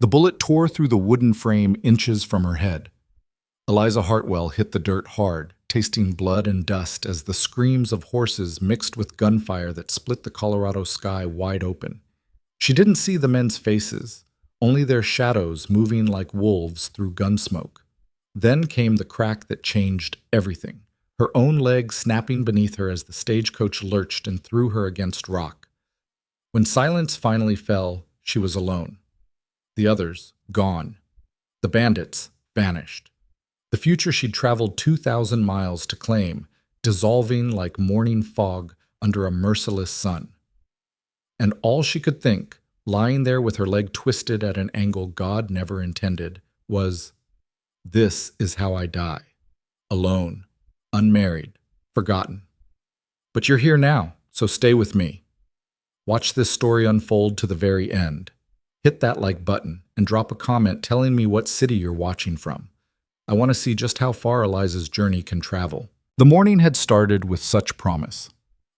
The bullet tore through the wooden frame inches from her head. Eliza Hartwell hit the dirt hard, tasting blood and dust as the screams of horses mixed with gunfire that split the Colorado sky wide open. She didn't see the men's faces, only their shadows moving like wolves through gunsmoke. Then came the crack that changed everything, her own leg snapping beneath her as the stagecoach lurched and threw her against rock. When silence finally fell, she was alone. The others, gone. The bandits, vanished. The future she'd traveled 2,000 miles to claim, dissolving like morning fog under a merciless sun. And all she could think, lying there with her leg twisted at an angle God never intended, was, "This is how I die. Alone, unmarried, forgotten. But you're here now, so stay with me. Watch this story unfold to the very end. Hit that like button and drop a comment telling me what city you're watching from. I want to see just how far Eliza's journey can travel." The morning had started with such promise.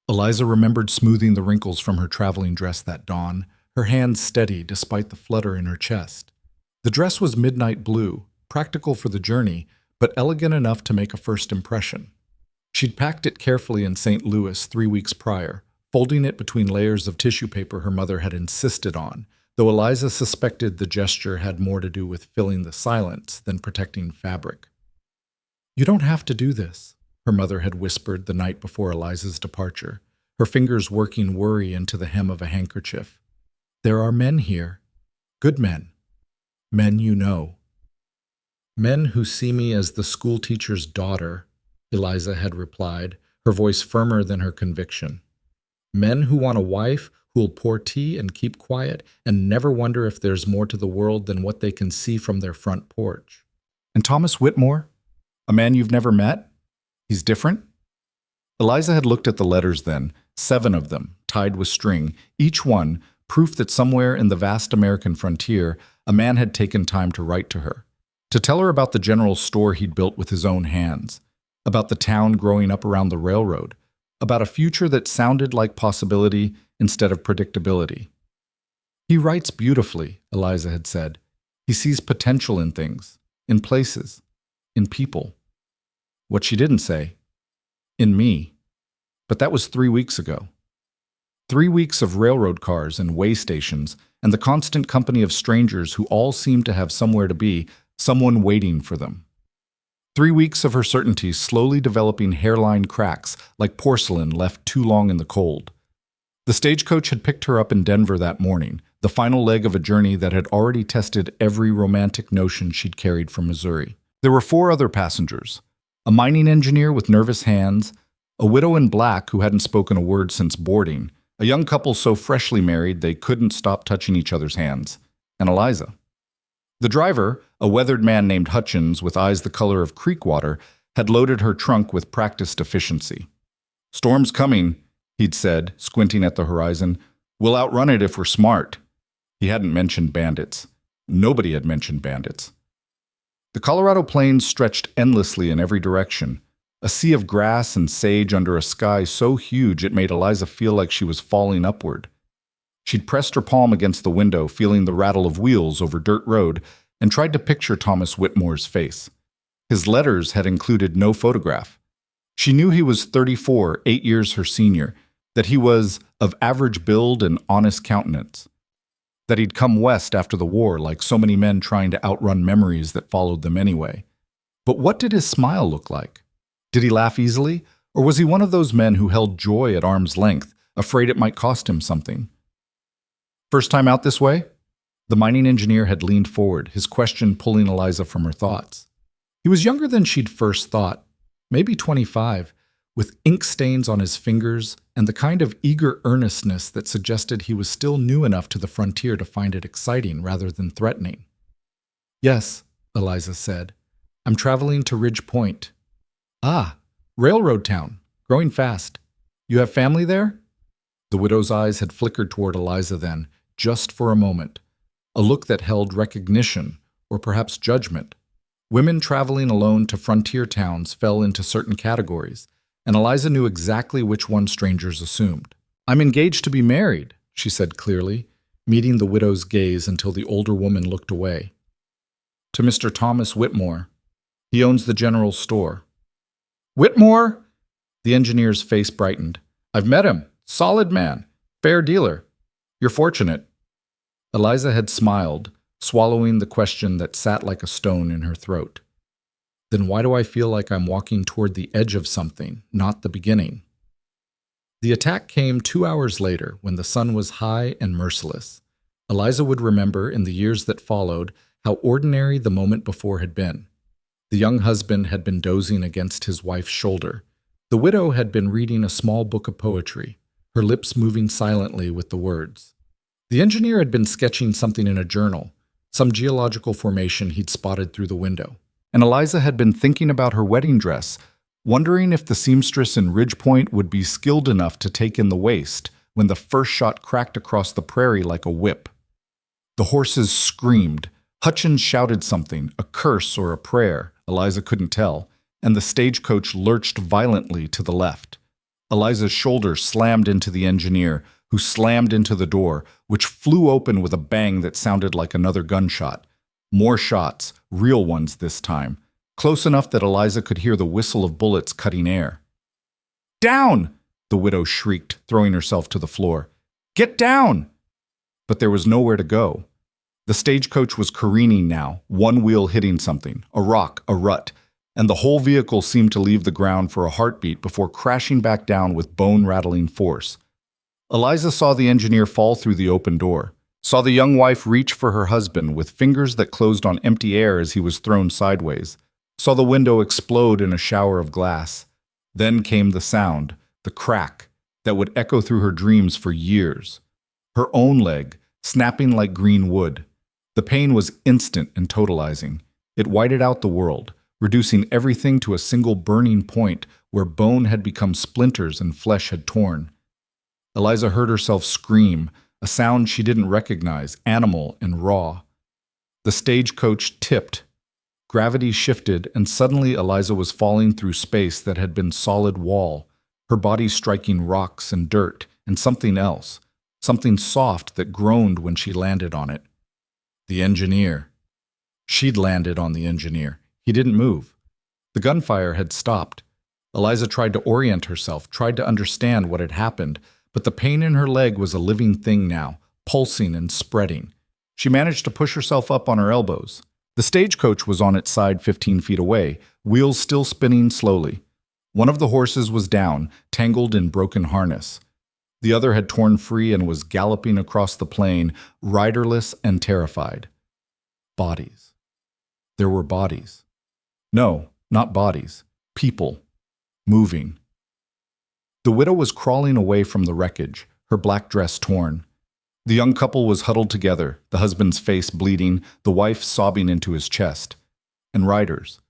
Eliza remembered smoothing the wrinkles from her traveling dress that dawn, her hands steady despite the flutter in her chest. The dress was midnight blue, practical for the journey, but elegant enough to make a first impression. She'd packed it carefully in St. Louis 3 weeks prior, folding it between layers of tissue paper her mother had insisted on, though Eliza suspected the gesture had more to do with filling the silence than protecting fabric. "You don't have to do this," her mother had whispered the night before Eliza's departure, her fingers working worry into the hem of a handkerchief. "There are men here. Good men. Men you know." "Men who see me as the schoolteacher's daughter," Eliza had replied, her voice firmer than her conviction. "Men who want a wife who'll pour tea and keep quiet and never wonder if there's more to the world than what they can see from their front porch." "And Thomas Whitmore? A man you've never met? He's different?" Eliza had looked at the letters then, 7 of them, tied with string, each one proof that somewhere in the vast American frontier, a man had taken time to write to her, to tell her about the general store he'd built with his own hands, about the town growing up around the railroad, about a future that sounded like possibility instead of predictability. "He writes beautifully," Eliza had said. "He sees potential in things, in places, in people." What she didn't say, "In me." But that was 3 weeks ago. 3 weeks of railroad cars and way stations, and the constant company of strangers who all seemed to have somewhere to be, someone waiting for them. 3 weeks of her certainty slowly developing hairline cracks like porcelain left too long in the cold. The stagecoach had picked her up in Denver that morning, the final leg of a journey that had already tested every romantic notion she'd carried from Missouri. There were 4 other passengers: a mining engineer with nervous hands, a widow in black who hadn't spoken a word since boarding, a young couple so freshly married they couldn't stop touching each other's hands, and Eliza. The driver, a weathered man named Hutchins with eyes the color of creek water, had loaded her trunk with practiced efficiency. "Storm's coming," he'd said, squinting at the horizon. "We'll outrun it if we're smart." He hadn't mentioned bandits. Nobody had mentioned bandits. The Colorado plains stretched endlessly in every direction, a sea of grass and sage under a sky so huge it made Eliza feel like she was falling upward. She'd pressed her palm against the window, feeling the rattle of wheels over dirt road, and tried to picture Thomas Whitmore's face. His letters had included no photograph. She knew he was 34, 8 years her senior, that he was of average build and honest countenance, that he'd come west after the war like so many men trying to outrun memories that followed them anyway. But what did his smile look like? Did he laugh easily, or was he one of those men who held joy at arm's length, afraid it might cost him something? "First time out this way?" The mining engineer had leaned forward, his question pulling Eliza from her thoughts. He was younger than she'd first thought, maybe 25, with ink stains on his fingers and the kind of eager earnestness that suggested he was still new enough to the frontier to find it exciting rather than threatening. "Yes," Eliza said. "I'm traveling to Ridge Point." "Ah, railroad town, growing fast. You have family there?" The widow's eyes had flickered toward Eliza then, just for a moment, a look that held recognition, or perhaps judgment. Women traveling alone to frontier towns fell into certain categories, and Eliza knew exactly which one strangers assumed. "I'm engaged to be married," she said clearly. meeting the widow's gaze until the older woman looked away. To Mr. Thomas Whitmore. He owns the general store. Whitmore? The engineer's face brightened. I've met him. Solid man. Fair dealer. You're fortunate. Eliza had smiled, swallowing the question that sat like a stone in her throat. Then why do I feel like I'm walking toward the edge of something, not the beginning? The attack came 2 hours later when the sun was high and merciless. Eliza would remember in the years that followed how ordinary the moment before had been. The young husband had been dozing against his wife's shoulder. The widow had been reading a small book of poetry, her lips moving silently with the words. The engineer had been sketching something in a journal, some geological formation he'd spotted through the window. And Eliza had been thinking about her wedding dress, wondering if the seamstress in Ridgepoint would be skilled enough to take in the waist when the first shot cracked across the prairie like a whip. The horses screamed. Hutchins shouted something, a curse or a prayer, Eliza couldn't tell, and the stagecoach lurched violently to the left. Eliza's shoulder slammed into the engineer, who slammed into the door, which flew open with a bang that sounded like another gunshot. More shots, real ones this time, close enough that Eliza could hear the whistle of bullets cutting air. Down! The widow shrieked, throwing herself to the floor. Get down! But there was nowhere to go. The stagecoach was careening now, one wheel hitting something, a rock, a rut, and the whole vehicle seemed to leave the ground for a heartbeat before crashing back down with bone-rattling force. Eliza saw the engineer fall through the open door, saw the young wife reach for her husband with fingers that closed on empty air as he was thrown sideways, saw the window explode in a shower of glass. Then came the sound, the crack, that would echo through her dreams for years. Her own leg, snapping like green wood. The pain was instant and totalizing. It whited out the world, reducing everything to a single burning point where bone had become splinters and flesh had torn. Eliza heard herself scream, a sound she didn't recognize, animal and raw. The stagecoach tipped. Gravity shifted, and suddenly Eliza was falling through space that had been solid wall, her body striking rocks and dirt and something else, something soft that groaned when she landed on it. The engineer. She'd landed on the engineer. He didn't move. The gunfire had stopped. Eliza tried to orient herself, tried to understand what had happened, but the pain in her leg was a living thing now, pulsing and spreading. She managed to push herself up on her elbows. The stagecoach was on its side 15 feet away, wheels still spinning slowly. One of the horses was down, tangled in broken harness. The other had torn free and was galloping across the plain, riderless and terrified. Bodies. There were bodies. No, not bodies. People. Moving. The widow was crawling away from the wreckage, her black dress torn. The young couple was huddled together, the husband's face bleeding, the wife sobbing into his chest. And riders.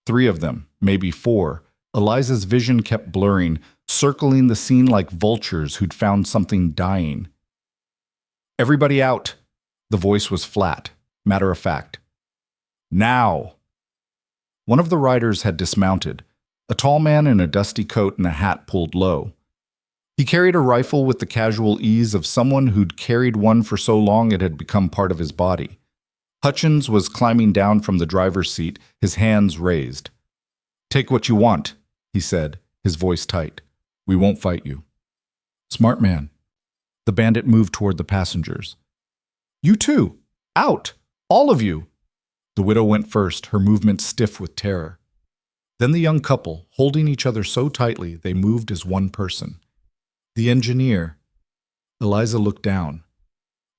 3 of them, maybe 4. Eliza's vision kept blurring, circling the scene like vultures who'd found something dying. Everybody out! The voice was flat, matter of fact. Now! One of the riders had dismounted, a tall man in a dusty coat and a hat pulled low. He carried a rifle with the casual ease of someone who'd carried one for so long it had become part of his body. Hutchins was climbing down from the driver's seat, his hands raised. "Take what you want," he said, his voice tight. "We won't fight you." "Smart man." The bandit moved toward the passengers. "You too! Out! All of you!" The widow went first, her movement stiff with terror. Then the young couple, holding each other so tightly they moved as one person. The engineer. Eliza looked down.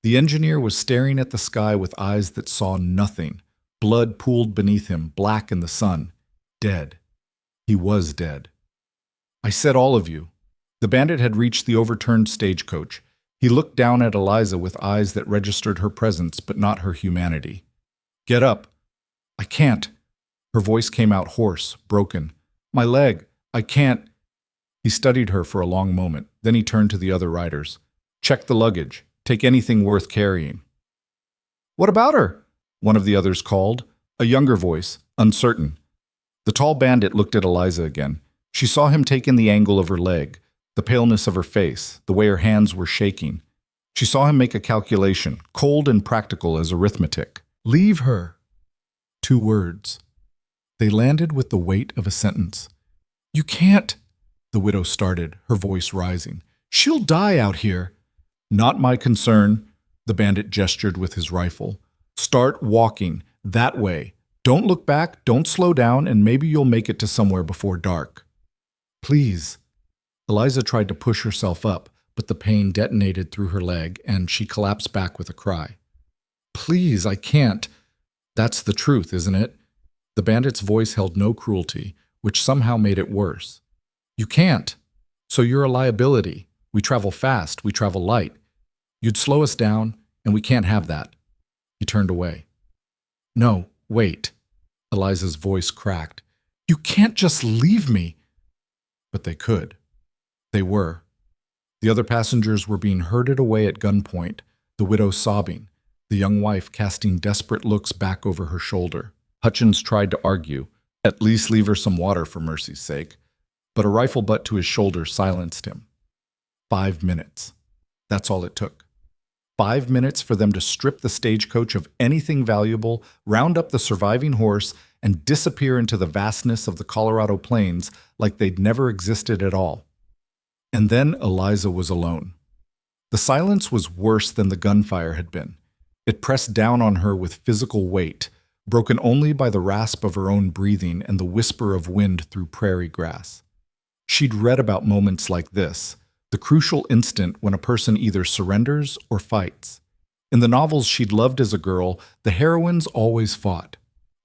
The engineer was staring at the sky with eyes that saw nothing. Blood pooled beneath him, black in the sun. Dead. He was dead. "I said all of you." The bandit had reached the overturned stagecoach. He looked down at Eliza with eyes that registered her presence but not her humanity. "Get up." "I can't." Her voice came out hoarse, broken. "My leg. I can't." He studied her for a long moment. Then he turned to the other riders. "Check the luggage. Take anything worth carrying." "What about her?" one of the others called, a younger voice, uncertain. The tall bandit looked at Eliza again. She saw him take in the angle of her leg, the paleness of her face, the way her hands were shaking. She saw him make a calculation, cold and practical as arithmetic. Leave her. 2 words. They landed with the weight of a sentence. You can't, the widow started, her voice rising. She'll die out here. Not my concern, the bandit gestured with his rifle. Start walking, that way. Don't look back, don't slow down, and maybe you'll make it to somewhere before dark. Please. Eliza tried to push herself up, but the pain detonated through her leg, and she collapsed back with a cry. Please, I can't. That's the truth, isn't it? The bandit's voice held no cruelty, which somehow made it worse. You can't. So you're a liability. We travel fast, we travel light. You'd slow us down, and we can't have that. He turned away. No, wait. Eliza's voice cracked. You can't just leave me. But they could. They were. The other passengers were being herded away at gunpoint, the widow sobbing, the young wife casting desperate looks back over her shoulder. Hutchins tried to argue, at least leave her some water for mercy's sake, but a rifle butt to his shoulder silenced him. 5 minutes. That's all it took. 5 minutes for them to strip the stagecoach of anything valuable, round up the surviving horse, and disappear into the vastness of the Colorado plains like they'd never existed at all. And then Eliza was alone. The silence was worse than the gunfire had been. It pressed down on her with physical weight, broken only by the rasp of her own breathing and the whisper of wind through prairie grass. She'd read about moments like this, the crucial instant when a person either surrenders or fights. In the novels she'd loved as a girl, the heroines always fought.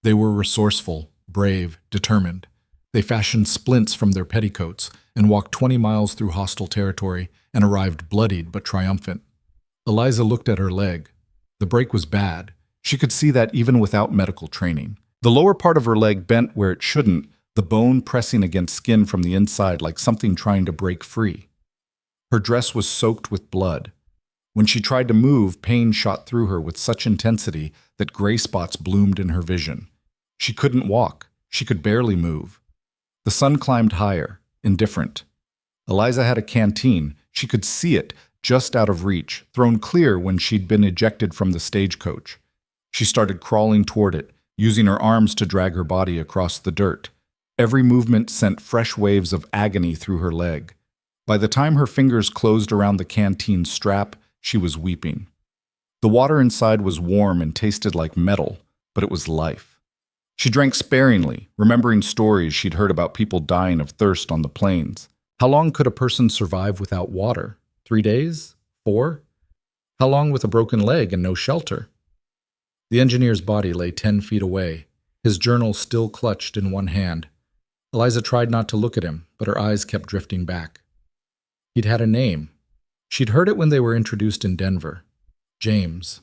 They were resourceful, brave, determined. They fashioned splints from their petticoats and walked 20 miles through hostile territory and arrived bloodied but triumphant. Eliza looked at her leg. The break was bad. She could see that even without medical training. The lower part of her leg bent where it shouldn't, the bone pressing against skin from the inside like something trying to break free. Her dress was soaked with blood. When she tried to move, pain shot through her with such intensity that gray spots bloomed in her vision. She couldn't walk. She could barely move. The sun climbed higher, indifferent. Eliza had a canteen. She could see it, just out of reach, thrown clear when she'd been ejected from the stagecoach. She started crawling toward it, using her arms to drag her body across the dirt. Every movement sent fresh waves of agony through her leg. By the time her fingers closed around the canteen strap, she was weeping. The water inside was warm and tasted like metal, but it was life. She drank sparingly, remembering stories she'd heard about people dying of thirst on the plains. How long could a person survive without water? 3 days? 4? How long with a broken leg and no shelter? The engineer's body lay 10 feet away, his journal still clutched in one hand. Eliza tried not to look at him, but her eyes kept drifting back. He'd had a name. She'd heard it when they were introduced in Denver. James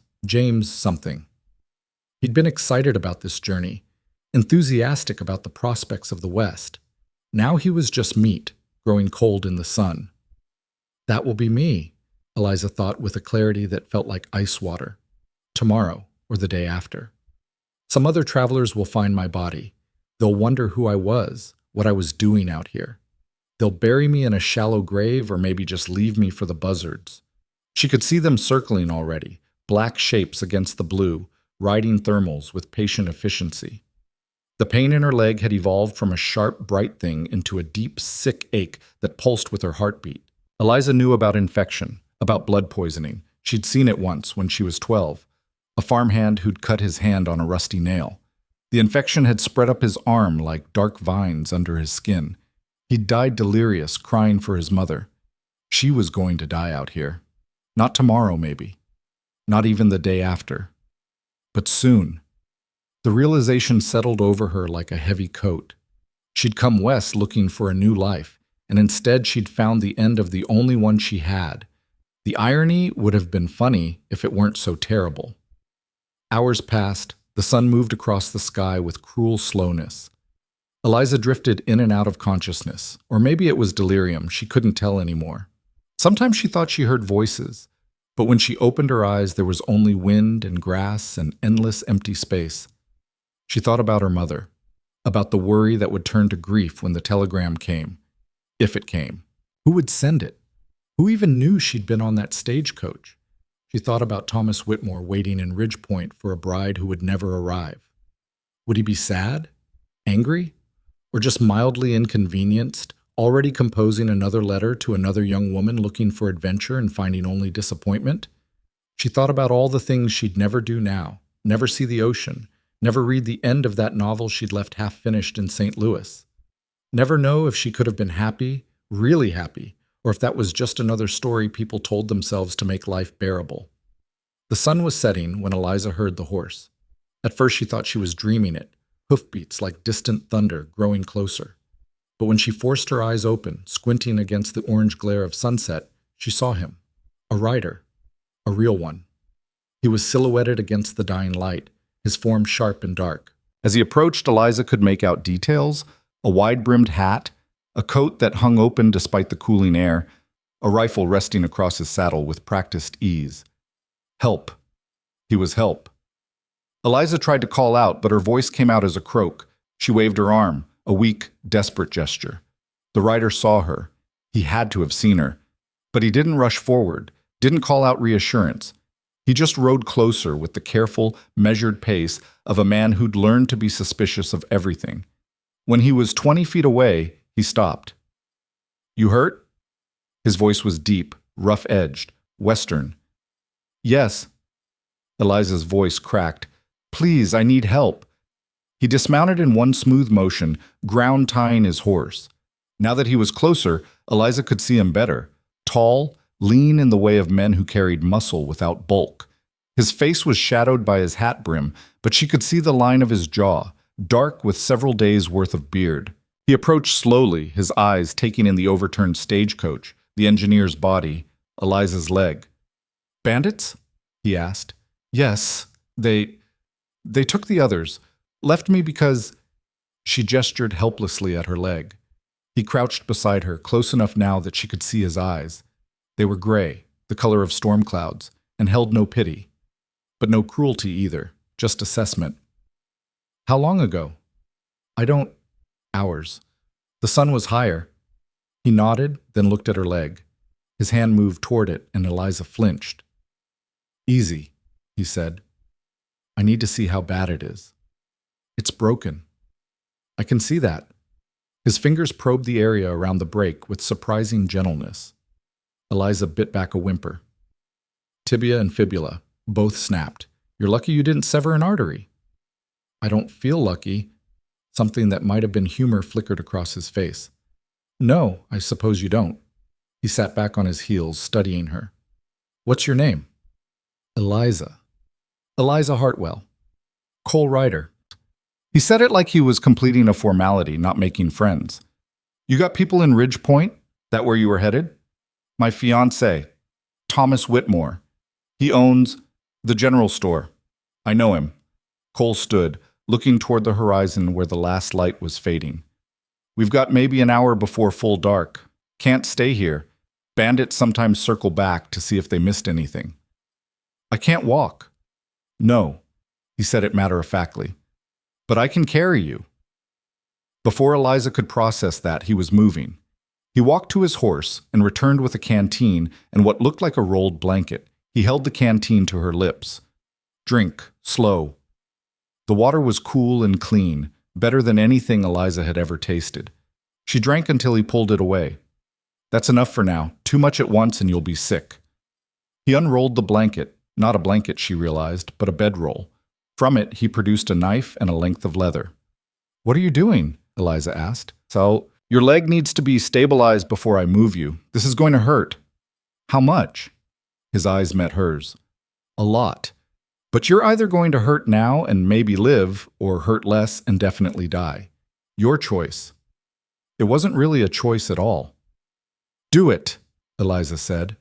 something. He'd been excited about this journey, enthusiastic about the prospects of the West. Now he was just meat, growing cold in the sun. That will be me, Eliza thought with a clarity that felt like ice water. Tomorrow, or the day after. Some other travelers will find my body. They'll wonder who I was, what I was doing out here. They'll bury me in a shallow grave or maybe just leave me for the buzzards. She could see them circling already, black shapes against the blue, riding thermals with patient efficiency. The pain in her leg had evolved from a sharp, bright thing into a deep, sick ache that pulsed with her heartbeat. Eliza knew about infection, about blood poisoning. She'd seen it once when she was 12. A farmhand who'd cut his hand on a rusty nail. The infection had spread up his arm like dark vines under his skin. He'd died delirious, crying for his mother. She was going to die out here. Not tomorrow, maybe. Not even the day after. But soon. The realization settled over her like a heavy coat. She'd come west looking for a new life, and instead she'd found the end of the only one she had. The irony would have been funny if it weren't so terrible. Hours passed. The sun moved across the sky with cruel slowness. Eliza drifted in and out of consciousness, or maybe it was delirium, she couldn't tell anymore. Sometimes she thought she heard voices, but when she opened her eyes there was only wind and grass and endless empty space. She thought about her mother, about the worry that would turn to grief when the telegram came, if it came. Who would send it? Who even knew she'd been on that stagecoach? She thought about Thomas Whitmore waiting in Ridgepoint for a bride who would never arrive. Would he be sad? Angry? Or just mildly inconvenienced, already composing another letter to another young woman looking for adventure and finding only disappointment? She thought about all the things she'd never do now, never see the ocean, never read the end of that novel she'd left half-finished in St. Louis. Never know if she could have been happy, really happy, or if that was just another story people told themselves to make life bearable. The sun was setting when Eliza heard the horse. At first she thought she was dreaming it, hoofbeats like distant thunder growing closer. But when she forced her eyes open, squinting against the orange glare of sunset, she saw him. A rider. A real one. He was silhouetted against the dying light, his form sharp and dark. As he approached, Eliza could make out details: a wide-brimmed hat, a coat that hung open despite the cooling air, a rifle resting across his saddle with practiced ease. Help. He was help. Eliza tried to call out, but her voice came out as a croak. She waved her arm, a weak, desperate gesture. The rider saw her. He had to have seen her. But he didn't rush forward, didn't call out reassurance. He just rode closer with the careful, measured pace of a man who'd learned to be suspicious of everything. When he was 20 feet away, he stopped. "You hurt?" His voice was deep, rough-edged, Western. "Yes." Eliza's voice cracked. "Please, I need help." He dismounted in one smooth motion, ground tying his horse. Now that he was closer, Eliza could see him better. Tall, lean in the way of men who carried muscle without bulk. His face was shadowed by his hat brim, but she could see the line of his jaw, dark with several days' worth of beard. He approached slowly, his eyes taking in the overturned stagecoach, the engineer's body, Eliza's leg. "Bandits?" he asked. "Yes, they took the others. Left me because—" She gestured helplessly at her leg. He crouched beside her, close enough now that she could see his eyes. They were gray, the color of storm clouds, and held no pity. But no cruelty either, just assessment. "How long ago?" "I don't—" "Hours. The sun was higher." He nodded, then looked at her leg. His hand moved toward it, and Eliza flinched. "Easy," he said. "I need to see how bad it is." "It's broken." "I can see that." His fingers probed the area around the break with surprising gentleness. Eliza bit back a whimper. "Tibia and fibula, both snapped. You're lucky you didn't sever an artery." "I don't feel lucky." Something that might have been humor flickered across his face. "No, I suppose you don't." He sat back on his heels, studying her. "What's your name?" "Eliza." "Eliza Hartwell." "Cole Ryder." He said it like he was completing a formality, not making friends. "You got people in Ridgepoint? That where you were headed?" "My fiancé, Thomas Whitmore. He owns the general store." "I know him." Cole stood, looking toward the horizon where the last light was fading. "We've got maybe an hour before full dark. Can't stay here. Bandits sometimes circle back to see if they missed anything." "I can't walk." "No," he said it matter-of-factly. "But I can carry you." Before Eliza could process that, he was moving. He walked to his horse and returned with a canteen and what looked like a rolled blanket. He held the canteen to her lips. "Drink, slow." The water was cool and clean, better than anything Eliza had ever tasted. She drank until he pulled it away. "That's enough for now. Too much at once and you'll be sick." He unrolled the blanket, not a blanket, she realized, but a bedroll. From it, he produced a knife and a length of leather. "What are you doing?" Eliza asked. "So, your leg needs to be stabilized before I move you. This is going to hurt." "How much?" His eyes met hers. "A lot. But you're either going to hurt now and maybe live, or hurt less and definitely die. Your choice." It wasn't really a choice at all. "Do it," Eliza said.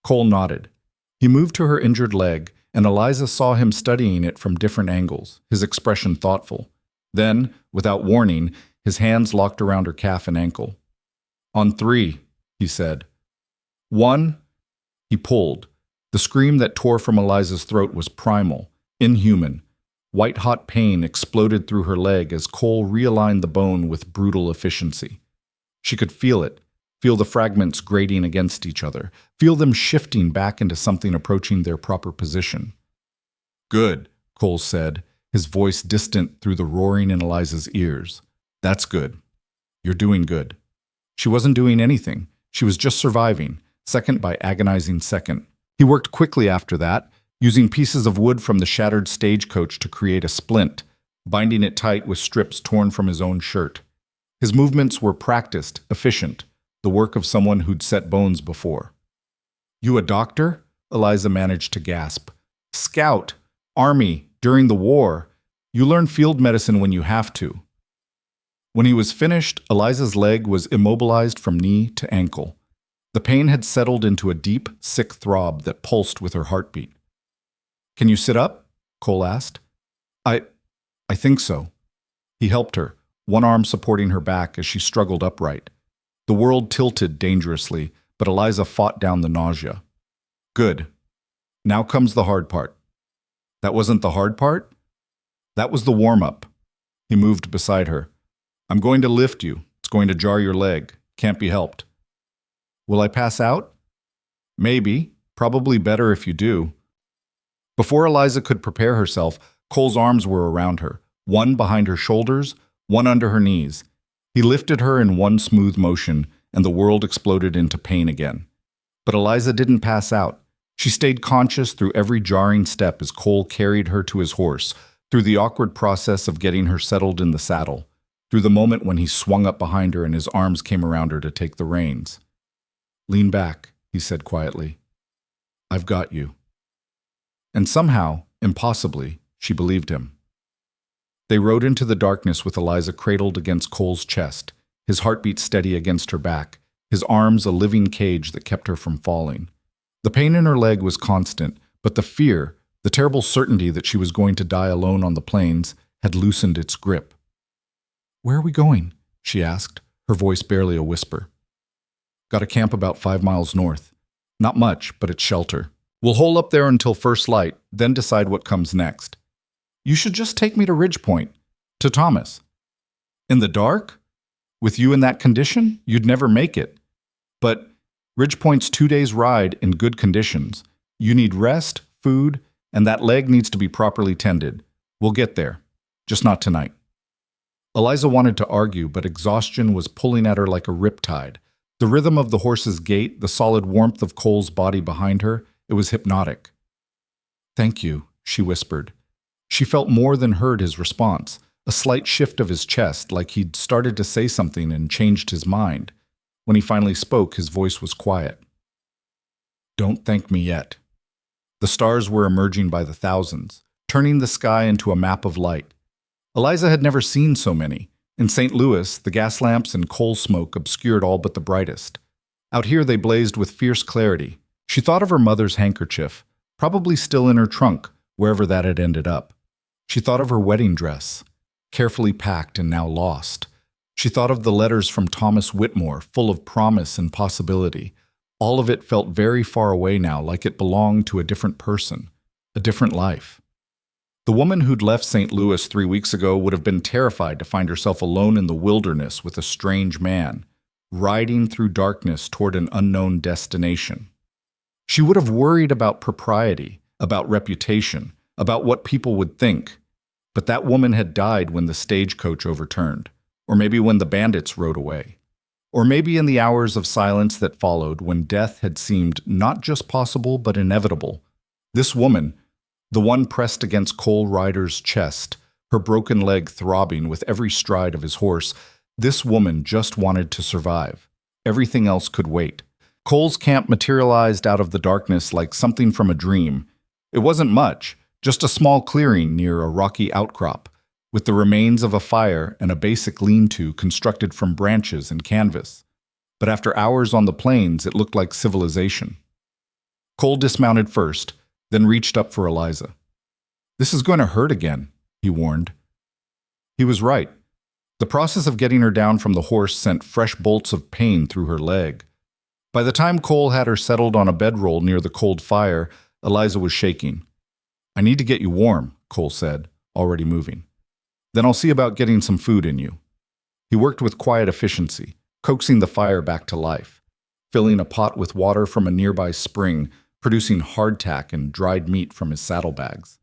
Cole nodded. He moved to her injured leg, and Eliza saw him studying it from different angles, his expression thoughtful. Then, without warning, his hands locked around her calf and ankle. "On 3, he said. 1. He pulled. The scream that tore from Eliza's throat was primal, inhuman. White-hot pain exploded through her leg as Cole realigned the bone with brutal efficiency. She could feel it Feel the fragments grating against each other. Feel them shifting back into something approaching their proper position. Good, Cole said, his voice distant through the roaring in Eliza's ears. That's good. You're doing good. She wasn't doing anything. She was just surviving, second by agonizing second. He worked quickly after that, using pieces of wood from the shattered stagecoach to create a splint, binding it tight with strips torn from his own shirt. His movements were practiced, efficient, the work of someone who'd set bones before. You a doctor? Eliza managed to gasp. Scout, Army, during the war. You learn field medicine when you have to. When he was finished, Eliza's leg was immobilized from knee to ankle. The pain had settled into a deep, sick throb that pulsed with her heartbeat. Can you sit up? Cole asked. I think so. He helped her, one arm supporting her back as she struggled upright. The world tilted dangerously, but Eliza fought down the nausea. Good. Now comes the hard part. That wasn't the hard part? That was the warm-up. He moved beside her. I'm going to lift you. It's going to jar your leg. Can't be helped. Will I pass out? Maybe. Probably better if you do. Before Eliza could prepare herself, Cole's arms were around her, one behind her shoulders, one under her knees. He lifted her in one smooth motion, and the world exploded into pain again. But Eliza didn't pass out. She stayed conscious through every jarring step as Cole carried her to his horse, through the awkward process of getting her settled in the saddle, through the moment when he swung up behind her and his arms came around her to take the reins. Lean back, he said quietly. I've got you. And somehow, impossibly, she believed him. They rode into the darkness with Eliza cradled against Cole's chest, his heartbeat steady against her back, his arms a living cage that kept her from falling. The pain in her leg was constant, but the fear, the terrible certainty that she was going to die alone on the plains, had loosened its grip. Where are we going? She asked, her voice barely a whisper. Got a camp about 5 miles north. Not much, but it's shelter. We'll hole up there until first light, then decide what comes next. You should just take me to Ridgepoint, to Thomas. In the dark? With you in that condition, you'd never make it. But Ridgepoint's 2 days' ride in good conditions. You need rest, food, and that leg needs to be properly tended. We'll get there. Just not tonight. Eliza wanted to argue, but exhaustion was pulling at her like a riptide. The rhythm of the horse's gait, the solid warmth of Cole's body behind her, it was hypnotic. Thank you, she whispered. She felt more than heard his response, a slight shift of his chest, like he'd started to say something and changed his mind. When he finally spoke, his voice was quiet. Don't thank me yet. The stars were emerging by the thousands, turning the sky into a map of light. Eliza had never seen so many. In St. Louis, the gas lamps and coal smoke obscured all but the brightest. Out here they blazed with fierce clarity. She thought of her mother's handkerchief, probably still in her trunk, wherever that had ended up. She thought of her wedding dress, carefully packed and now lost. She thought of the letters from Thomas Whitmore, full of promise and possibility. All of it felt very far away now, like it belonged to a different person, a different life. The woman who'd left St. Louis 3 weeks ago would have been terrified to find herself alone in the wilderness with a strange man, riding through darkness toward an unknown destination. She would have worried about propriety, about reputation, about what people would think. But that woman had died when the stagecoach overturned, or maybe when the bandits rode away, or maybe in the hours of silence that followed when death had seemed not just possible but inevitable. This woman, the one pressed against Cole Ryder's chest, her broken leg throbbing with every stride of his horse, this woman just wanted to survive. Everything else could wait. Cole's camp materialized out of the darkness like something from a dream. It wasn't much, just a small clearing near a rocky outcrop, with the remains of a fire and a basic lean-to constructed from branches and canvas. But after hours on the plains, it looked like civilization. Cole dismounted first, then reached up for Eliza. This is going to hurt again, he warned. He was right. The process of getting her down from the horse sent fresh bolts of pain through her leg. By the time Cole had her settled on a bedroll near the cold fire, Eliza was shaking. I need to get you warm, Cole said, already moving. Then I'll see about getting some food in you. He worked with quiet efficiency, coaxing the fire back to life. filling a pot with water from a nearby spring, producing hardtack and dried meat from his saddlebags.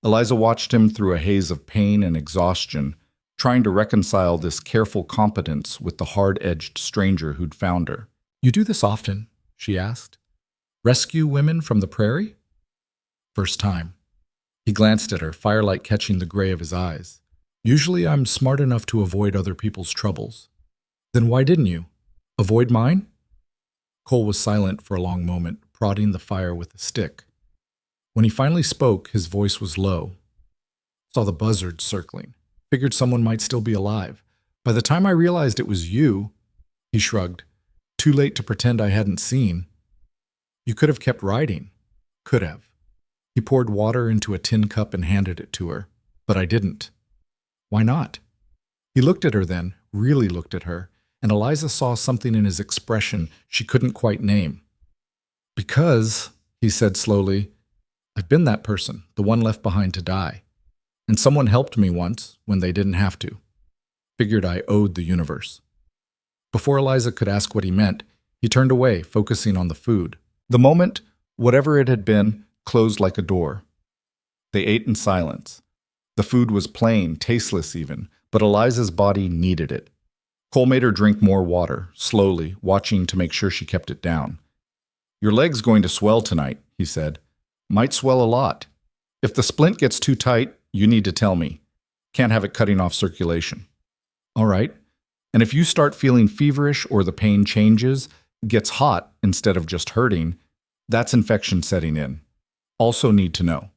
Eliza watched him through a haze of pain and exhaustion, trying to reconcile this careful competence with the hard-edged stranger who'd found her. "You do this often?" she asked. "Rescue women from the prairie?" "First time." He glanced at her, firelight catching the gray of his eyes. "Usually I'm smart enough to avoid other people's troubles." "Then why didn't you? Avoid mine?" Cole was silent for a long moment, prodding the fire with a stick. When he finally spoke, his voice was low. "Saw the buzzards circling. Figured someone might still be alive. By the time I realized it was you," he shrugged, "too late to pretend I hadn't seen." "You could have kept riding." "Could have." He poured water into a tin cup and handed it to her. "But I didn't." "Why not?" He looked at her then, really looked at her, and Eliza saw something in his expression she couldn't quite name. "Because," he said slowly, "I've been that person, the one left behind to die. And someone helped me once when they didn't have to. Figured I owed the universe." Before Eliza could ask what he meant, he turned away, focusing on the food. The moment, whatever it had been, closed like a door. They ate in silence. The food was plain, tasteless even, but Eliza's body needed it. Cole made her drink more water, slowly, watching to make sure she kept it down. "Your leg's going to swell tonight," he said. "Might swell a lot. If the splint gets too tight, you need to tell me. Can't have it cutting off circulation." "All right. And if you start feeling feverish or the pain changes, gets hot instead of just hurting, that's infection setting in. Also need to know.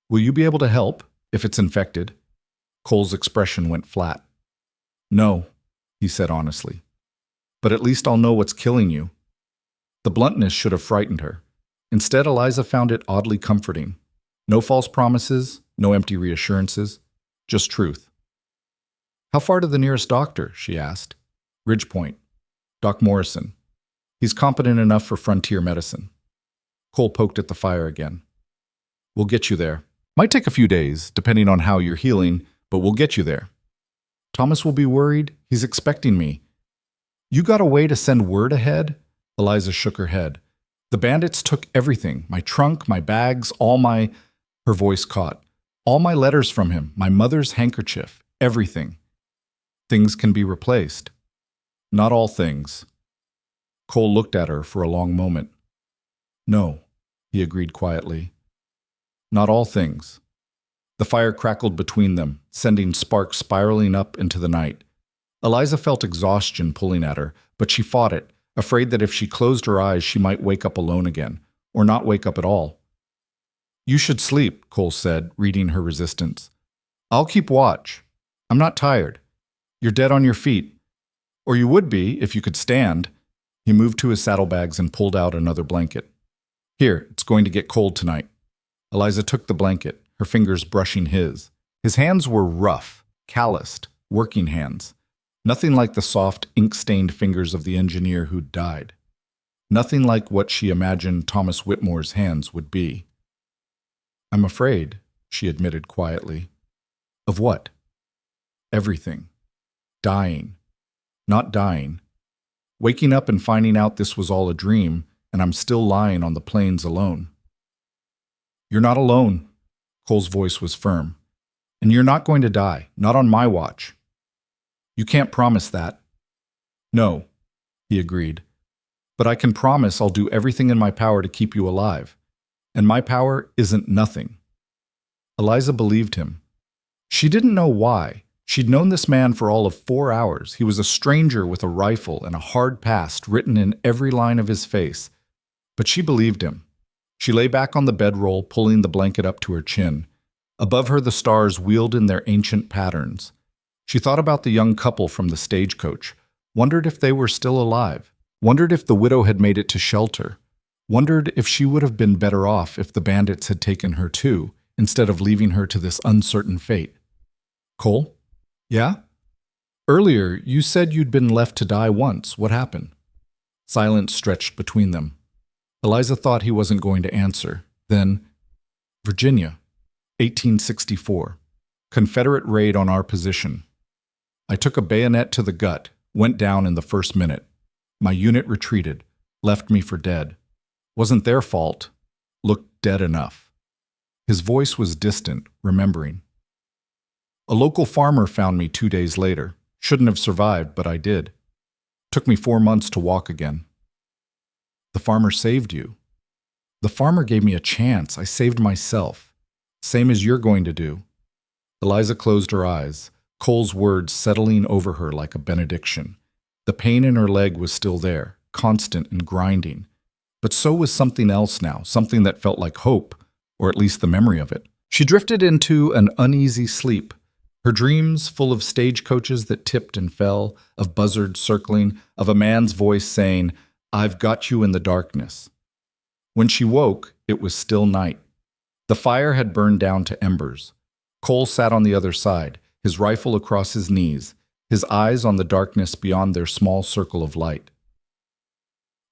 Will you be able to help if it's infected?" Cole's expression went flat. "No," he said honestly. "But at least I'll know what's killing you." The bluntness should have frightened her. Instead, Eliza found it oddly comforting. No false promises, no empty reassurances, just truth. "How far to the nearest doctor?" she asked. "Ridgepoint. Doc Morrison. He's competent enough for frontier medicine." Cole poked at the fire again. "We'll get you there. Might take a few days, depending on how you're healing, but we'll get you there." "Thomas will be worried. He's expecting me." "You got a way to send word ahead?" Eliza shook her head. "The bandits took everything, my trunk, my bags, all my—" Her voice caught. "All my letters from him, my mother's handkerchief, everything. Things can be replaced." "Not all things." Cole looked at her for a long moment. "No," he agreed quietly. "Not all things." The fire crackled between them, sending sparks spiraling up into the night. Eliza felt exhaustion pulling at her, but she fought it, afraid that if she closed her eyes she might wake up alone again, or not wake up at all. "You should sleep," Cole said, reading her resistance. "I'll keep watch. I'm not tired. You're dead on your feet. Or you would be if you could stand." He moved to his saddlebags and pulled out another blanket. "Here, it's going to get cold tonight." Eliza took the blanket, her fingers brushing his. His hands were rough, calloused, working hands. Nothing like the soft, ink-stained fingers of the engineer who'd died. Nothing like what she imagined Thomas Whitmore's hands would be. "I'm afraid," she admitted quietly. "Of what?" "Everything. Dying. Not dying. Waking up and finding out this was all a dream, and I'm still lying on the plains alone." "You're not alone." Cole's voice was firm. "And you're not going to die, not on my watch." "You can't promise that." "No," he agreed. "But I can promise I'll do everything in my power to keep you alive. And my power isn't nothing." Eliza believed him. She didn't know why. She'd known this man for all of 4 hours. He was a stranger with a rifle and a hard past written in every line of his face. But she believed him. She lay back on the bedroll, pulling the blanket up to her chin. Above her the stars wheeled in their ancient patterns. She thought about the young couple from the stagecoach, wondered if they were still alive, wondered if the widow had made it to shelter, wondered if she would have been better off if the bandits had taken her too, instead of leaving her to this uncertain fate. "Cole? Yeah? Earlier, you said you'd been left to die once. What happened?" Silence stretched between them. Eliza thought he wasn't going to answer. Then, "Virginia, 1864. Confederate raid on our position. I took a bayonet to the gut, went down in the first minute. My unit retreated. Left me for dead. Wasn't their fault. Looked dead enough. His voice was distant, remembering. A local farmer found me 2 days later. Shouldn't have survived, but I did. Took me 4 months to walk again. The farmer saved you. The farmer gave me a chance. I saved myself. Same as you're going to do. Eliza closed her eyes, Cole's words settling over her like a benediction. The pain in her leg was still there, constant and grinding. But so was something else now, something that felt like hope, or at least the memory of it. She drifted into an uneasy sleep, her dreams full of stagecoaches that tipped and fell, of buzzards circling, of a man's voice saying, "I've got you in the darkness." When she woke, it was still night. The fire had burned down to embers. Cole sat on the other side, his rifle across his knees, his eyes on the darkness beyond their small circle of light.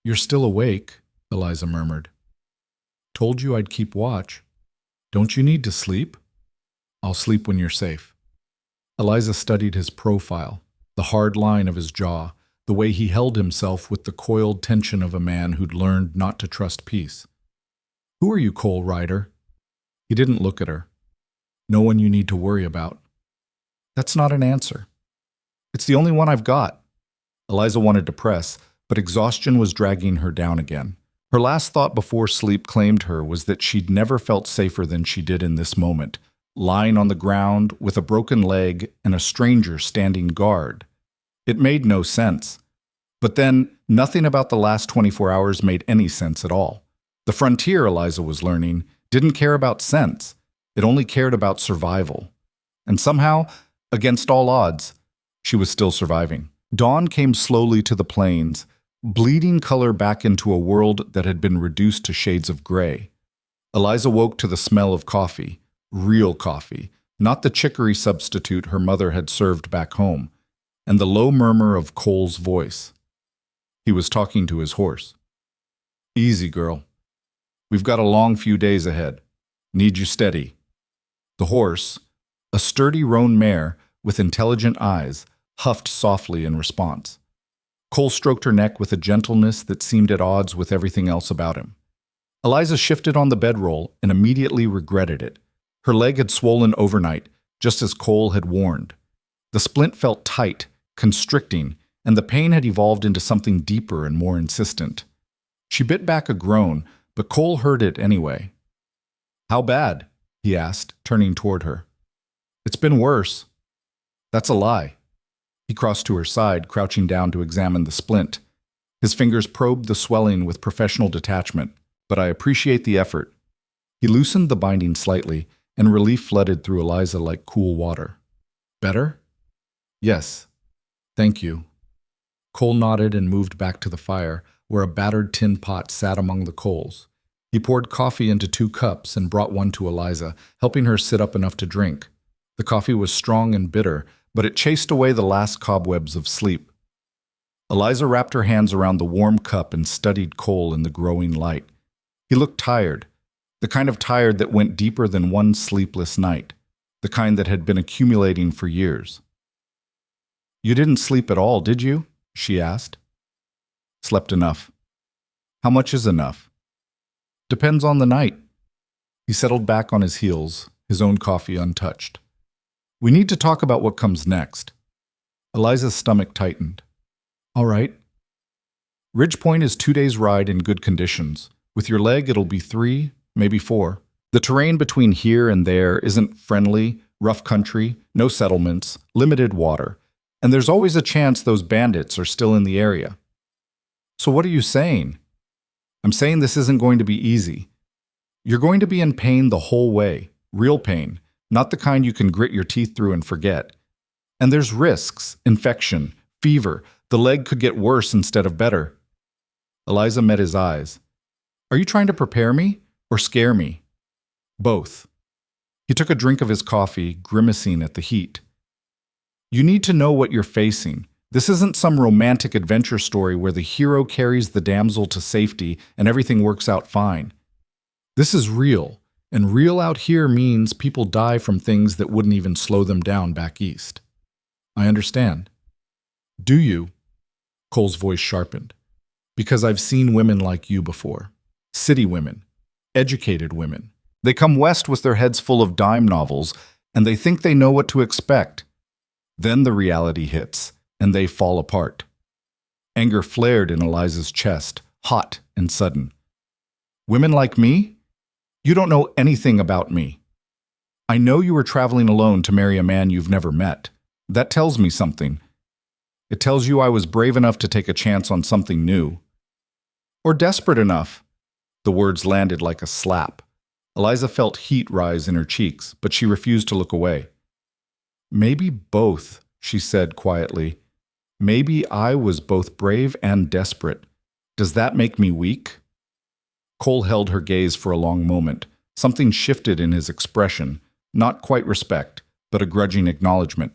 "You're still awake," Eliza murmured. "Told you I'd keep watch. Don't you need to sleep?" "I'll sleep when you're safe." Eliza studied his profile, the hard line of his jaw, the way he held himself with the coiled tension of a man who'd learned not to trust peace. "Who are you, Cole Ryder?" He didn't look at her. "No one you need to worry about." "That's not an answer." "It's the only one I've got." Eliza wanted to press, but exhaustion was dragging her down again. Her last thought before sleep claimed her was that she'd never felt safer than she did in this moment, lying on the ground with a broken leg and a stranger standing guard. It made no sense. But then, nothing about the last 24 hours made any sense at all. The frontier, Eliza was learning, didn't care about sense. It only cared about survival. And somehow, against all odds, she was still surviving. Dawn came slowly to the plains, bleeding color back into a world that had been reduced to shades of gray. Eliza woke to the smell of coffee, real coffee, not the chicory substitute her mother had served back home, and the low murmur of Cole's voice. He was talking to his horse. "Easy, girl. We've got a long few days ahead. Need you steady." The horse, a sturdy roan mare with intelligent eyes, huffed softly in response. Cole stroked her neck with a gentleness that seemed at odds with everything else about him. Eliza shifted on the bedroll and immediately regretted it. Her leg had swollen overnight, just as Cole had warned. The splint felt tight, constricting, and the pain had evolved into something deeper and more insistent. She bit back a groan, but Cole heard it anyway. "How bad?" he asked, turning toward her. "It's been worse." "That's a lie." He crossed to her side, crouching down to examine the splint. His fingers probed the swelling with professional detachment, but I appreciate the effort. He loosened the binding slightly, and relief flooded through Eliza like cool water. "Better?" "Yes. Thank you." Cole nodded and moved back to the fire, where a battered tin pot sat among the coals. He poured coffee into 2 cups and brought one to Eliza, helping her sit up enough to drink. The coffee was strong and bitter, but it chased away the last cobwebs of sleep. Eliza wrapped her hands around the warm cup and studied Cole in the growing light. He looked tired, the kind of tired that went deeper than one sleepless night, the kind that had been accumulating for years. "You didn't sleep at all, did you?" she asked. "Slept enough." "How much is enough?" "Depends on the night." He settled back on his heels, his own coffee untouched. "We need to talk about what comes next." Eliza's stomach tightened. "All right." "Ridgepoint is 2 days' ride in good conditions. With your leg, it'll be 3, maybe 4. The terrain between here and there isn't friendly, rough country, no settlements, limited water. And there's always a chance those bandits are still in the area." "So what are you saying?" "I'm saying this isn't going to be easy. You're going to be in pain the whole way, real pain, not the kind you can grit your teeth through and forget. And there's risks, infection, fever. The leg could get worse instead of better." Eliza met his eyes. "Are you trying to prepare me or scare me?" "Both." He took a drink of his coffee, grimacing at the heat. "You need to know what you're facing. This isn't some romantic adventure story where the hero carries the damsel to safety and everything works out fine. This is real, and real out here means people die from things that wouldn't even slow them down back east." "I understand." "Do you?" Cole's voice sharpened. Because I've seen women like you before. City women. Educated women. They come west with their heads full of dime novels, and they think they know what to expect. Then the reality hits, and they fall apart. Anger flared in Eliza's chest, hot and sudden. Women like me? You don't know anything about me. I know you were traveling alone to marry a man you've never met. That tells me something. It tells you I was brave enough to take a chance on something new. Or desperate enough. The words landed like a slap. Eliza felt heat rise in her cheeks, but she refused to look away. Maybe both, she said quietly. Maybe I was both brave and desperate. Does that make me weak? Cole held her gaze for a long moment. Something shifted in his expression, not quite respect, but a grudging acknowledgement.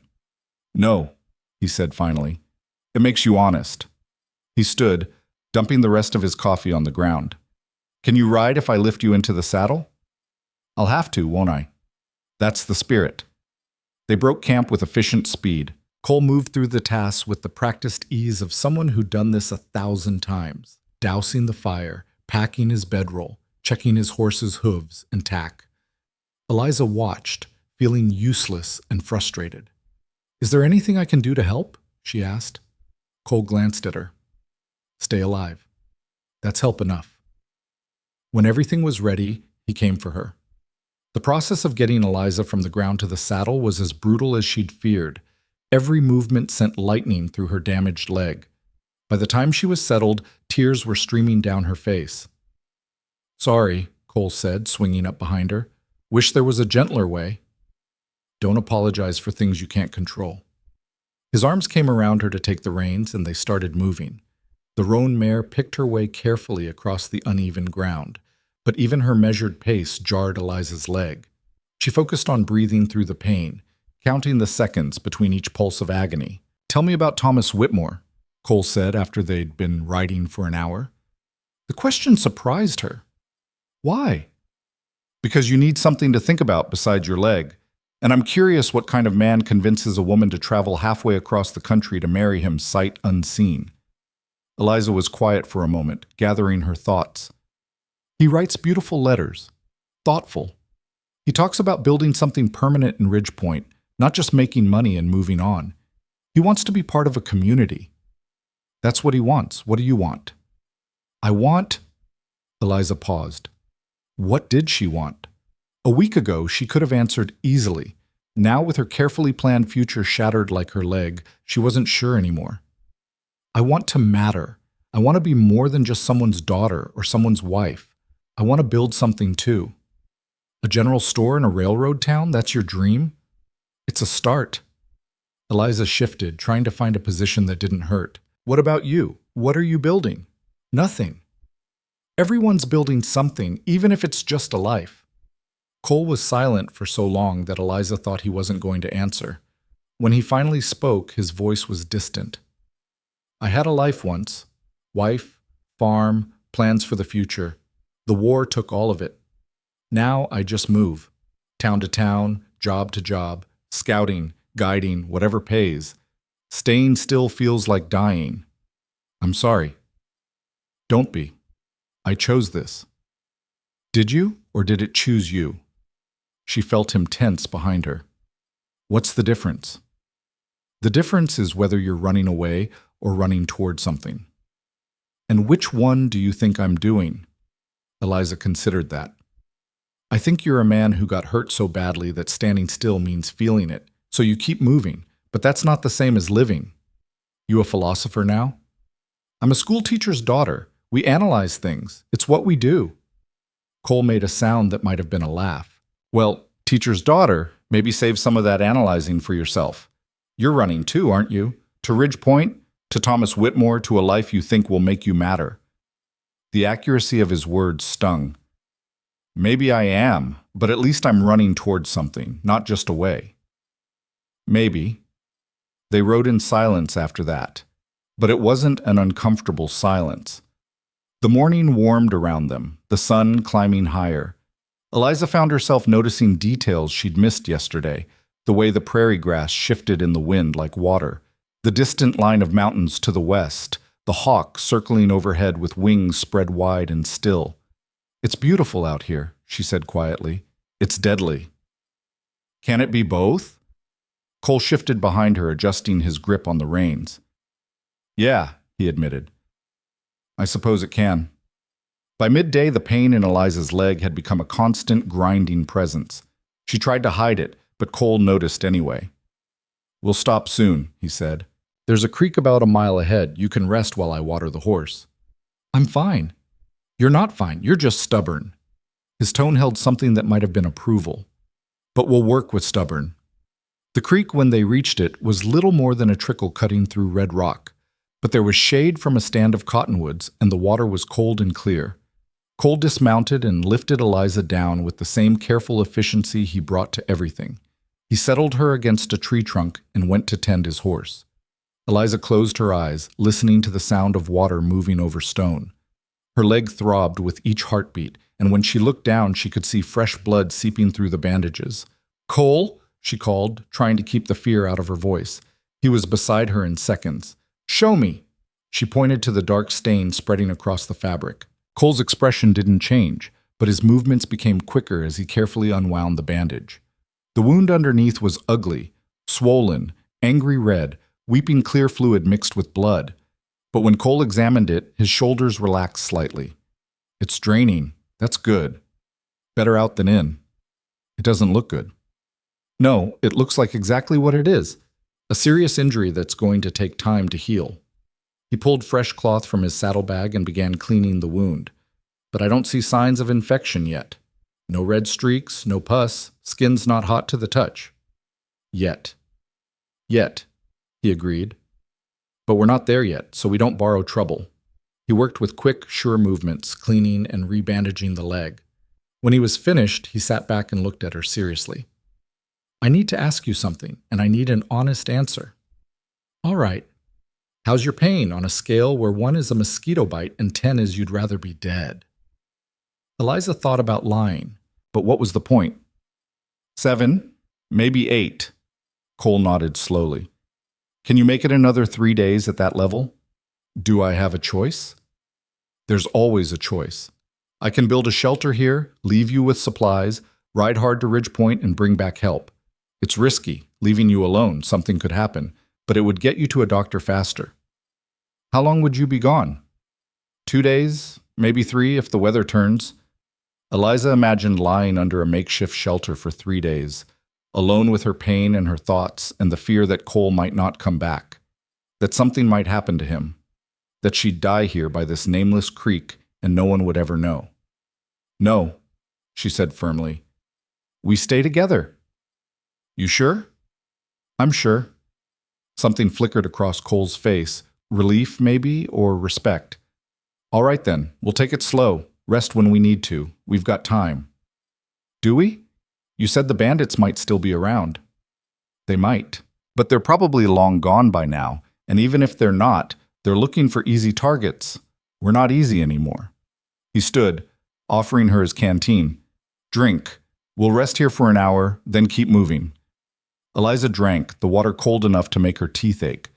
No, he said finally. It makes you honest. He stood, dumping the rest of his coffee on the ground. Can you ride if I lift you into the saddle? I'll have to, won't I? That's the spirit. They broke camp with efficient speed. Cole moved through the tasks with the practiced ease of someone who'd done this 1,000 times, dousing the fire, packing his bedroll, checking his horse's hooves and tack. Eliza watched, feeling useless and frustrated. Is there anything I can do to help? She asked. Cole glanced at her. Stay alive. That's help enough. When everything was ready, he came for her. The process of getting Eliza from the ground to the saddle was as brutal as she'd feared. Every movement sent lightning through her damaged leg. By the time she was settled, tears were streaming down her face. Sorry, Cole said, swinging up behind her. Wish there was a gentler way. Don't apologize for things you can't control. His arms came around her to take the reins, and they started moving. The roan mare picked her way carefully across the uneven ground, but even her measured pace jarred Eliza's leg. She focused on breathing through the pain, counting the seconds between each pulse of agony. Tell me about Thomas Whitmore, Cole said after they'd been riding for an hour. The question surprised her. Why? Because you need something to think about besides your leg, and I'm curious what kind of man convinces a woman to travel halfway across the country to marry him sight unseen. Eliza was quiet for a moment, gathering her thoughts. He writes beautiful letters, thoughtful. He talks about building something permanent in Ridgepoint, not just making money and moving on. He wants to be part of a community. That's what he wants. What do you want? I want... Eliza paused. What did she want? A week ago, she could have answered easily. Now, with her carefully planned future shattered like her leg, she wasn't sure anymore. I want to matter. I want to be more than just someone's daughter or someone's wife. I want to build something too. A general store in a railroad town? That's your dream? It's a start. Eliza shifted, trying to find a position that didn't hurt. What about you? What are you building? Nothing. Everyone's building something, even if it's just a life. Cole was silent for so long that Eliza thought he wasn't going to answer. When he finally spoke, his voice was distant. I had a life once. Wife, farm, plans for the future. The war took all of it. Now I just move. Town to town, job to job, scouting, guiding, whatever pays. Staying still feels like dying. I'm sorry. Don't be. I chose this. Did you, or did it choose you? She felt him tense behind her. What's the difference? The difference is whether you're running away or running toward something. And which one do you think I'm doing? Eliza considered that. I think you're a man who got hurt so badly that standing still means feeling it, so you keep moving, but that's not the same as living. You a philosopher now? I'm a school teacher's daughter. We analyze things. It's what we do. Cole made a sound that might have been a laugh. Well, teacher's daughter, maybe save some of that analyzing for yourself. You're running too, aren't you? To Ridgepoint, to Thomas Whitmore, to a life you think will make you matter. The accuracy of his words stung. Maybe I am, but at least I'm running towards something, not just away. Maybe. They rode in silence after that, but it wasn't an uncomfortable silence. The morning warmed around them, the sun climbing higher. Eliza found herself noticing details she'd missed yesterday, the way the prairie grass shifted in the wind like water, the distant line of mountains to the west, the hawk circling overhead with wings spread wide and still. "It's beautiful out here," she said quietly. "It's deadly." "Can it be both?" Cole shifted behind her, adjusting his grip on the reins. "Yeah," he admitted. "I suppose it can." By midday, the pain in Eliza's leg had become a constant, grinding presence. She tried to hide it, but Cole noticed anyway. "We'll stop soon," he said. "There's a creek about a mile ahead. You can rest while I water the horse." "I'm fine." "You're not fine. You're just stubborn." His tone held something that might have been approval. "But we'll work with stubborn." The creek, when they reached it, was little more than a trickle cutting through red rock, but there was shade from a stand of cottonwoods, and the water was cold and clear. Cole dismounted and lifted Eliza down with the same careful efficiency he brought to everything. He settled her against a tree trunk and went to tend his horse. Eliza closed her eyes, listening to the sound of water moving over stone. Her leg throbbed with each heartbeat, and when she looked down, she could see fresh blood seeping through the bandages. "Cole!" she called, trying to keep the fear out of her voice. He was beside her in seconds. "Show me!" She pointed to the dark stain spreading across the fabric. Cole's expression didn't change, but his movements became quicker as he carefully unwound the bandage. The wound underneath was ugly, swollen, angry red, weeping clear fluid mixed with blood. But when Cole examined it, his shoulders relaxed slightly. "It's draining. That's good. Better out than in." "It doesn't look good." "No, it looks like exactly what it is. A serious injury that's going to take time to heal." He pulled fresh cloth from his saddlebag and began cleaning the wound. "But I don't see signs of infection yet. No red streaks, no pus, skin's not hot to the touch." "Yet." "Yet," he agreed. "But we're not there yet, so we don't borrow trouble." He worked with quick, sure movements, cleaning and rebandaging the leg. When he was finished, he sat back and looked at her seriously. "I need to ask you something, and I need an honest answer." "All right. How's your pain on a scale where 1 is a mosquito bite and 10 is you'd rather be dead?" Eliza thought about lying, but what was the point? 7, maybe 8. Cole nodded slowly. "Can you make it another 3 days at that level?" "Do I have a choice?" "There's always a choice. I can build a shelter here, leave you with supplies, ride hard to Ridge Point, and bring back help. It's risky, leaving you alone. Something could happen, but it would get you to a doctor faster." "How long would you be gone?" 2 days, maybe 3 if the weather turns." Eliza imagined lying under a makeshift shelter for 3 days, alone with her pain and her thoughts and the fear that Cole might not come back, that something might happen to him, that she'd die here by this nameless creek and no one would ever know. "No," she said firmly. "We stay together." "You sure?" "I'm sure." Something flickered across Cole's face, relief maybe, or respect. "All right then, we'll take it slow, rest when we need to. We've got time." "Do we? You said the bandits might still be around." "They might, but they're probably long gone by now, and even if they're not, they're looking for easy targets. We're not easy anymore." He stood, offering her his canteen. "Drink. We'll rest here for an hour, then keep moving." Eliza drank, the water cold enough to make her teeth ache.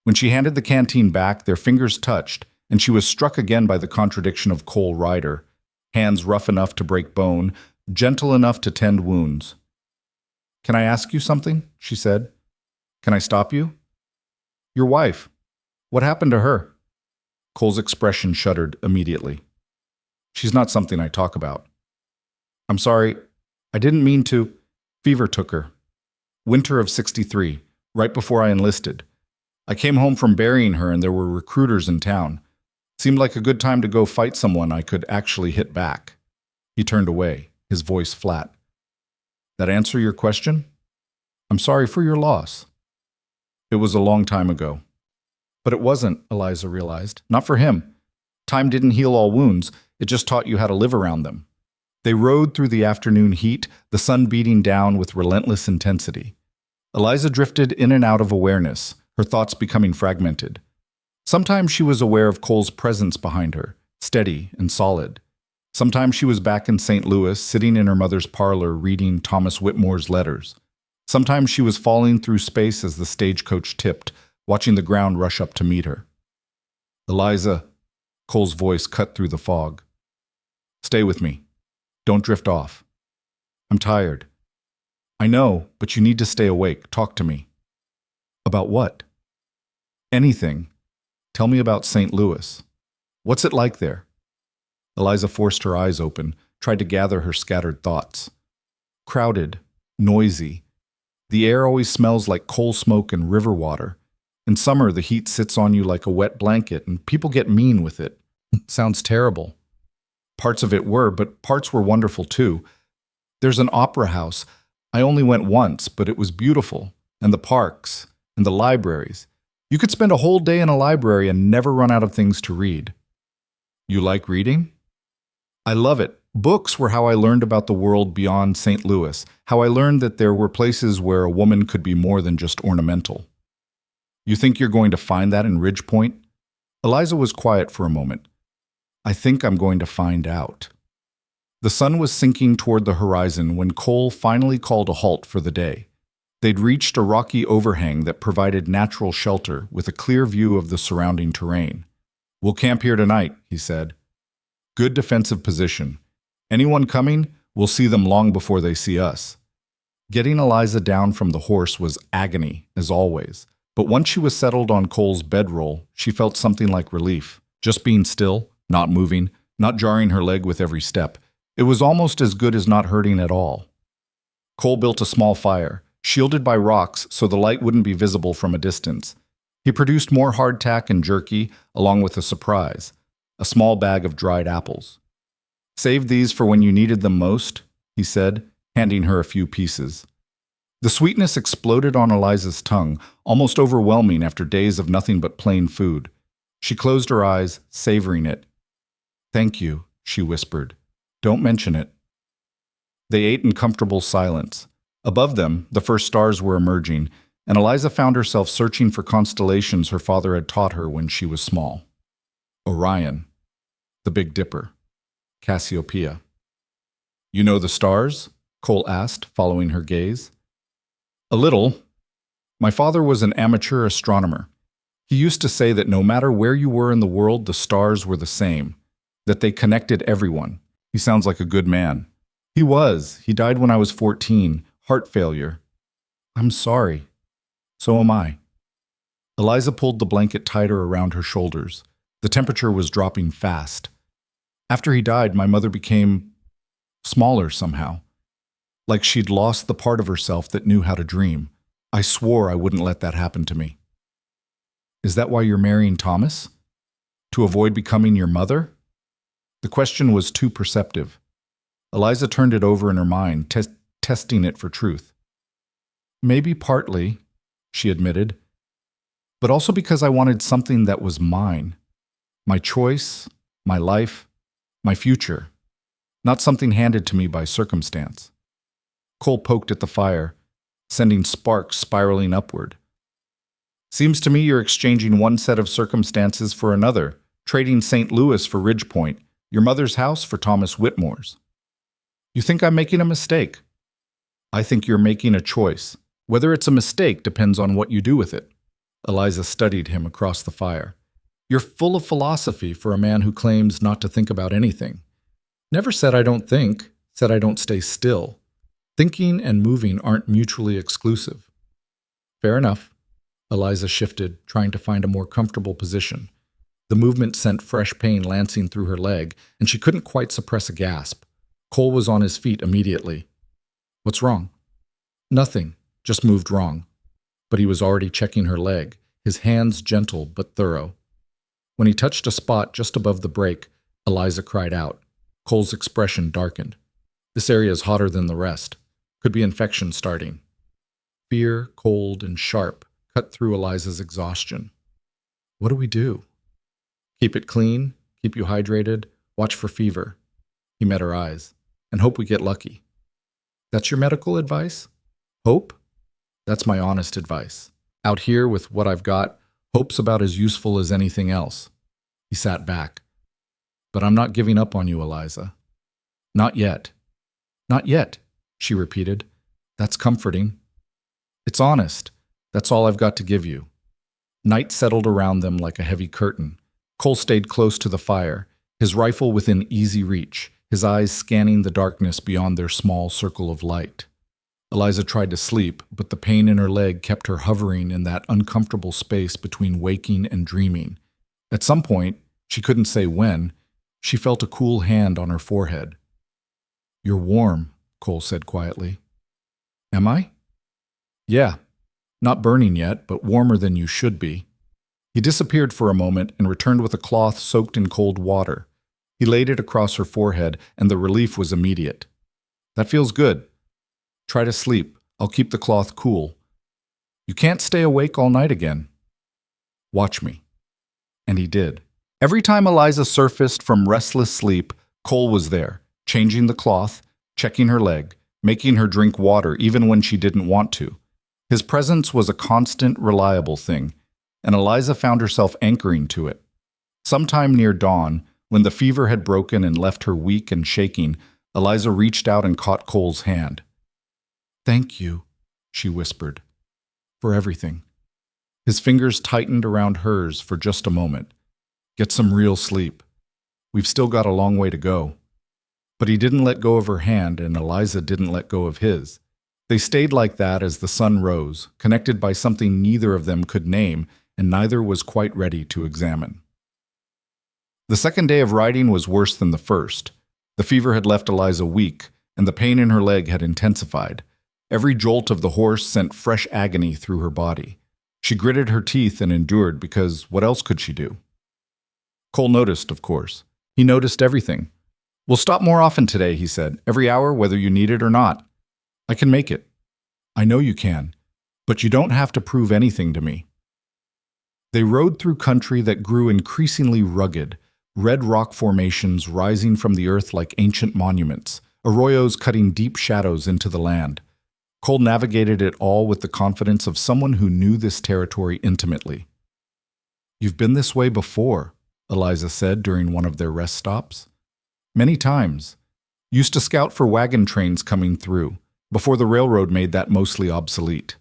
When she handed the canteen back, their fingers touched, and she was struck again by the contradiction of Cole Ryder. Hands rough enough to break bone, gentle enough to tend wounds. "Can I ask you something?" she said. "Can I stop you?" "Your wife. What happened to her?" Cole's expression shuddered immediately. "She's not something I talk about." "I'm sorry. I didn't mean to." "Fever took her. Winter of '63, right before I enlisted. I came home from burying her and there were recruiters in town. Seemed like a good time to go fight someone I could actually hit back." He turned away, his voice flat. "That answer your question?" "I'm sorry for your loss." It was a long time ago. But it wasn't, Eliza realized. Not for him. Time didn't heal all wounds, it just taught you how to live around them. They rode through the afternoon heat, the sun beating down with relentless intensity. Eliza drifted in and out of awareness, her thoughts becoming fragmented. Sometimes she was aware of Cole's presence behind her, steady and solid. Sometimes she was back in St. Louis, sitting in her mother's parlor reading Thomas Whitmore's letters. Sometimes she was falling through space as the stagecoach tipped, watching the ground rush up to meet her. Eliza, Cole's voice cut through the fog. Stay with me. Don't drift off. I'm tired. I know, but you need to stay awake. Talk to me. About what? Anything. Tell me about St. Louis. What's it like there? Eliza forced her eyes open, tried to gather her scattered thoughts. Crowded, noisy. The air always smells like coal smoke and river water. In summer, the heat sits on you like a wet blanket, and people get mean with it. Sounds terrible. Parts of it were, but parts were wonderful too. There's an opera house. I only went once, but it was beautiful. And the parks, and the libraries. You could spend a whole day in a library and never run out of things to read. You like reading? I love it. Books were how I learned about the world beyond St. Louis, how I learned that there were places where a woman could be more than just ornamental. You think you're going to find that in Ridgepoint? Eliza was quiet for a moment. I think I'm going to find out. The sun was sinking toward the horizon when Cole finally called a halt for the day. They'd reached a rocky overhang that provided natural shelter with a clear view of the surrounding terrain. We'll camp here tonight, he said. Good defensive position. Anyone coming, we'll see them long before they see us. Getting Eliza down from the horse was agony, as always. But once she was settled on Cole's bedroll, she felt something like relief. Just being still, not moving, not jarring her leg with every step. It was almost as good as not hurting at all. Cole built a small fire, shielded by rocks so the light wouldn't be visible from a distance. He produced more hardtack and jerky, along with a surprise, a small bag of dried apples. Save these for when you needed them most, he said, handing her a few pieces. The sweetness exploded on Eliza's tongue, almost overwhelming after days of nothing but plain food. She closed her eyes, savoring it. Thank you, she whispered. Don't mention it. They ate in comfortable silence. Above them, the first stars were emerging, and Eliza found herself searching for constellations her father had taught her when she was small. Orion, the Big Dipper, Cassiopeia. You know the stars? Cole asked, following her gaze. A little. My father was an amateur astronomer. He used to say that no matter where you were in the world, the stars were the same, that they connected everyone. He sounds like a good man. He was. He died when I was 14, heart failure. I'm sorry. So am I. Eliza pulled the blanket tighter around her shoulders. The temperature was dropping fast. After he died, my mother became smaller somehow, like she'd lost the part of herself that knew how to dream. I swore I wouldn't let that happen to me. Is that why you're marrying Thomas? To avoid becoming your mother? The question was too perceptive. Eliza turned it over in her mind, testing it for truth. Maybe partly, she admitted, but also because I wanted something that was mine. My choice, my life, my future, not something handed to me by circumstance. Cole poked at the fire, sending sparks spiraling upward. Seems to me you're exchanging one set of circumstances for another, trading St. Louis for Ridgepoint, your mother's house for Thomas Whitmore's. You think I'm making a mistake? I think you're making a choice. Whether it's a mistake depends on what you do with it. Eliza studied him across the fire. You're full of philosophy for a man who claims not to think about anything. Never said I don't think, said I don't stay still. Thinking and moving aren't mutually exclusive. Fair enough. Eliza shifted, trying to find a more comfortable position. The movement sent fresh pain lancing through her leg, and she couldn't quite suppress a gasp. Cole was on his feet immediately. What's wrong? Nothing, just moved wrong. But he was already checking her leg, his hands gentle but thorough. When he touched a spot just above the break, Eliza cried out. Cole's expression darkened. This area is hotter than the rest. Could be infection starting. Fear, cold, and sharp cut through Eliza's exhaustion. What do we do? Keep it clean, keep you hydrated, watch for fever. He met her eyes. And hope we get lucky. That's your medical advice? Hope? That's my honest advice. Out here with what I've got, hope's about as useful as anything else. He sat back. But I'm not giving up on you, Eliza. Not yet. Not yet, she repeated. That's comforting. It's honest. That's all I've got to give you. Night settled around them like a heavy curtain. Cole stayed close to the fire, his rifle within easy reach, his eyes scanning the darkness beyond their small circle of light. Eliza tried to sleep, but the pain in her leg kept her hovering in that uncomfortable space between waking and dreaming. At some point, she couldn't say when, she felt a cool hand on her forehead. "You're warm," Cole said quietly. "Am I?" "Yeah. Not burning yet, but warmer than you should be." He disappeared for a moment and returned with a cloth soaked in cold water. He laid it across her forehead, and the relief was immediate. "That feels good. Try to sleep. I'll keep the cloth cool. You can't stay awake all night again. Watch me." And he did. Every time Eliza surfaced from restless sleep, Cole was there, changing the cloth, checking her leg, making her drink water even when she didn't want to. His presence was a constant, reliable thing, and Eliza found herself anchoring to it. Sometime near dawn, when the fever had broken and left her weak and shaking, Eliza reached out and caught Cole's hand. "Thank you," she whispered, "for everything." His fingers tightened around hers for just a moment. "Get some real sleep. We've still got a long way to go." But he didn't let go of her hand, and Eliza didn't let go of his. They stayed like that as the sun rose, connected by something neither of them could name, and neither was quite ready to examine. The second day of riding was worse than the first. The fever had left Eliza weak, and the pain in her leg had intensified. Every jolt of the horse sent fresh agony through her body. She gritted her teeth and endured because what else could she do? Cole noticed, of course. He noticed everything. "We'll stop more often today," he said. "Every hour, whether you need it or not. I can make it." "I know you can, but you don't have to prove anything to me." They rode through country that grew increasingly rugged, red rock formations rising from the earth like ancient monuments, arroyos cutting deep shadows into the land. Cole navigated it all with the confidence of someone who knew this territory intimately. "You've been this way before," Eliza said during one of their rest stops. "Many times. Used to scout for wagon trains coming through, before the railroad made that mostly obsolete."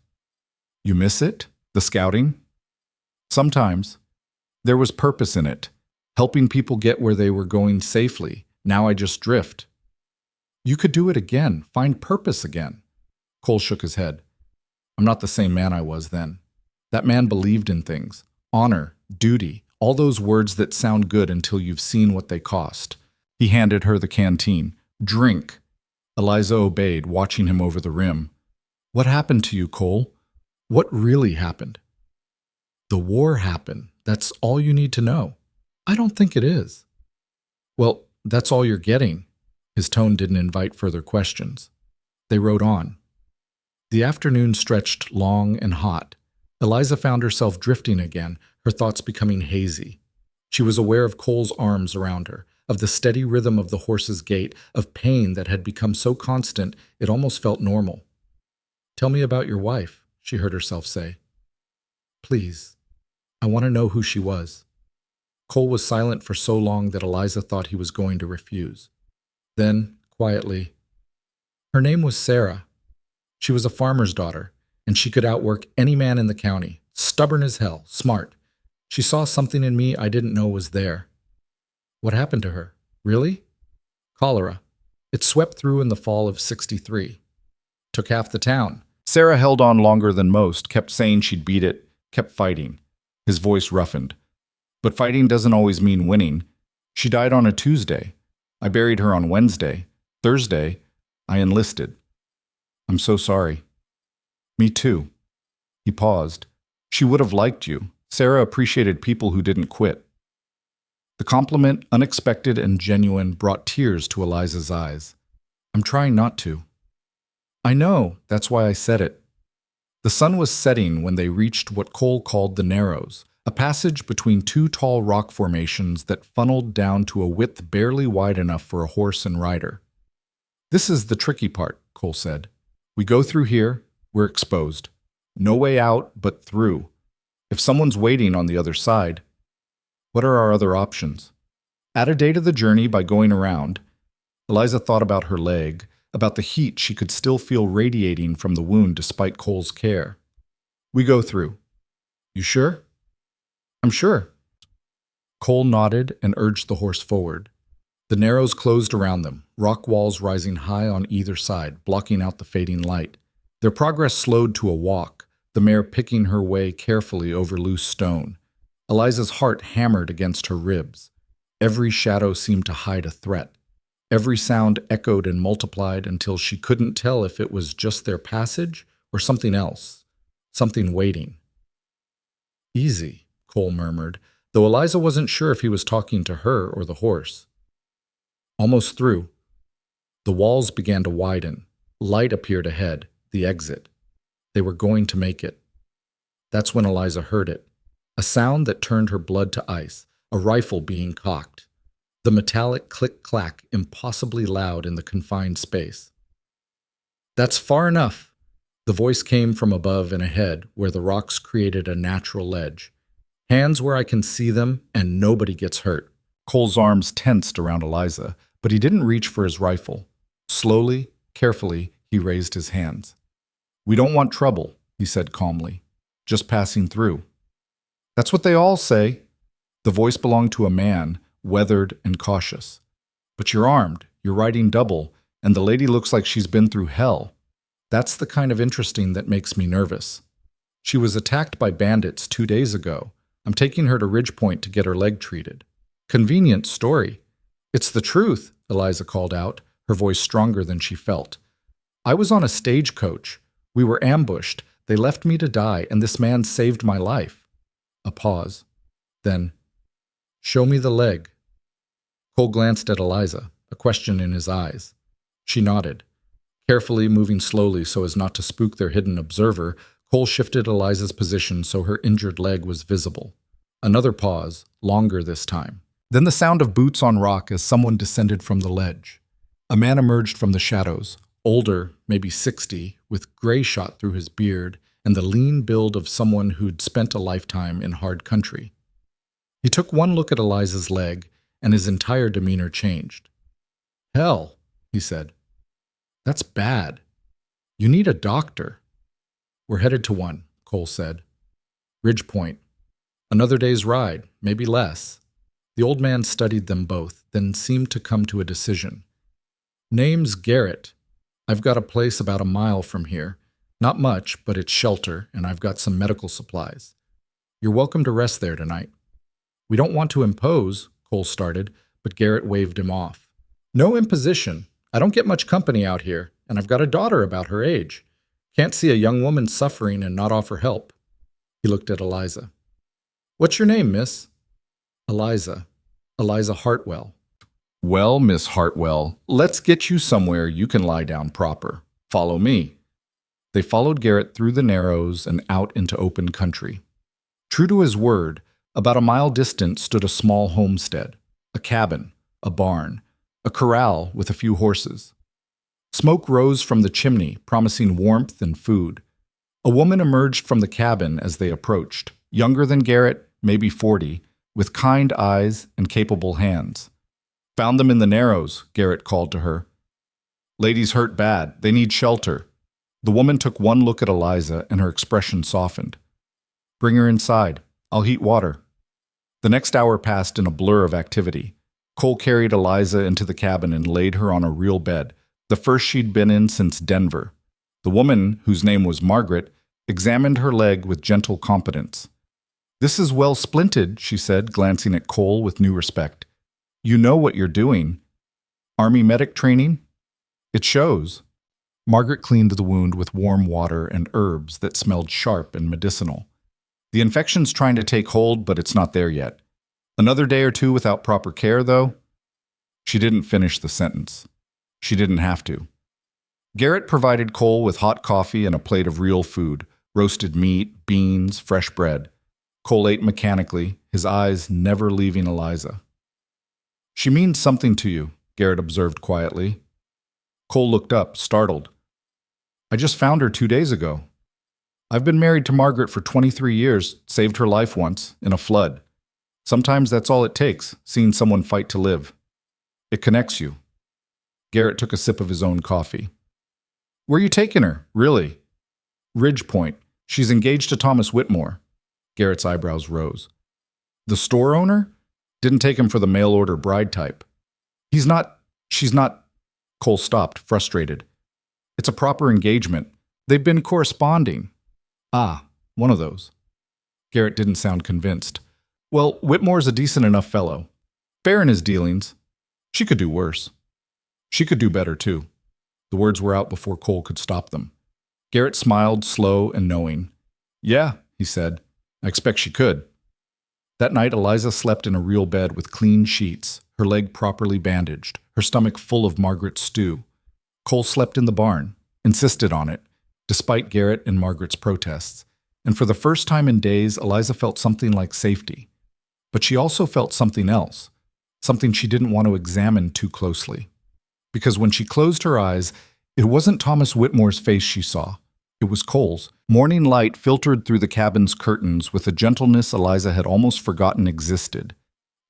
"You miss it? The scouting?" "Sometimes. There was purpose in it, helping people get where they were going safely. Now I just drift." "You could do it again, find purpose again." Cole shook his head. "I'm not the same man I was then. That man believed in things. Honor, duty, all those words that sound good until you've seen what they cost." He handed her the canteen. "Drink." Eliza obeyed, watching him over the rim. "What happened to you, Cole? What really happened?" "The war happened. That's all you need to know." "I don't think it is." "Well, that's all you're getting." His tone didn't invite further questions. They rode on. The afternoon stretched long and hot. Eliza found herself drifting again, her thoughts becoming hazy. She was aware of Cole's arms around her, of the steady rhythm of the horse's gait, of pain that had become so constant it almost felt normal. "Tell me about your wife," she heard herself say. "Please. I want to know who she was." Cole was silent for so long that Eliza thought he was going to refuse. Then, quietly, "Her name was Sarah. She was a farmer's daughter, and she could outwork any man in the county. Stubborn as hell, smart. She saw something in me I didn't know was there." "What happened to her? Really?" "Cholera. It swept through in the fall of '63. Took half the town." Sarah held on longer than most, kept saying she'd beat it, kept fighting. His voice roughened. "But fighting doesn't always mean winning. She died on a Tuesday. I buried her on Wednesday. Thursday, I enlisted. I'm so sorry." "Me too." He paused. "She would have liked you. Sarah appreciated people who didn't quit." The compliment, unexpected and genuine, brought tears to Eliza's eyes. "I'm trying not to." "I know, that's why I said it." The sun was setting when they reached what Cole called the Narrows, a passage between two tall rock formations that funneled down to a width barely wide enough for a horse and rider. "This is the tricky part," Cole said. "We go through here, we're exposed. No way out but through. If someone's waiting on the other side, what are our other options?" Add a day to the journey by going around. Eliza thought about her leg, about the heat she could still feel radiating from the wound despite Cole's care. "We go through." "You sure?" "I'm sure." Cole nodded and urged the horse forward. The narrows closed around them, rock walls rising high on either side, blocking out the fading light. Their progress slowed to a walk, the mare picking her way carefully over loose stone. Eliza's heart hammered against her ribs. Every shadow seemed to hide a threat. Every sound echoed and multiplied until she couldn't tell if it was just their passage or something else, something waiting. "Easy," Cole murmured, though Eliza wasn't sure if he was talking to her or the horse. Almost through. The walls began to widen. Light appeared ahead, the exit. They were going to make it. That's when Eliza heard it. A sound that turned her blood to ice, a rifle being cocked. The metallic click-clack impossibly loud in the confined space. "That's far enough." The voice came from above and ahead, where the rocks created a natural ledge. "Hands where I can see them, and nobody gets hurt." Cole's arms tensed around Eliza, but he didn't reach for his rifle. Slowly, carefully, he raised his hands. "We don't want trouble," he said calmly. "Just passing through." "That's what they all say." The voice belonged to a man, weathered and cautious. "But you're armed, you're riding double, and the lady looks like she's been through hell. That's the kind of interesting that makes me nervous. She was attacked by bandits 2 days ago. I'm taking her to Ridgepoint to get her leg treated." "Convenient story." "It's the truth," Eliza called out, her voice stronger than she felt. "I was on a stagecoach. We were ambushed. They left me to die, and this man saved my life." A pause. Then, "Show me the leg." Cole glanced at Eliza, a question in his eyes. She nodded. Carefully moving slowly so as not to spook their hidden observer, Cole shifted Eliza's position so her injured leg was visible. Another pause, longer this time. Then the sound of boots on rock as someone descended from the ledge. A man emerged from the shadows, older, maybe 60, with gray shot through his beard and the lean build of someone who'd spent a lifetime in hard country. He took one look at Eliza's leg, and his entire demeanor changed. "Hell," he said. "That's bad. You need a doctor." "We're headed to one," Cole said. "Ridgepoint. Another day's ride, maybe less." The old man studied them both, then seemed to come to a decision. "Name's Garrett. I've got a place about a mile from here. Not much, but it's shelter, and I've got some medical supplies. You're welcome to rest there tonight." "We don't want to impose," Cole started, but Garrett waved him off. "No imposition. I don't get much company out here, and I've got a daughter about her age. Can't see a young woman suffering and not offer help." He looked at Eliza. "What's your name, miss?" "Eliza. Eliza Hartwell." "Well, Miss Hartwell, let's get you somewhere you can lie down proper. Follow me." They followed Garrett through the narrows and out into open country. True to his word, about a mile distant stood a small homestead, a cabin, a barn, a corral with a few horses. Smoke rose from the chimney, promising warmth and food. A woman emerged from the cabin as they approached, younger than Garrett, maybe 40, with kind eyes and capable hands. "Found them in the narrows," Garrett called to her. "Ladies hurt bad. They need shelter." The woman took one look at Eliza and her expression softened. "Bring her inside. I'll heat water." The next hour passed in a blur of activity. Cole carried Eliza into the cabin and laid her on a real bed, the first she'd been in since Denver. The woman, whose name was Margaret, examined her leg with gentle competence. "This is well splinted," she said, glancing at Cole with new respect. "You know what you're doing. Army medic training? It shows." Margaret cleaned the wound with warm water and herbs that smelled sharp and medicinal. "The infection's trying to take hold, but it's not there yet. Another day or two without proper care, though?" She didn't finish the sentence. She didn't have to. Garrett provided Cole with hot coffee and a plate of real food, roasted meat, beans, fresh bread. Cole ate mechanically, his eyes never leaving Eliza. "She means something to you," Garrett observed quietly. Cole looked up, startled. "I just found her 2 days ago. I've been married to Margaret for 23 years, saved her life once, in a flood. Sometimes that's all it takes, seeing someone fight to live. It connects you." Garrett took a sip of his own coffee. "Where are you taking her, really?" "Ridgepoint. She's engaged to Thomas Whitmore." Garrett's eyebrows rose. "The store owner? Didn't take him for the mail-order bride type. She's not. Cole stopped, frustrated. It's a proper engagement. They've been corresponding. Ah, one of those. Garrett didn't sound convinced. Well, Whitmore's a decent enough fellow. Fair in his dealings. She could do worse. She could do better, too. The words were out before Cole could stop them. Garrett smiled, slow and knowing. Yeah, he said. I expect she could. That night, Eliza slept in a real bed with clean sheets, her leg properly bandaged, her stomach full of Margaret's stew. Cole slept in the barn, insisted on it, despite Garrett and Margaret's protests. And for the first time in days, Eliza felt something like safety. But she also felt something else, something she didn't want to examine too closely. Because when she closed her eyes, it wasn't Thomas Whitmore's face she saw. It was Cole's. Morning light filtered through the cabin's curtains with a gentleness Eliza had almost forgotten existed.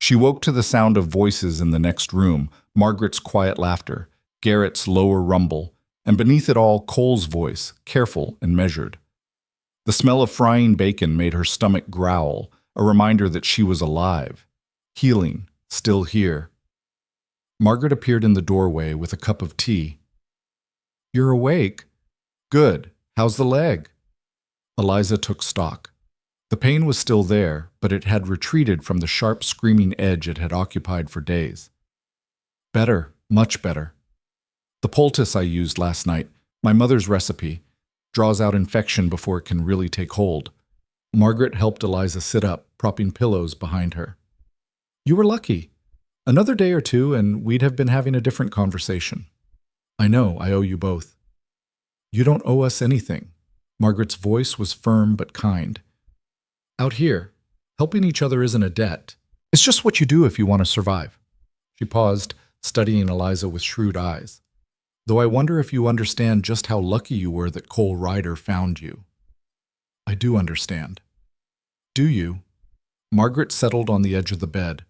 She woke to the sound of voices in the next room, Margaret's quiet laughter, Garrett's lower rumble, and beneath it all, Cole's voice, careful and measured. The smell of frying bacon made her stomach growl, a reminder that she was alive, healing, still here. Margaret appeared in the doorway with a cup of tea. You're awake? Good. How's the leg? Eliza took stock. The pain was still there, but it had retreated from the sharp, screaming edge it had occupied for days. Better, much better. The poultice I used last night, my mother's recipe, draws out infection before it can really take hold. Margaret helped Eliza sit up, propping pillows behind her. You were lucky. Another day or two, and we'd have been having a different conversation. I know, I owe you both. You don't owe us anything. Margaret's voice was firm but kind. Out here, helping each other isn't a debt. It's just what you do if you want to survive. She paused, studying Eliza with shrewd eyes. Though I wonder if you understand just how lucky you were that Cole Ryder found you. I do understand. Do you? Margaret settled on the edge of the bed.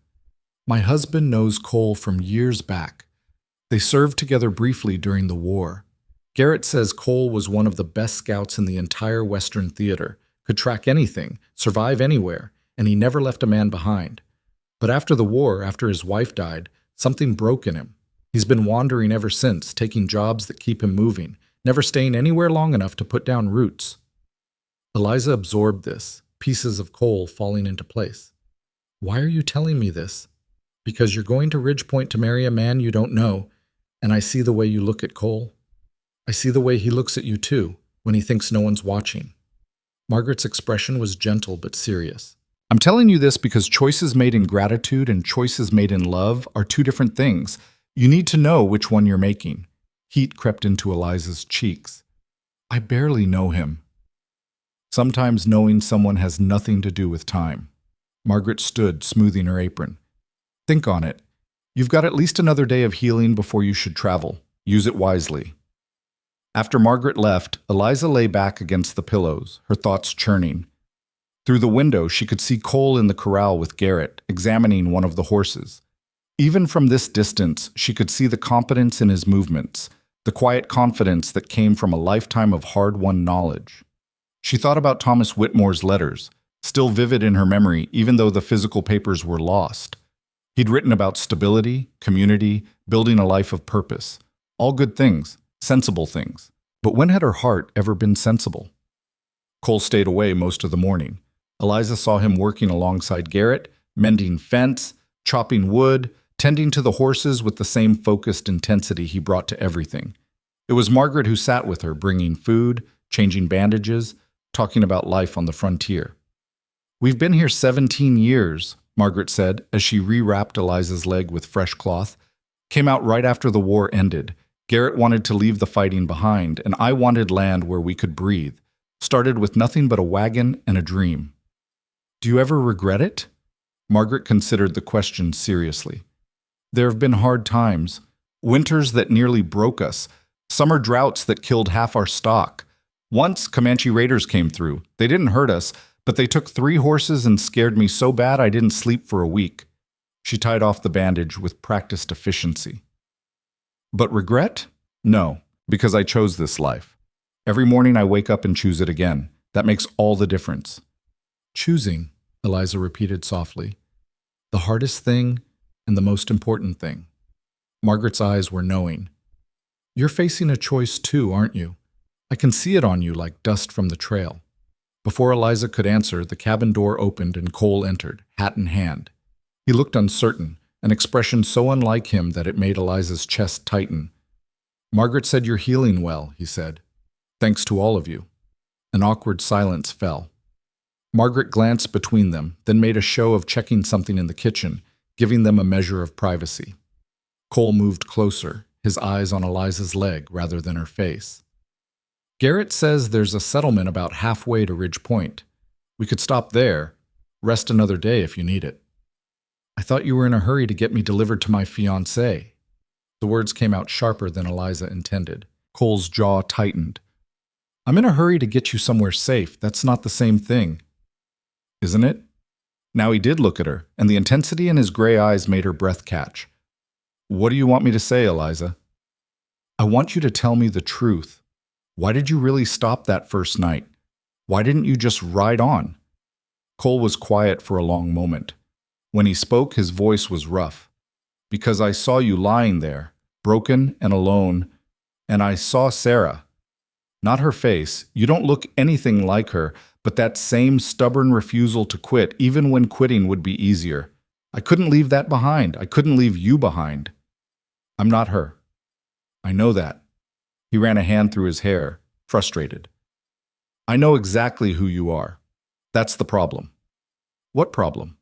My husband knows Cole from years back. They served together briefly during the war. Garrett says Cole was one of the best scouts in the entire Western theater, could track anything, survive anywhere, and he never left a man behind. But after the war, after his wife died, something broke in him. He's been wandering ever since, taking jobs that keep him moving, never staying anywhere long enough to put down roots. Eliza absorbed this, pieces of Cole falling into place. Why are you telling me this? Because you're going to Ridgepoint to marry a man you don't know, and I see the way you look at Cole. I see the way he looks at you too, when he thinks no one's watching. Margaret's expression was gentle but serious. I'm telling you this because choices made in gratitude and choices made in love are two different things. You need to know which one you're making. Heat crept into Eliza's cheeks. I barely know him. Sometimes knowing someone has nothing to do with time. Margaret stood, smoothing her apron. Think on it. You've got at least another day of healing before you should travel. Use it wisely. After Margaret left, Eliza lay back against the pillows, her thoughts churning. Through the window, she could see Cole in the corral with Garrett, examining one of the horses. Even from this distance, she could see the confidence in his movements, the quiet confidence that came from a lifetime of hard-won knowledge. She thought about Thomas Whitmore's letters, still vivid in her memory even though the physical papers were lost. He'd written about stability, community, building a life of purpose. All good things, sensible things. But when had her heart ever been sensible? Cole stayed away most of the morning. Eliza saw him working alongside Garrett, mending fence, chopping wood, tending to the horses with the same focused intensity he brought to everything. It was Margaret who sat with her, bringing food, changing bandages, talking about life on the frontier. We've been here 17 years, Margaret said as she rewrapped Eliza's leg with fresh cloth. Came out right after the war ended. Garrett wanted to leave the fighting behind, and I wanted land where we could breathe. Started with nothing but a wagon and a dream. Do you ever regret it? Margaret considered the question seriously. There have been hard times, winters that nearly broke us, summer droughts that killed half our stock. Once, Comanche raiders came through. They didn't hurt us, but they took 3 horses and scared me so bad I didn't sleep for a week. She tied off the bandage with practiced efficiency. But regret? No, because I chose this life. Every morning I wake up and choose it again. That makes all the difference. Choosing, Eliza repeated softly. The hardest thing and the most important thing. Margaret's eyes were knowing. You're facing a choice too, aren't you? I can see it on you like dust from the trail. Before Eliza could answer, the cabin door opened and Cole entered, hat in hand. He looked uncertain, an expression so unlike him that it made Eliza's chest tighten. Margaret said you're healing well, he said. Thanks to all of you. An awkward silence fell. Margaret glanced between them, then made a show of checking something in the kitchen, giving them a measure of privacy. Cole moved closer, his eyes on Eliza's leg rather than her face. Garrett says there's a settlement about halfway to Ridge Point. We could stop there, rest another day if you need it. I thought you were in a hurry to get me delivered to my fiancé. The words came out sharper than Eliza intended. Cole's jaw tightened. I'm in a hurry to get you somewhere safe. That's not the same thing. Isn't it? Now he did look at her, and the intensity in his gray eyes made her breath catch. What do you want me to say, Eliza? I want you to tell me the truth. Why did you really stop that first night? Why didn't you just ride on? Cole was quiet for a long moment. When he spoke, his voice was rough. Because I saw you lying there, broken and alone, and I saw Sarah. Not her face, you don't look anything like her, but that same stubborn refusal to quit, even when quitting would be easier. I couldn't leave that behind. I couldn't leave you behind. I'm not her. I know that. He ran a hand through his hair, frustrated. I know exactly who you are. That's the problem. What problem?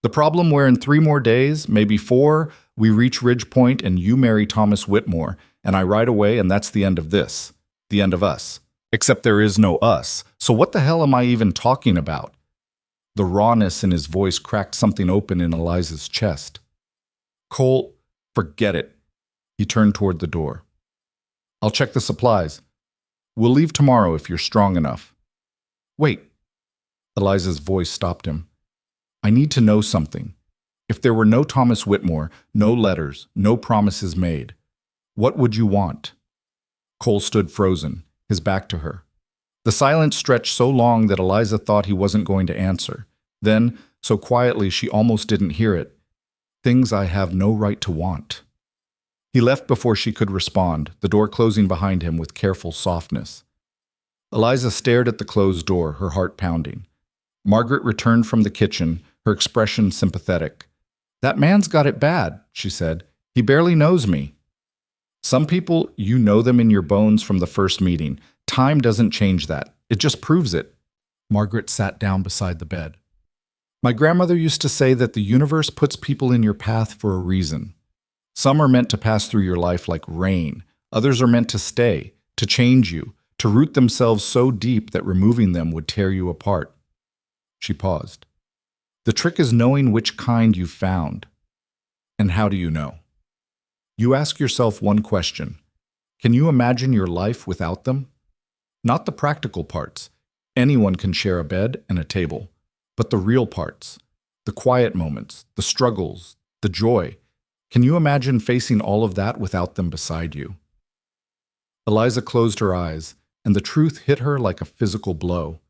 The problem where in 3 more days, maybe 4, we reach Ridge Point and you marry Thomas Whitmore, and I ride away and that's the end of this. The end of us. Except there is no us. So what the hell am I even talking about? The rawness in his voice cracked something open in Eliza's chest. Cole, forget it. He turned toward the door. I'll check the supplies. We'll leave tomorrow if you're strong enough. Wait. Eliza's voice stopped him. I need to know something. If there were no Thomas Whitmore, no letters, no promises made, what would you want? Cole stood frozen, his back to her. The silence stretched so long that Eliza thought he wasn't going to answer. Then, so quietly she almost didn't hear it, things I have no right to want. He left before she could respond, the door closing behind him with careful softness. Eliza stared at the closed door, her heart pounding. Margaret returned from the kitchen, her expression sympathetic. That man's got it bad, she said. He barely knows me. Some people, you know them in your bones from the first meeting. Time doesn't change that. It just proves it. Margaret sat down beside the bed. My grandmother used to say that the universe puts people in your path for a reason. Some are meant to pass through your life like rain. Others are meant to stay, to change you, to root themselves so deep that removing them would tear you apart. She paused. The trick is knowing which kind you've found. And how do you know? You ask yourself one question. Can you imagine your life without them? Not the practical parts. Anyone can share a bed and a table. But the real parts, the quiet moments, the struggles, the joy. Can you imagine facing all of that without them beside you? Eliza closed her eyes, and the truth hit her like a physical blow.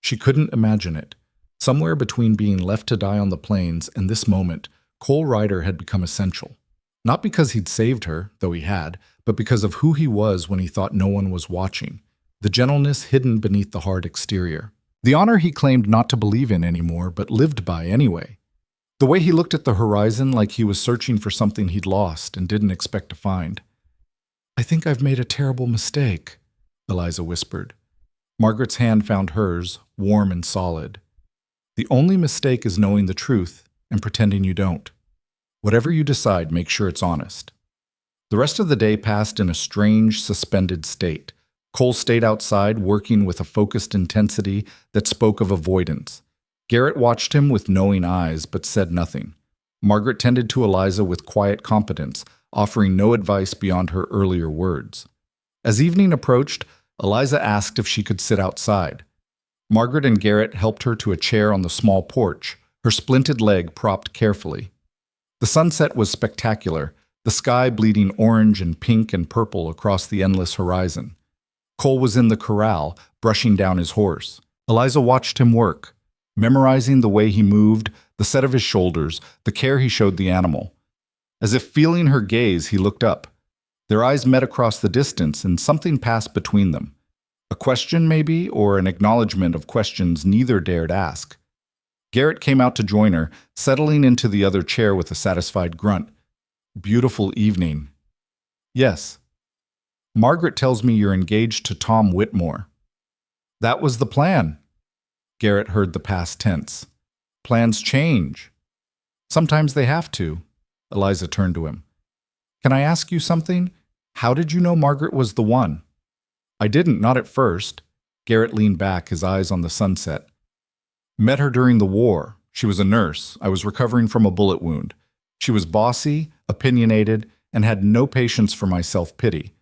She couldn't imagine it. Somewhere between being left to die on the plains and this moment, Cole Ryder had become essential. Not because he'd saved her, though he had, but because of who he was when he thought no one was watching. The gentleness hidden beneath the hard exterior. The honor he claimed not to believe in anymore, but lived by anyway. The way he looked at the horizon like he was searching for something he'd lost and didn't expect to find. I think I've made a terrible mistake, Eliza whispered. Margaret's hand found hers, warm and solid. The only mistake is knowing the truth and pretending you don't. Whatever you decide, make sure it's honest. The rest of the day passed in a strange, suspended state. Cole stayed outside, working with a focused intensity that spoke of avoidance. Garrett watched him with knowing eyes, but said nothing. Margaret tended to Eliza with quiet competence, offering no advice beyond her earlier words. As evening approached, Eliza asked if she could sit outside. Margaret and Garrett helped her to a chair on the small porch, her splinted leg propped carefully. The sunset was spectacular, the sky bleeding orange and pink and purple across the endless horizon. Cole was in the corral, brushing down his horse. Eliza watched him work. memorizing the way he moved, the set of his shoulders, the care he showed the animal. As if feeling her gaze, he looked up. Their eyes met across the distance, and something passed between them. A question, maybe, or an acknowledgement of questions neither dared ask. Garrett came out to join her, settling into the other chair with a satisfied grunt. Beautiful evening. Yes. Margaret tells me you're engaged to Tom Whitmore. That was the plan. Garrett heard the past tense. Plans change. Sometimes they have to. Eliza turned to him. Can I ask you something? How did you know Margaret was the one? I didn't, not at first. Garrett leaned back, his eyes on the sunset. Met her during the war. She was a nurse. I was recovering from a bullet wound. She was bossy, opinionated, and had no patience for my self-pity.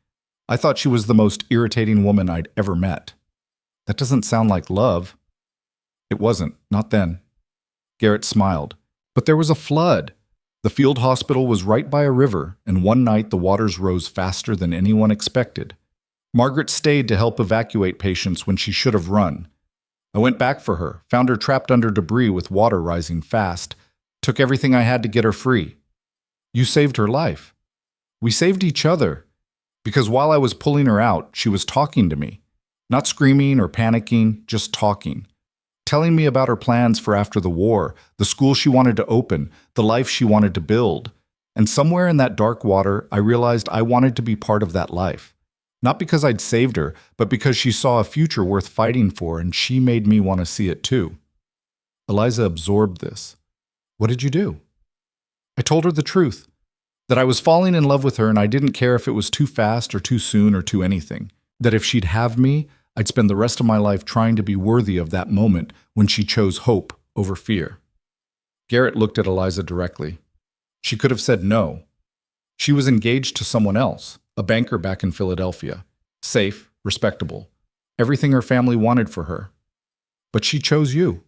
I thought she was the most irritating woman I'd ever met. That doesn't sound like love. It wasn't, not then. Garrett smiled. But there was a flood. The field hospital was right by a river, and one night the waters rose faster than anyone expected. Margaret stayed to help evacuate patients when she should have run. I went back for her, found her trapped under debris with water rising fast, took everything I had to get her free. You saved her life. We saved each other, because while I was pulling her out, she was talking to me. Not screaming or panicking, just talking. Telling me about her plans for after the war, the school she wanted to open, the life she wanted to build. And somewhere in that dark water, I realized I wanted to be part of that life. Not because I'd saved her, but because she saw a future worth fighting for, and she made me want to see it too. Eliza absorbed this. What did you do? I told her the truth. That I was falling in love with her and I didn't care if it was too fast or too soon or too anything. That if she'd have me, I'd spend the rest of my life trying to be worthy of that moment when she chose hope over fear. Garrett looked at Eliza directly. She could have said no. She was engaged to someone else, a banker back in Philadelphia. Safe, respectable. Everything her family wanted for her. But she chose you.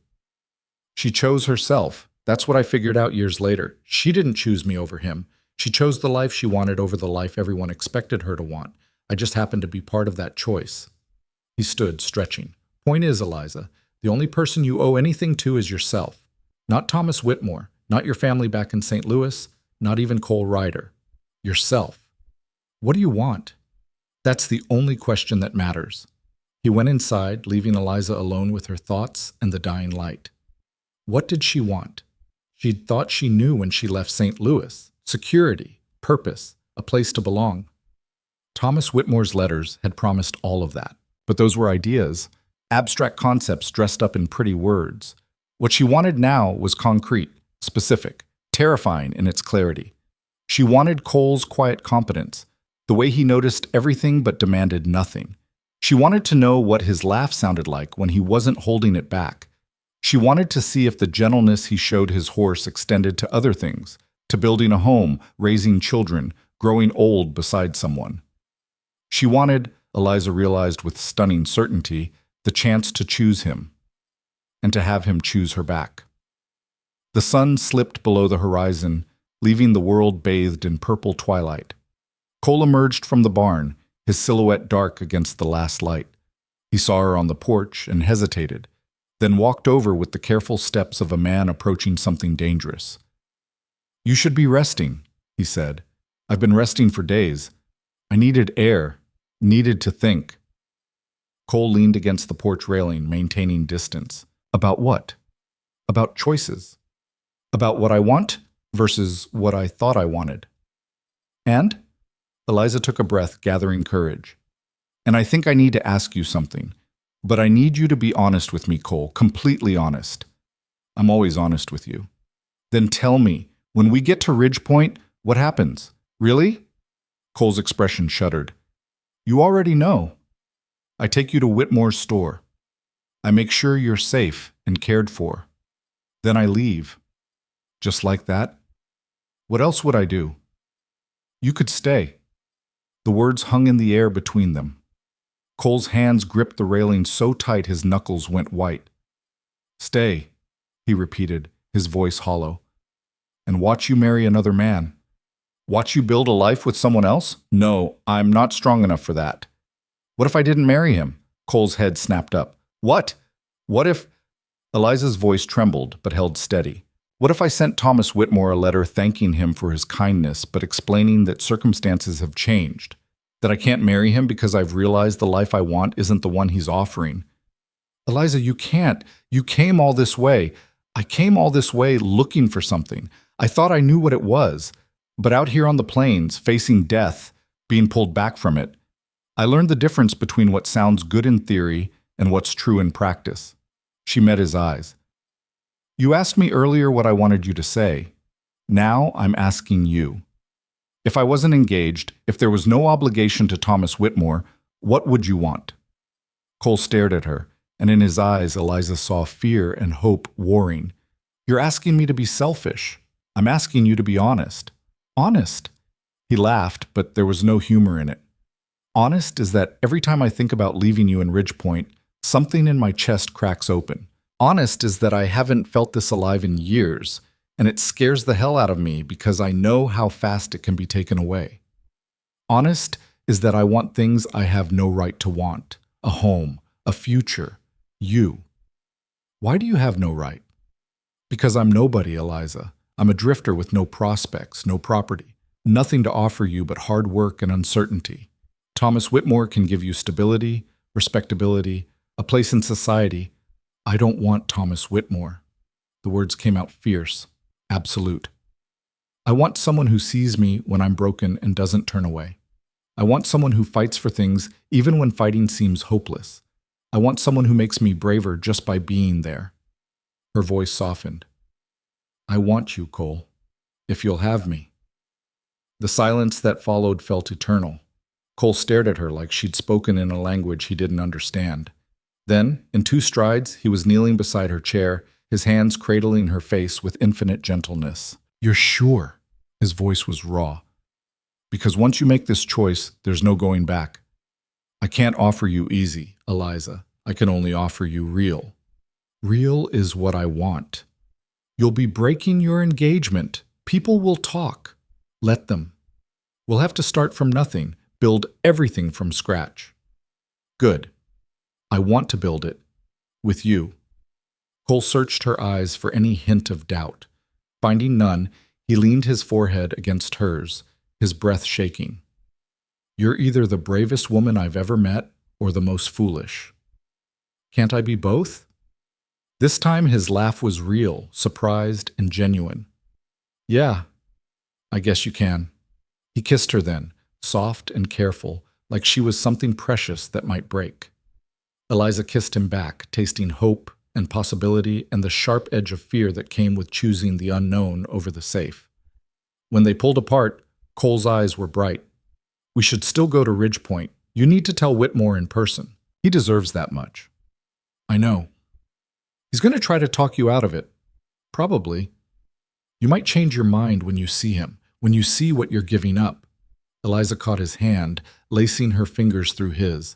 She chose herself. That's what I figured out years later. She didn't choose me over him. She chose the life she wanted over the life everyone expected her to want. I just happened to be part of that choice. He stood, stretching. Point is, Eliza, the only person you owe anything to is yourself. Not Thomas Whitmore, not your family back in St. Louis, not even Cole Ryder. Yourself. What do you want? That's the only question that matters. He went inside, leaving Eliza alone with her thoughts and the dying light. What did she want? She'd thought she knew when she left St. Louis. Security, purpose, a place to belong. Thomas Whitmore's letters had promised all of that. But those were ideas, abstract concepts dressed up in pretty words. What she wanted now was concrete, specific, terrifying in its clarity. She wanted Cole's quiet competence, the way he noticed everything but demanded nothing. She wanted to know what his laugh sounded like when he wasn't holding it back. She wanted to see if the gentleness he showed his horse extended to other things, to building a home, raising children, growing old beside someone. She wanted, Eliza realized with stunning certainty, the chance to choose him, and to have him choose her back. The sun slipped below the horizon, leaving the world bathed in purple twilight. Cole emerged from the barn, his silhouette dark against the last light. He saw her on the porch and hesitated, then walked over with the careful steps of a man approaching something dangerous. You should be resting, he said. I've been resting for days. I needed air. Needed to think. Cole leaned against the porch railing, maintaining distance. About what? About choices. About what I want versus what I thought I wanted. And? Eliza took a breath, gathering courage. And I think I need to ask you something. But I need you to be honest with me, Cole, completely honest. I'm always honest with you. Then tell me, when we get to Ridgepoint, what happens? Really? Cole's expression shuddered. You already know. I take you to Whitmore's store. I make sure you're safe and cared for. Then I leave. Just like that? What else would I do? You could stay. The words hung in the air between them. Cole's hands gripped the railing so tight his knuckles went white. Stay, he repeated, his voice hollow. And watch you marry another man. Watch you build a life with someone else? No, I'm not strong enough for that. What if I didn't marry him? Cole's head snapped up. What? What if... Eliza's voice trembled, but held steady. What if I sent Thomas Whitmore a letter thanking him for his kindness, but explaining that circumstances have changed? That I can't marry him because I've realized the life I want isn't the one he's offering? Eliza, you can't. You came all this way. I came all this way looking for something. I thought I knew what it was. But out here on the plains, facing death, being pulled back from it, I learned the difference between what sounds good in theory and what's true in practice. She met his eyes. You asked me earlier what I wanted you to say. Now I'm asking you. If I wasn't engaged, if there was no obligation to Thomas Whitmore, what would you want? Cole stared at her, and in his eyes Eliza saw fear and hope warring. You're asking me to be selfish. I'm asking you to be honest. Honest. He laughed, but there was no humor in it. Honest is that every time I think about leaving you in Ridgepoint, something in my chest cracks open. Honest is that I haven't felt this alive in years, and it scares the hell out of me because I know how fast it can be taken away. Honest is that I want things I have no right to want. A home, a future, you. Why do you have no right? Because I'm nobody, Eliza. I'm a drifter with no prospects, no property, nothing to offer you but hard work and uncertainty. Thomas Whitmore can give you stability, respectability, a place in society. I don't want Thomas Whitmore. The words came out fierce, absolute. I want someone who sees me when I'm broken and doesn't turn away. I want someone who fights for things even when fighting seems hopeless. I want someone who makes me braver just by being there. Her voice softened. I want you, Cole, if you'll have me. The silence that followed felt eternal. Cole stared at her like she'd spoken in a language he didn't understand. Then, in 2 strides, he was kneeling beside her chair, his hands cradling her face with infinite gentleness. You're sure? His voice was raw. Because once you make this choice, there's no going back. I can't offer you easy, Eliza. I can only offer you real. Real is what I want. You'll be breaking your engagement. People will talk. Let them. We'll have to start from nothing, build everything from scratch. Good. I want to build it. With you. Cole searched her eyes for any hint of doubt. Finding none, he leaned his forehead against hers, his breath shaking. You're either the bravest woman I've ever met or the most foolish. Can't I be both? This time his laugh was real, surprised, and genuine. Yeah, I guess you can. He kissed her then, soft and careful, like she was something precious that might break. Eliza kissed him back, tasting hope and possibility and the sharp edge of fear that came with choosing the unknown over the safe. When they pulled apart, Cole's eyes were bright. We should still go to Ridgepoint. You need to tell Whitmore in person. He deserves that much. I know. He's going to try to talk you out of it. Probably. You might change your mind when you see him, when you see what you're giving up. Eliza caught his hand, lacing her fingers through his.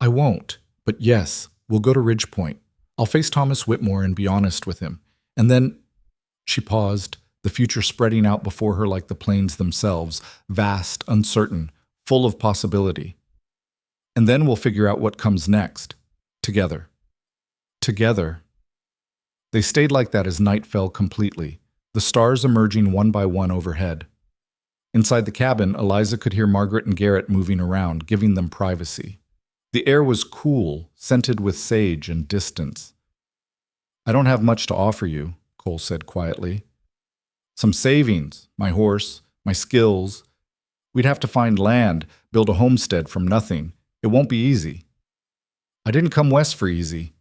I won't, but yes, we'll go to Ridgepoint. I'll face Thomas Whitmore and be honest with him. And then, she paused, the future spreading out before her like the plains themselves, vast, uncertain, full of possibility. And then we'll figure out what comes next. Together. Together. They stayed like that as night fell completely, the stars emerging one by one overhead. Inside the cabin, Eliza could hear Margaret and Garrett moving around, giving them privacy. The air was cool, scented with sage and distance. I don't have much to offer you, Cole said quietly. Some savings, my horse, my skills. We'd have to find land, build a homestead from nothing. It won't be easy. I didn't come west for easy.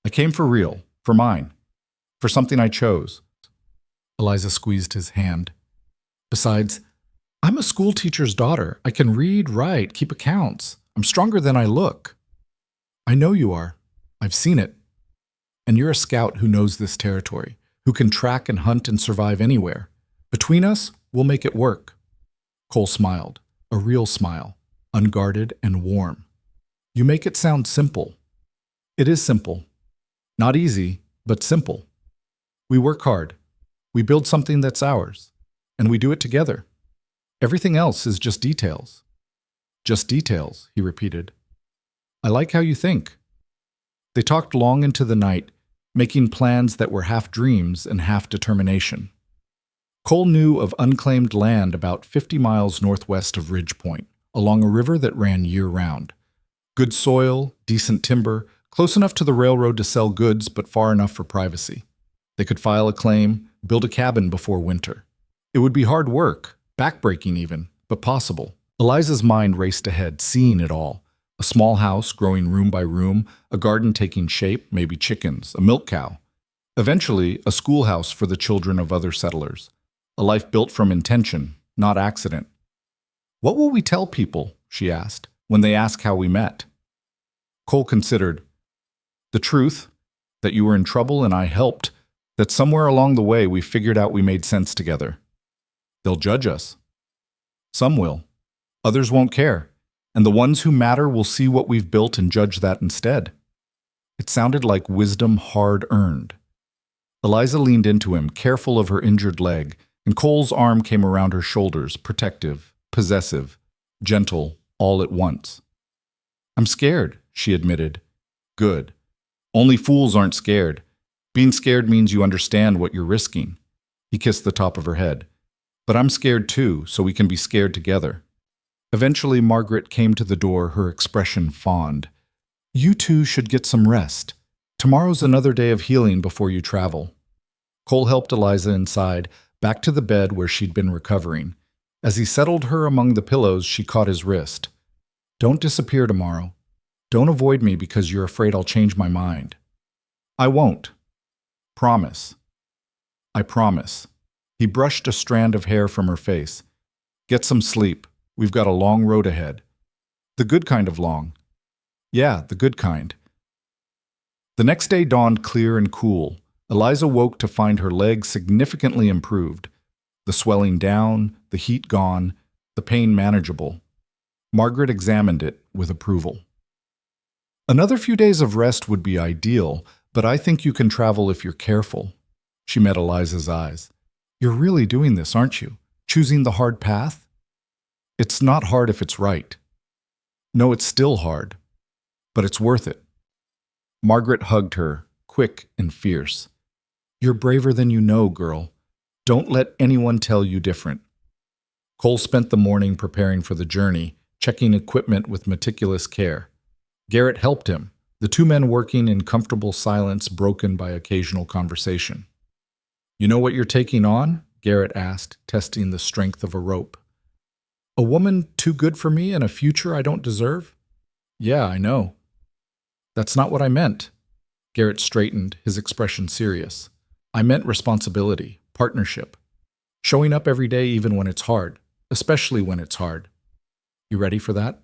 I came for real, for mine, for something I chose. Eliza squeezed his hand. Besides, I'm a school teacher's daughter. I can read, write, keep accounts. I'm stronger than I look. I know you are. I've seen it. And you're a scout who knows this territory, who can track and hunt and survive anywhere. Between us, we'll make it work. Cole smiled, a real smile, unguarded and warm. You make it sound simple. It is simple. Not easy, but simple. We work hard. We build something that's ours. And we do it together. Everything else is just details. Just details, he repeated. I like how you think. They talked long into the night, making plans that were half dreams and half determination. Cole knew of unclaimed land about 50 miles northwest of Ridge Point, along a river that ran year-round. Good soil, decent timber, close enough to the railroad to sell goods but far enough for privacy. They could file a claim, build a cabin before winter. It would be hard work, backbreaking even, but possible. Eliza's mind raced ahead, seeing it all. A small house growing room by room, a garden taking shape, maybe chickens, a milk cow. Eventually, a schoolhouse for the children of other settlers. A life built from intention, not accident. "What will we tell people," she asked, "when they ask how we met?" Cole considered. "The truth, that you were in trouble and I helped, that somewhere along the way we figured out we made sense together. They'll judge us. Some will. Others won't care. And the ones who matter will see what we've built and judge that instead." It sounded like wisdom hard-earned. Eliza leaned into him, careful of her injured leg, and Cole's arm came around her shoulders, protective, possessive, gentle, all at once. "I'm scared," she admitted. "Good. Only fools aren't scared. Being scared means you understand what you're risking." He kissed the top of her head. "But I'm scared too, so we can be scared together." Eventually, Margaret came to the door, her expression fond. "You two should get some rest. Tomorrow's another day of healing before you travel." Cole helped Eliza inside, back to the bed where she'd been recovering. As he settled her among the pillows, she caught his wrist. "Don't disappear tomorrow. Don't avoid me because you're afraid I'll change my mind." "I won't. Promise." "I promise." He brushed a strand of hair from her face. "Get some sleep. We've got a long road ahead." "The good kind of long." "Yeah, the good kind." The next day dawned clear and cool. Eliza woke to find her leg significantly improved. The swelling down, the heat gone, the pain manageable. Margaret examined it with approval. "Another few days of rest would be ideal, but I think you can travel if you're careful." She met Eliza's eyes. "You're really doing this, aren't you? Choosing the hard path?" "It's not hard if it's right." "No, it's still hard. But it's worth it." Margaret hugged her, quick and fierce. "You're braver than you know, girl. Don't let anyone tell you different." Cole spent the morning preparing for the journey, checking equipment with meticulous care. Garrett helped him, the two men working in comfortable silence broken by occasional conversation. "You know what you're taking on?" Garrett asked, testing the strength of a rope. "A woman too good for me and a future I don't deserve?" "Yeah, I know." "That's not what I meant." Garrett straightened, his expression serious. "I meant responsibility, partnership. Showing up every day even when it's hard, especially when it's hard. You ready for that?"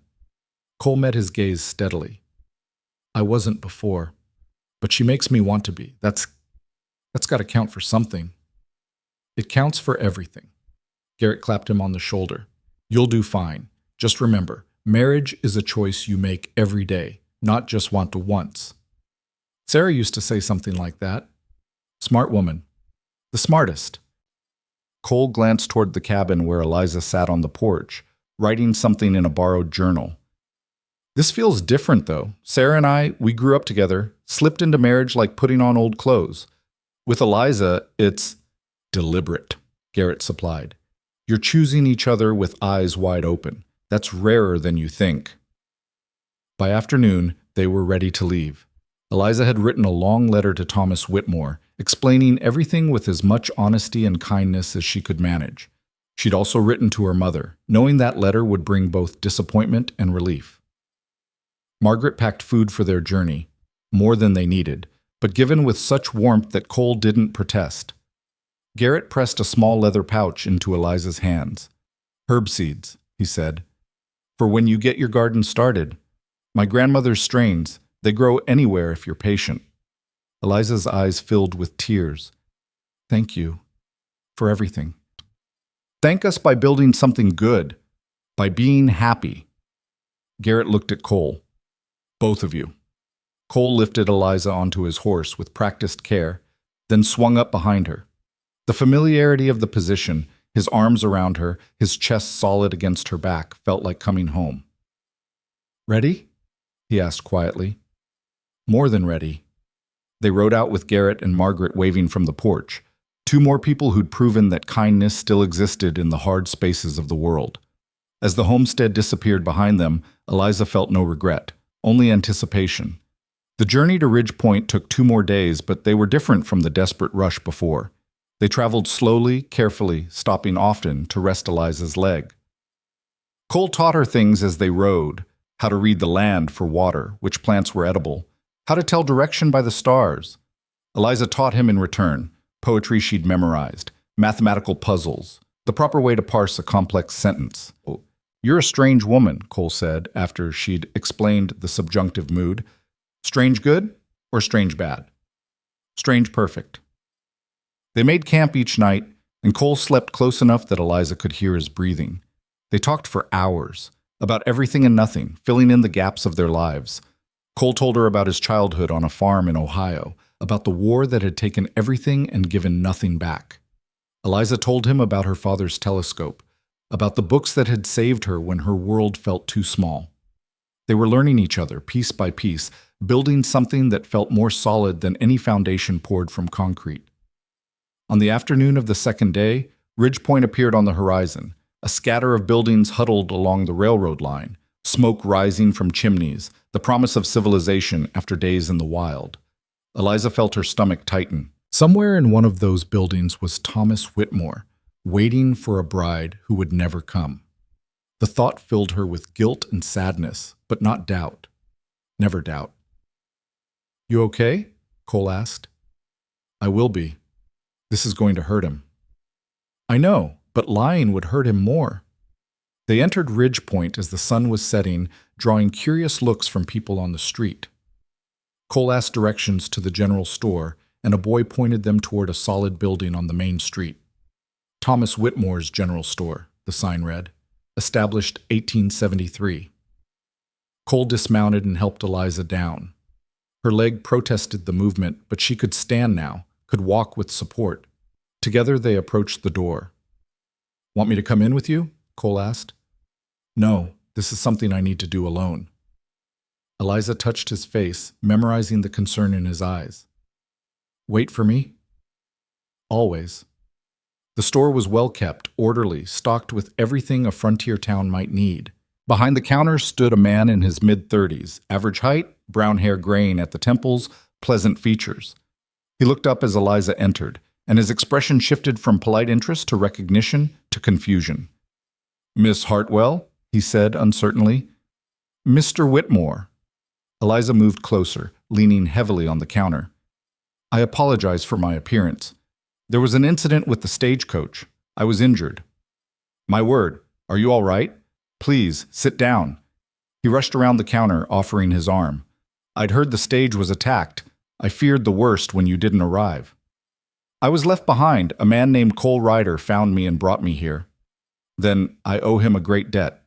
Cole met his gaze steadily. "I wasn't before, but she makes me want to be. That's got to count for something." "It counts for everything." Garrett clapped him on the shoulder. "You'll do fine. Just remember, marriage is a choice you make every day, not just want to once." Sarah used to say something like that. Smart woman. The smartest. Cole glanced toward the cabin where Eliza sat on the porch, writing something in a borrowed journal. "This feels different, though. Sarah and we grew up together, slipped into marriage like putting on old clothes. With Eliza, it's deliberate," Garrett supplied. "You're choosing each other with eyes wide open. That's rarer than you think." By afternoon, they were ready to leave. Eliza had written a long letter to Thomas Whitmore, explaining everything with as much honesty and kindness as she could manage. She'd also written to her mother, knowing that letter would bring both disappointment and relief. Margaret packed food for their journey, more than they needed, but given with such warmth that Cole didn't protest. Garrett pressed a small leather pouch into Eliza's hands. "Herb seeds," he said, "for when you get your garden started. My grandmother's strains, they grow anywhere if you're patient." Eliza's eyes filled with tears. "Thank you for everything. Thank us by building something good, by being happy." Garrett looked at Cole. "Both of you." Cole lifted Eliza onto his horse with practiced care, then swung up behind her. The familiarity of the position, his arms around her, his chest solid against her back, felt like coming home. "Ready?" he asked quietly. "More than ready." They rode out with Garrett and Margaret waving from the porch, two more people who'd proven that kindness still existed in the hard spaces of the world. As the homestead disappeared behind them, Eliza felt no regret, only anticipation. The journey to Ridge Point took 2 more days, but they were different from the desperate rush before. They traveled slowly, carefully, stopping often to rest Eliza's leg. Cole taught her things as they rode: how to read the land for water, which plants were edible, how to tell direction by the stars. Eliza taught him in return: poetry she'd memorized, mathematical puzzles, the proper way to parse a complex sentence. "You're a strange woman," Cole said after she'd explained the subjunctive mood. "Strange good or strange bad?" "Strange perfect." They made camp each night, and Cole slept close enough that Eliza could hear his breathing. They talked for hours, about everything and nothing, filling in the gaps of their lives. Cole told her about his childhood on a farm in Ohio, about the war that had taken everything and given nothing back. Eliza told him about her father's telescope, about the books that had saved her when her world felt too small. They were learning each other, piece by piece, building something that felt more solid than any foundation poured from concrete. On the afternoon of the second day, Ridge Point appeared on the horizon, a scatter of buildings huddled along the railroad line, smoke rising from chimneys, the promise of civilization after days in the wild. Eliza felt her stomach tighten. Somewhere in one of those buildings was Thomas Whitmore, waiting for a bride who would never come. The thought filled her with guilt and sadness, but not doubt. Never doubt. "You okay?" Cole asked. "I will be. This is going to hurt him." "I know, but lying would hurt him more." They entered Ridge Point as the sun was setting, drawing curious looks from people on the street. Cole asked directions to the general store, and a boy pointed them toward a solid building on the main street. "Thomas Whitmore's General Store," the sign read. "Established 1873. Cole dismounted and helped Eliza down. Her leg protested the movement, but she could stand now, could walk with support. Together they approached the door. "Want me to come in with you?" Cole asked. "No, this is something I need to do alone." Eliza touched his face, memorizing the concern in his eyes. "Wait for me?" "Always." The store was well kept, orderly, stocked with everything a frontier town might need. Behind the counter stood a man in his mid-30s, average height, brown hair graying at the temples, pleasant features. He looked up as Eliza entered, and his expression shifted from polite interest to recognition to confusion. "Miss Hartwell?" he said uncertainly. "Mr. Whitmore." Eliza moved closer, leaning heavily on the counter. "I apologize for my appearance. There was an incident with the stagecoach. I was injured." "My word, are you all right? Please, sit down." He rushed around the counter, offering his arm. "I'd heard the stage was attacked. I feared the worst when you didn't arrive. I was left behind. A man named Cole Ryder found me and brought me here. Then I owe him a great debt."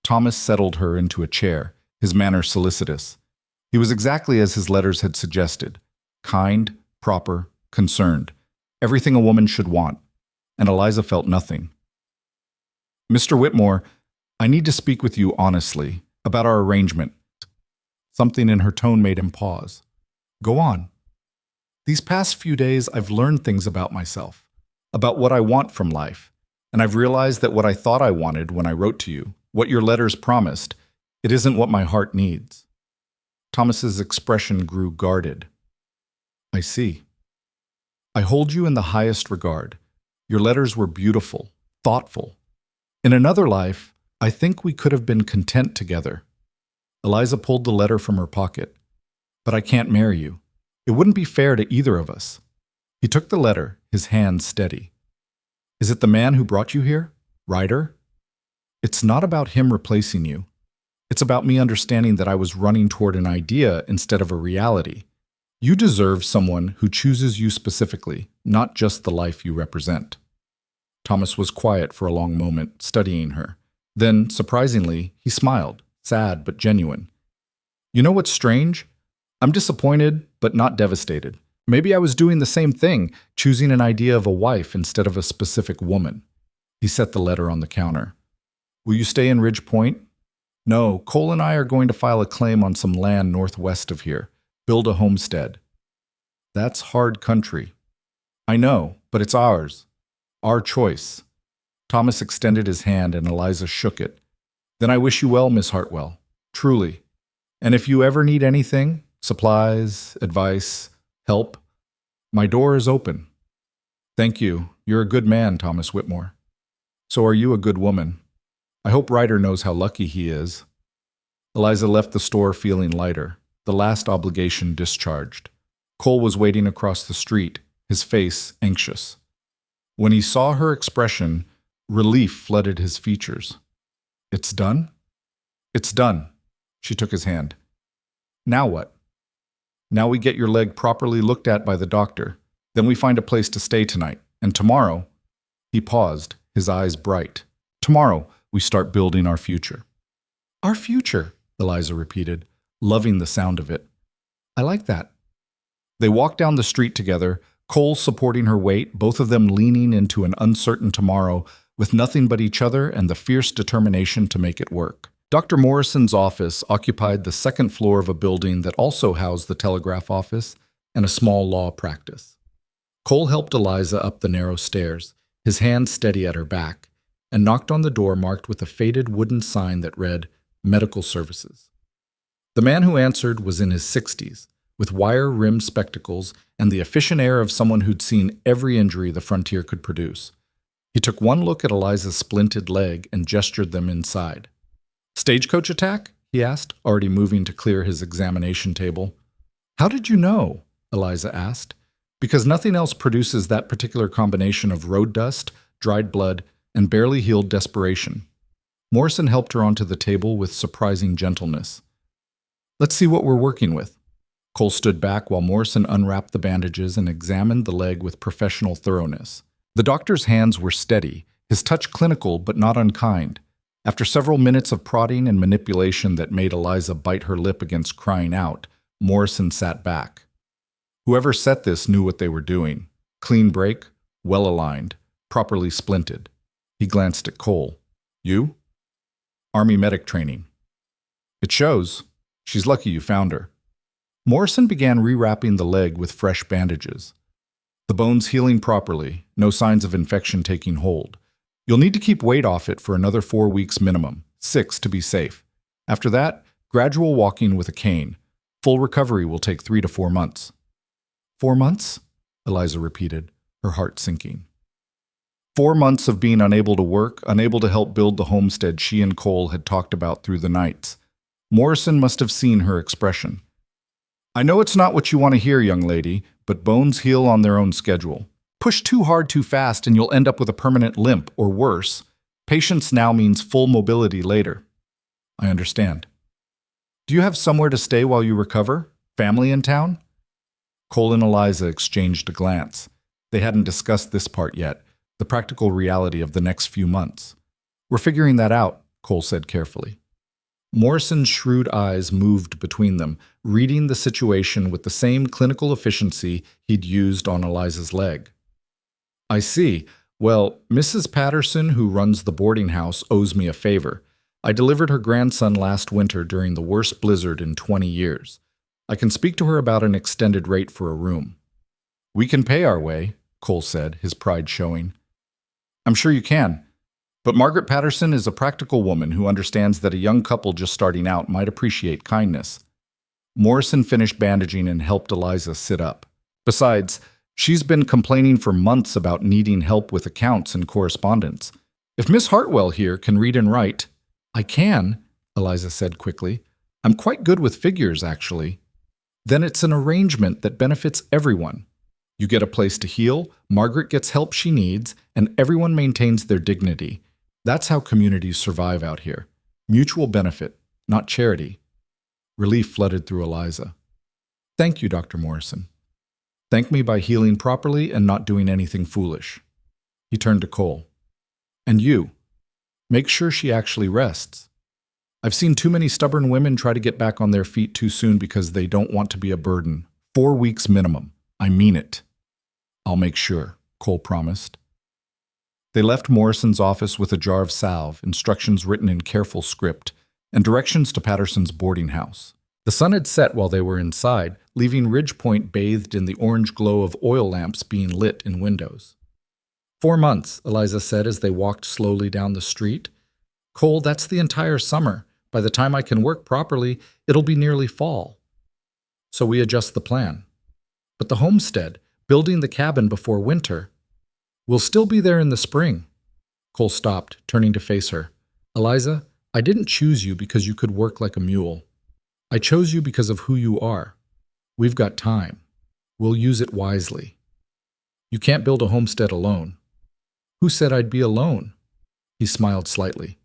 Thomas settled her into a chair, his manner solicitous. He was exactly as his letters had suggested: kind, proper, concerned. Everything a woman should want. And Eliza felt nothing. "Mr. Whitmore, I need to speak with you honestly about our arrangement." Something in her tone made him pause. "Go on." "These past few days I've learned things about myself, about what I want from life, and I've realized that what I thought I wanted when I wrote to you, what your letters promised, it isn't what my heart needs." Thomas's expression grew guarded. "I see. I hold you in the highest regard. Your letters were beautiful, thoughtful. In another life, I think we could have been content together." Eliza pulled the letter from her pocket. "But I can't marry you. It wouldn't be fair to either of us." He took the letter, his hand steady. "Is it the man who brought you here? Ryder? It's not about him replacing you. It's about me understanding that I was running toward an idea instead of a reality. You deserve someone who chooses you specifically, not just the life you represent." Thomas was quiet for a long moment, studying her. Then, surprisingly, he smiled, sad but genuine. "You know what's strange? I'm disappointed, but not devastated. Maybe I was doing the same thing, choosing an idea of a wife instead of a specific woman." He set the letter on the counter. "Will you stay in Ridge Point?" "No, Cole and I are going to file a claim on some land northwest of here, build a homestead." That's hard country. I know, but it's ours. Our choice. Thomas extended his hand and Eliza shook it. Then I wish you well, Miss Hartwell. Truly. And if you ever need anything, supplies, advice, help, my door is open. Thank you. You're a good man, Thomas Whitmore. So are you a good woman. I hope Ryder knows how lucky he is. Eliza left the store feeling lighter, the last obligation discharged. Cole was waiting across the street, his face anxious. When he saw her expression, relief flooded his features. It's done? It's done. She took his hand. Now what? Now we get your leg properly looked at by the doctor. Then we find a place to stay tonight. And tomorrow, he paused, his eyes bright. Tomorrow, we start building our future. Our future, Eliza repeated, loving the sound of it. I like that. They walked down the street together, Cole supporting her weight, both of them leaning into an uncertain tomorrow with nothing but each other and the fierce determination to make it work. Dr. Morrison's office occupied the second floor of a building that also housed the telegraph office and a small law practice. Cole helped Eliza up the narrow stairs, his hand steady at her back, and knocked on the door marked with a faded wooden sign that read, Medical Services. The man who answered was in his 60s, with wire-rimmed spectacles and the efficient air of someone who'd seen every injury the frontier could produce. He took one look at Eliza's splinted leg and gestured them inside. Stagecoach attack? He asked, already moving to clear his examination table. How did you know? Eliza asked. Because nothing else produces that particular combination of road dust, dried blood, and barely healed desperation. Morrison helped her onto the table with surprising gentleness. Let's see what we're working with. Cole stood back while Morrison unwrapped the bandages and examined the leg with professional thoroughness. The doctor's hands were steady, his touch clinical but not unkind. After several minutes of prodding and manipulation that made Eliza bite her lip against crying out, Morrison sat back. Whoever set this knew what they were doing. Clean break, well-aligned, properly splinted. He glanced at Cole. You? Army medic training. It shows. She's lucky you found her. Morrison began rewrapping the leg with fresh bandages. The bone's healing properly, no signs of infection taking hold. You'll need to keep weight off it for another 4 weeks minimum, 6 to be safe. After that, gradual walking with a cane. Full recovery will take 3 to 4 months. 4 months? Eliza repeated, her heart sinking. 4 months of being unable to work, unable to help build the homestead she and Cole had talked about through the nights. Morrison must have seen her expression. I know it's not what you want to hear, young lady, but bones heal on their own schedule. Push too hard too fast and you'll end up with a permanent limp, or worse. Patience now means full mobility later. I understand. Do you have somewhere to stay while you recover? Family in town? Cole and Eliza exchanged a glance. They hadn't discussed this part yet, the practical reality of the next few months. We're figuring that out, Cole said carefully. Morrison's shrewd eyes moved between them, reading the situation with the same clinical efficiency he'd used on Eliza's leg. I see. Well, Mrs. Patterson, who runs the boarding house, owes me a favor. I delivered her grandson last winter during the worst blizzard in 20 years. I can speak to her about an extended rate for a room. We can pay our way, Cole said, his pride showing. I'm sure you can. But Margaret Patterson is a practical woman who understands that a young couple just starting out might appreciate kindness. Morrison finished bandaging and helped Eliza sit up. Besides, she's been complaining for months about needing help with accounts and correspondence. If Miss Hartwell here can read and write— I can, Eliza said quickly. I'm quite good with figures, actually. Then it's an arrangement that benefits everyone. You get a place to heal, Margaret gets help she needs, and everyone maintains their dignity. That's how communities survive out here. Mutual benefit, not charity. Relief flooded through Eliza. Thank you, Dr. Morrison. Thank me by healing properly and not doing anything foolish. He turned to Cole. And you. Make sure she actually rests. I've seen too many stubborn women try to get back on their feet too soon because they don't want to be a burden. 4 weeks minimum. I mean it. I'll make sure, Cole promised. They left Morrison's office with a jar of salve, instructions written in careful script, and directions to Patterson's boarding house. The sun had set while they were inside, leaving Ridgepoint bathed in the orange glow of oil lamps being lit in windows. 4 months, Eliza said as they walked slowly down the street. Cole, that's the entire summer. By the time I can work properly, it'll be nearly fall. So we adjust the plan. But the homestead, building the cabin before winter, we'll still be there in the spring. Cole stopped, turning to face her. Eliza, I didn't choose you because you could work like a mule. I chose you because of who you are. We've got time. We'll use it wisely. You can't build a homestead alone. Who said I'd be alone? He smiled slightly.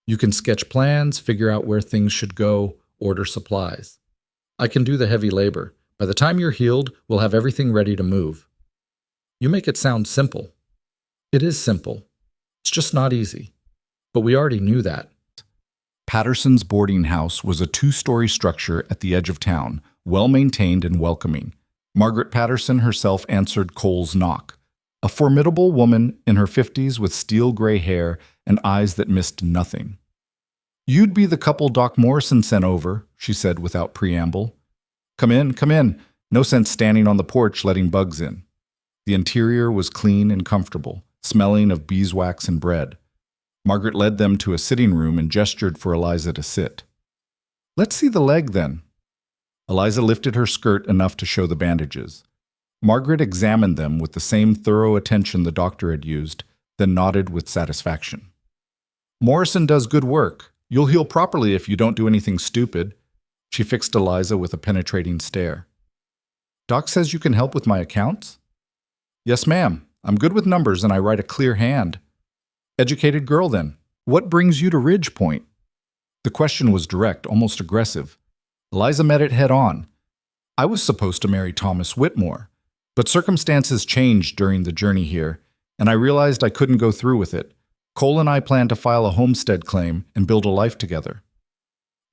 You can sketch plans, figure out where things should go, order supplies. I can do the heavy labor. By the time you're healed, we'll have everything ready to move. You make it sound simple. It is simple. It's just not easy. But we already knew that. Patterson's boarding house was a 2-story structure at the edge of town, well-maintained and welcoming. Margaret Patterson herself answered Cole's knock. A formidable woman in her 50s with steel-gray hair and eyes that missed nothing. You'd be the couple Doc Morrison sent over, she said without preamble. Come in, come in. No sense standing on the porch letting bugs in. The interior was clean and comfortable, smelling of beeswax and bread. Margaret led them to a sitting room and gestured for Eliza to sit. Let's see the leg, then. Eliza lifted her skirt enough to show the bandages. Margaret examined them with the same thorough attention the doctor had used, then nodded with satisfaction. Morrison does good work. You'll heal properly if you don't do anything stupid. She fixed Eliza with a penetrating stare. Doc says you can help with my accounts? Yes, ma'am. I'm good with numbers and I write a clear hand. Educated girl, then. What brings you to Ridgepoint? The question was direct, almost aggressive. Eliza met it head on. I was supposed to marry Thomas Whitmore, but circumstances changed during the journey here, and I realized I couldn't go through with it. Cole and I planned to file a homestead claim and build a life together.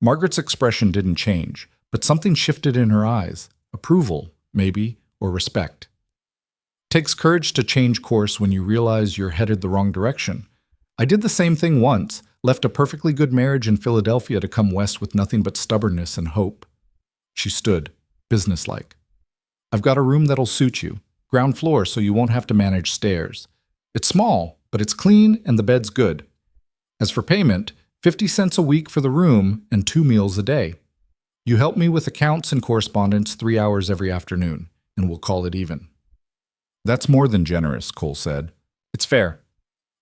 Margaret's expression didn't change, but something shifted in her eyes. Approval, maybe, or respect. Takes courage to change course when you realize you're headed the wrong direction. I did the same thing once, left a perfectly good marriage in Philadelphia to come west with nothing but stubbornness and hope. She stood, businesslike. I've got a room that'll suit you. Ground floor so you won't have to manage stairs. It's small, but it's clean and the bed's good. As for payment, 50 cents a week for the room and 2 meals a day. You help me with accounts and correspondence 3 hours every afternoon, and we'll call it even. That's more than generous, Cole said. It's fair.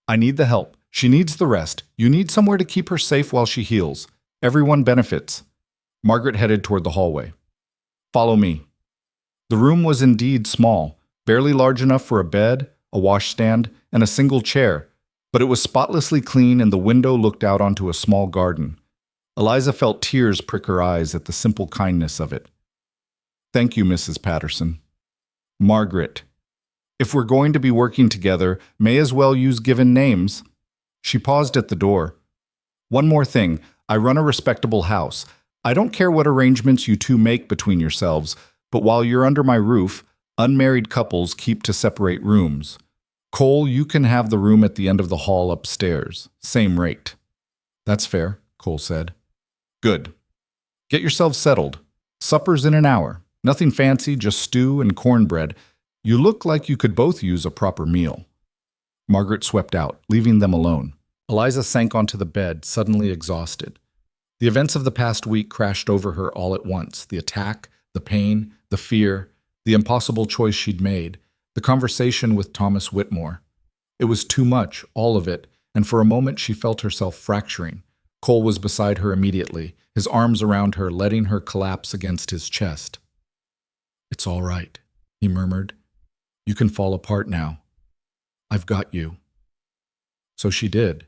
I need the help. She needs the rest. You need somewhere to keep her safe while she heals. Everyone benefits. Margaret headed toward the hallway. Follow me. The room was indeed small, barely large enough for a bed, a washstand, and a single chair, but it was spotlessly clean and the window looked out onto a small garden. Eliza felt tears prick her eyes at the simple kindness of it. Thank you, Mrs. Patterson. Margaret. If we're going to be working together, may as well use given names. She paused at the door. One more thing. I run a respectable house. I don't care what arrangements you two make between yourselves, but while you're under my roof, unmarried couples keep to separate rooms. Cole, you can have the room at the end of the hall upstairs. Same rate. That's fair, Cole said. Good. Get yourselves settled. Supper's in an hour. Nothing fancy, just stew and cornbread. You look like you could both use a proper meal. Margaret swept out, leaving them alone. Eliza sank onto the bed, suddenly exhausted. The events of the past week crashed over her all at once. The attack, the pain, the fear, the impossible choice she'd made, the conversation with Thomas Whitmore. It was too much, all of it, and for a moment she felt herself fracturing. Cole was beside her immediately, his arms around her, letting her collapse against his chest. It's all right, he murmured. You can fall apart now. I've got you. So she did.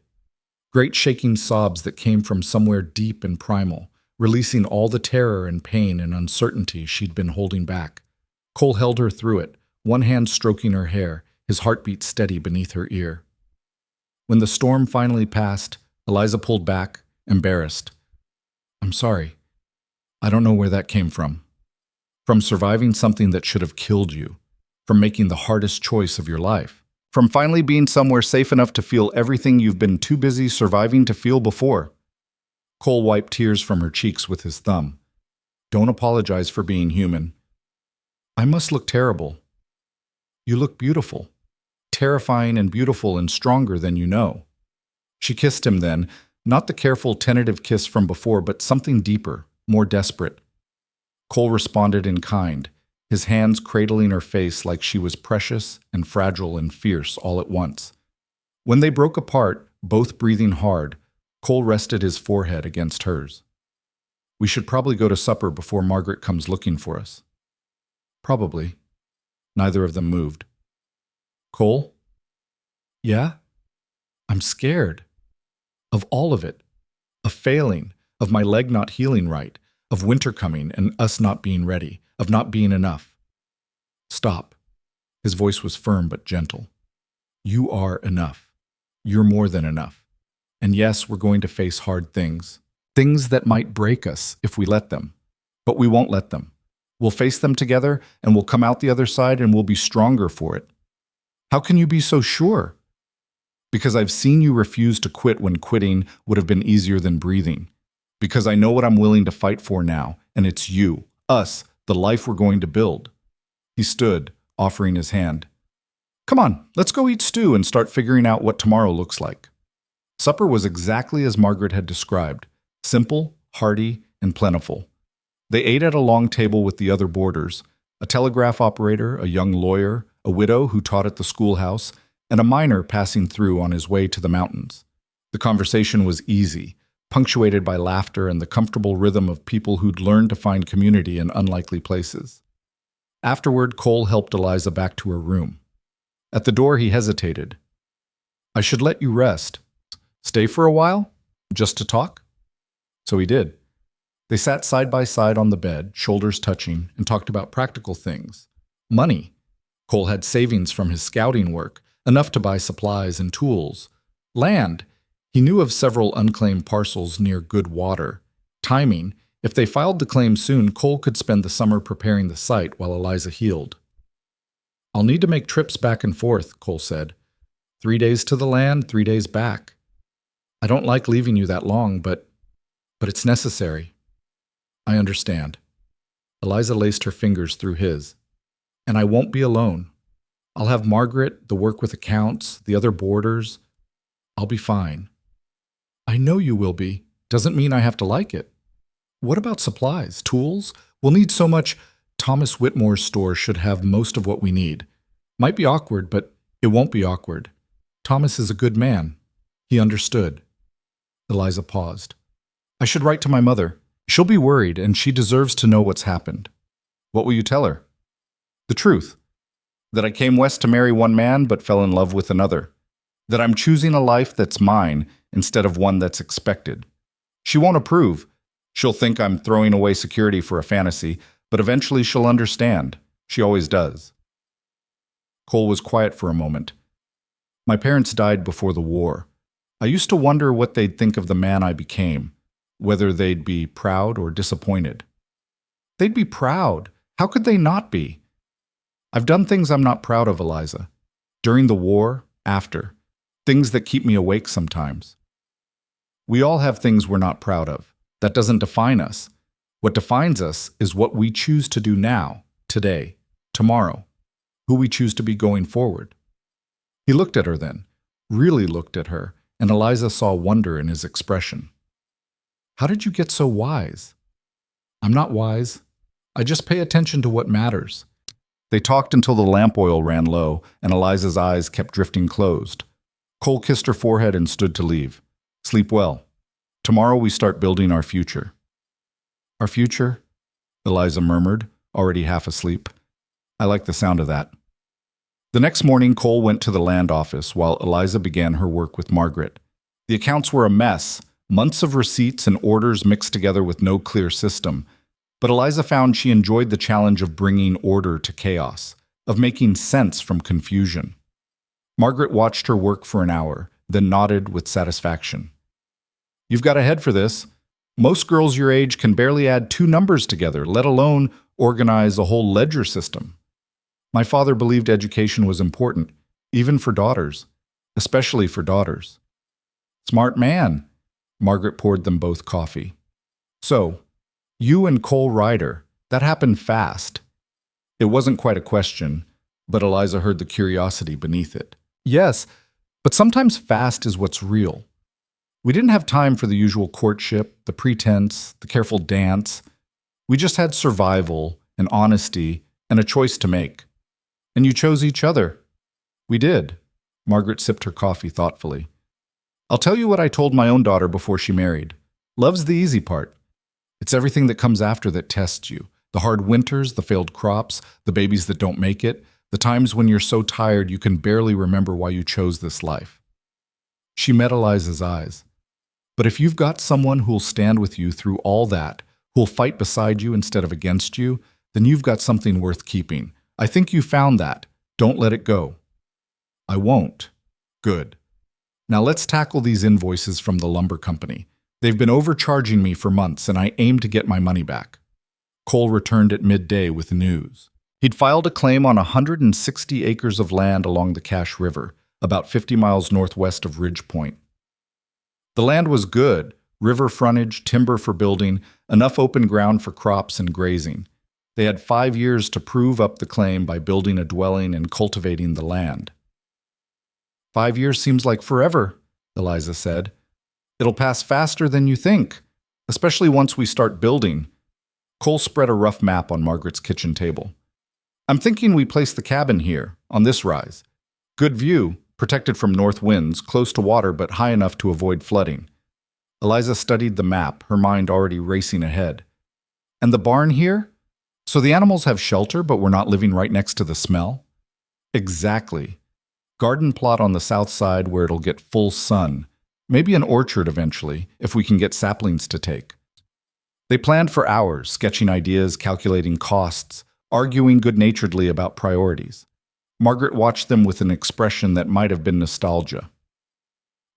Great shaking sobs that came from somewhere deep and primal, releasing all the terror and pain and uncertainty she'd been holding back. Cole held her through it, one hand stroking her hair, his heartbeat steady beneath her ear. When the storm finally passed, Eliza pulled back, embarrassed. I'm sorry. I don't know where that came from. From surviving something that should have killed you. From making the hardest choice of your life. From finally being somewhere safe enough to feel everything you've been too busy surviving to feel before. Cole wiped tears from her cheeks with his thumb. Don't apologize for being human. I must look terrible. You look beautiful. Terrifying and beautiful and stronger than you know. She kissed him then, not the careful, tentative kiss from before, but something deeper, more desperate. Cole responded in kind, his hands cradling her face like she was precious and fragile and fierce all at once. When they broke apart, both breathing hard, Cole rested his forehead against hers. We should probably go to supper before Margaret comes looking for us. Probably. Neither of them moved. Cole? Yeah? I'm scared. Of all of it. Of failing, of my leg not healing right, of winter coming and us not being ready, of not being enough. Stop. His voice was firm but gentle. You are enough. You're more than enough. And yes, we're going to face hard things. Things that might break us if we let them. But we won't let them. We'll face them together and we'll come out the other side and we'll be stronger for it. How can you be so sure? Because I've seen you refuse to quit when quitting would have been easier than breathing. Because I know what I'm willing to fight for now, and it's you, us, the life we're going to build. He stood, offering his hand. Come on, let's go eat stew and start figuring out what tomorrow looks like. Supper was exactly as Margaret had described, simple, hearty, and plentiful. They ate at a long table with the other boarders, a telegraph operator, a young lawyer, a widow who taught at the schoolhouse, and a miner passing through on his way to the mountains. The conversation was easy, punctuated by laughter and the comfortable rhythm of people who'd learned to find community in unlikely places. Afterward, Cole helped Eliza back to her room. At the door, he hesitated. I should let you rest. Stay for a while? Just to talk? So he did. They sat side by side on the bed, shoulders touching, and talked about practical things. Money. Cole had savings from his scouting work, enough to buy supplies and tools. Land. He knew of several unclaimed parcels near good water. Timing. If they filed the claim soon, Cole could spend the summer preparing the site while Eliza healed. I'll need to make trips back and forth, Cole said. 3 days to the land, 3 days back. I don't like leaving you that long, but it's necessary. I understand. Eliza laced her fingers through his. And I won't be alone. I'll have Margaret, the work with accounts, the other boarders. I'll be fine. I know you will be. Doesn't mean I have to like it. What about supplies, tools? We'll need so much. Thomas Whitmore's store should have most of what we need. Might be awkward, but it won't be awkward. Thomas is a good man. He understood. Eliza paused. I should write to my mother. She'll be worried, and she deserves to know what's happened. What will you tell her? The truth. That I came west to marry one man but fell in love with another. That I'm choosing a life that's mine instead of one that's expected. She won't approve. She'll think I'm throwing away security for a fantasy, but eventually she'll understand. She always does. Cole was quiet for a moment. My parents died before the war. I used to wonder what they'd think of the man I became, whether they'd be proud or disappointed. They'd be proud. How could they not be? I've done things I'm not proud of, Eliza. During the war, after. Things that keep me awake sometimes. We all have things we're not proud of. That doesn't define us. What defines us is what we choose to do now, today, tomorrow, who we choose to be going forward. He looked at her then, really looked at her, and Eliza saw wonder in his expression. How did you get so wise? I'm not wise. I just pay attention to what matters. They talked until the lamp oil ran low, and Eliza's eyes kept drifting closed. Cole kissed her forehead and stood to leave. Sleep well. Tomorrow we start building our future. Our future? Eliza murmured, already half asleep. I like the sound of that. The next morning, Cole went to the land office while Eliza began her work with Margaret. The accounts were a mess, months of receipts and orders mixed together with no clear system. But Eliza found she enjoyed the challenge of bringing order to chaos, of making sense from confusion. Margaret watched her work for an hour, then nodded with satisfaction. You've got a head for this. Most girls your age can barely add 2 numbers together, let alone organize a whole ledger system. My father believed education was important, even for daughters, especially for daughters. Smart man. Margaret poured them both coffee. So, You and Cole Ryder. That happened fast. It wasn't quite a question, but Eliza heard the curiosity beneath it. Yes, but sometimes fast is what's real. We didn't have time for the usual courtship, the pretense, the careful dance. We just had survival and honesty and a choice to make. And you chose each other. We did. Margaret sipped her coffee thoughtfully. I'll tell you what I told my own daughter before she married. Love's the easy part. It's everything that comes after that tests you. The hard winters, the failed crops, the babies that don't make it, the times when you're so tired you can barely remember why you chose this life. She met Eliza's eyes. But if you've got someone who'll stand with you through all that, who'll fight beside you instead of against you, then you've got something worth keeping. I think you found that. Don't let it go. I won't. Good. Now let's tackle these invoices from the lumber company. They've been overcharging me for months, and I aim to get my money back. Cole returned at midday with news. He'd filed a claim on 160 acres of land along the Cache River, about 50 miles northwest of Ridge Point. The land was good, river frontage, timber for building, enough open ground for crops and grazing. They had 5 years to prove up the claim by building a dwelling and cultivating the land. 5 years seems like forever, Eliza said. It'll pass faster than you think, especially once we start building. Cole spread a rough map on Margaret's kitchen table. I'm thinking we place the cabin here, on this rise. Good view, protected from north winds, close to water but high enough to avoid flooding. Eliza studied the map, her mind already racing ahead. And the barn here? So the animals have shelter, but we're not living right next to the smell? Exactly. Garden plot on the south side where it'll get full sun. Maybe an orchard eventually, if we can get saplings to take. They planned for hours, sketching ideas, calculating costs, arguing good-naturedly about priorities. Margaret watched them with an expression that might have been nostalgia.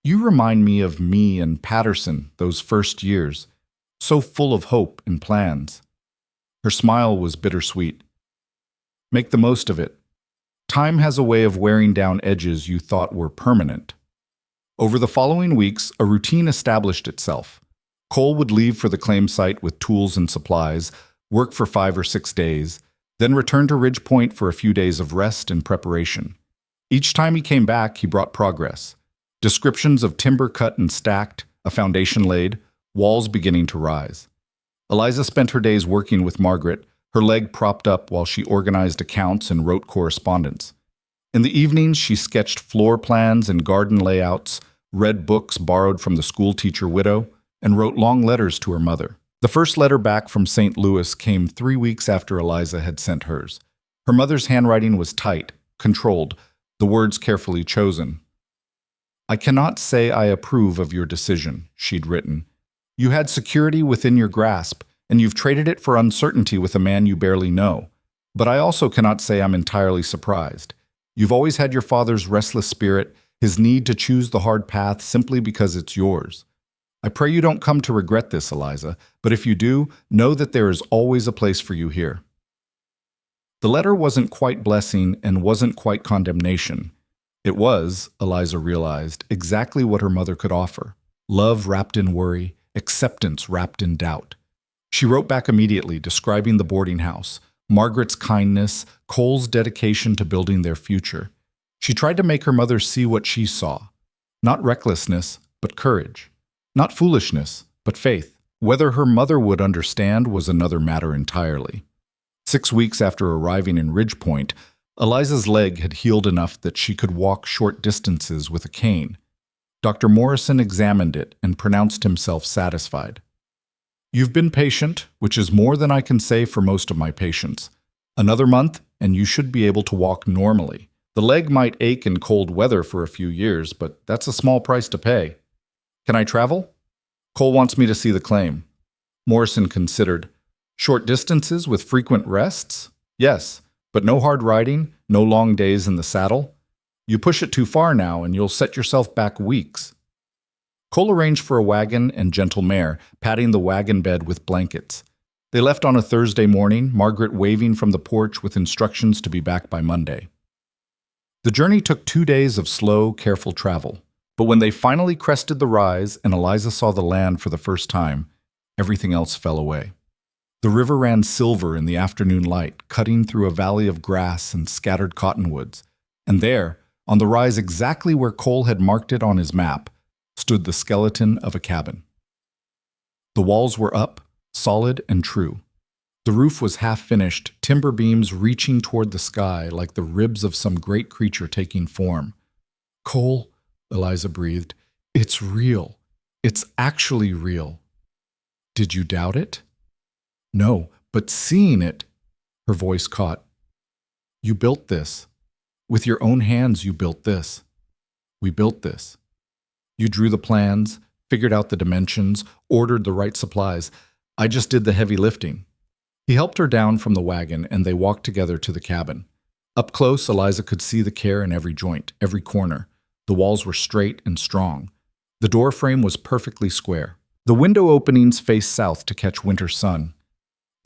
You remind me of me and Patterson those first years, so full of hope and plans. Her smile was bittersweet. Make the most of it. Time has a way of wearing down edges you thought were permanent. Over the following weeks, a routine established itself. Cole would leave for the claim site with tools and supplies, work for 5 or 6 days, then return to Ridge Point for a few days of rest and preparation. Each time he came back, he brought progress. Descriptions of timber cut and stacked, a foundation laid, walls beginning to rise. Eliza spent her days working with Margaret, her leg propped up while she organized accounts and wrote correspondence. In the evenings, she sketched floor plans and garden layouts, read books borrowed from the schoolteacher widow, and wrote long letters to her mother. The first letter back from St. Louis came 3 weeks after Eliza had sent hers. Her mother's handwriting was tight, controlled, the words carefully chosen. I cannot say I approve of your decision, she'd written. You had security within your grasp, and you've traded it for uncertainty with a man you barely know. But I also cannot say I'm entirely surprised. You've always had your father's restless spirit, his need to choose the hard path simply because it's yours. I pray you don't come to regret this, Eliza, but if you do, know that there is always a place for you here. The letter wasn't quite blessing and wasn't quite condemnation. It was, Eliza realized, exactly what her mother could offer. Love wrapped in worry, acceptance wrapped in doubt. She wrote back immediately, describing the boarding house, Margaret's kindness, Cole's dedication to building their future. She tried to make her mother see what she saw. Not recklessness, but courage. Not foolishness, but faith. Whether her mother would understand was another matter entirely. 6 weeks after arriving in Ridge Point, Eliza's leg had healed enough that she could walk short distances with a cane. Dr. Morrison examined it and pronounced himself satisfied. You've been patient, which is more than I can say for most of my patients. Another month, and you should be able to walk normally. The leg might ache in cold weather for a few years, but that's a small price to pay. Can I travel? Cole wants me to see the claim. Morrison considered. Short distances with frequent rests? Yes, but no hard riding, no long days in the saddle. You push it too far now, and you'll set yourself back weeks. Cole arranged for a wagon and gentle mare, padding the wagon bed with blankets. They left on a Thursday morning, Margaret waving from the porch with instructions to be back by Monday. The journey took 2 days of slow, careful travel. But when they finally crested the rise and Eliza saw the land for the first time, everything else fell away. The river ran silver in the afternoon light, cutting through a valley of grass and scattered cottonwoods. And there, on the rise exactly where Cole had marked it on his map, stood the skeleton of a cabin. The walls were up, solid and true. The roof was half-finished, timber beams reaching toward the sky like the ribs of some great creature taking form. "Cole," Eliza breathed, "it's real. It's actually real." "Did you doubt it?" "No, but seeing it," her voice caught. "You built this. With your own hands you built this. We built this. You drew the plans, figured out the dimensions, ordered the right supplies. I just did the heavy lifting." He helped her down from the wagon, and they walked together to the cabin. Up close, Eliza could see the care in every joint, every corner. The walls were straight and strong. The door frame was perfectly square. The window openings faced south to catch winter sun.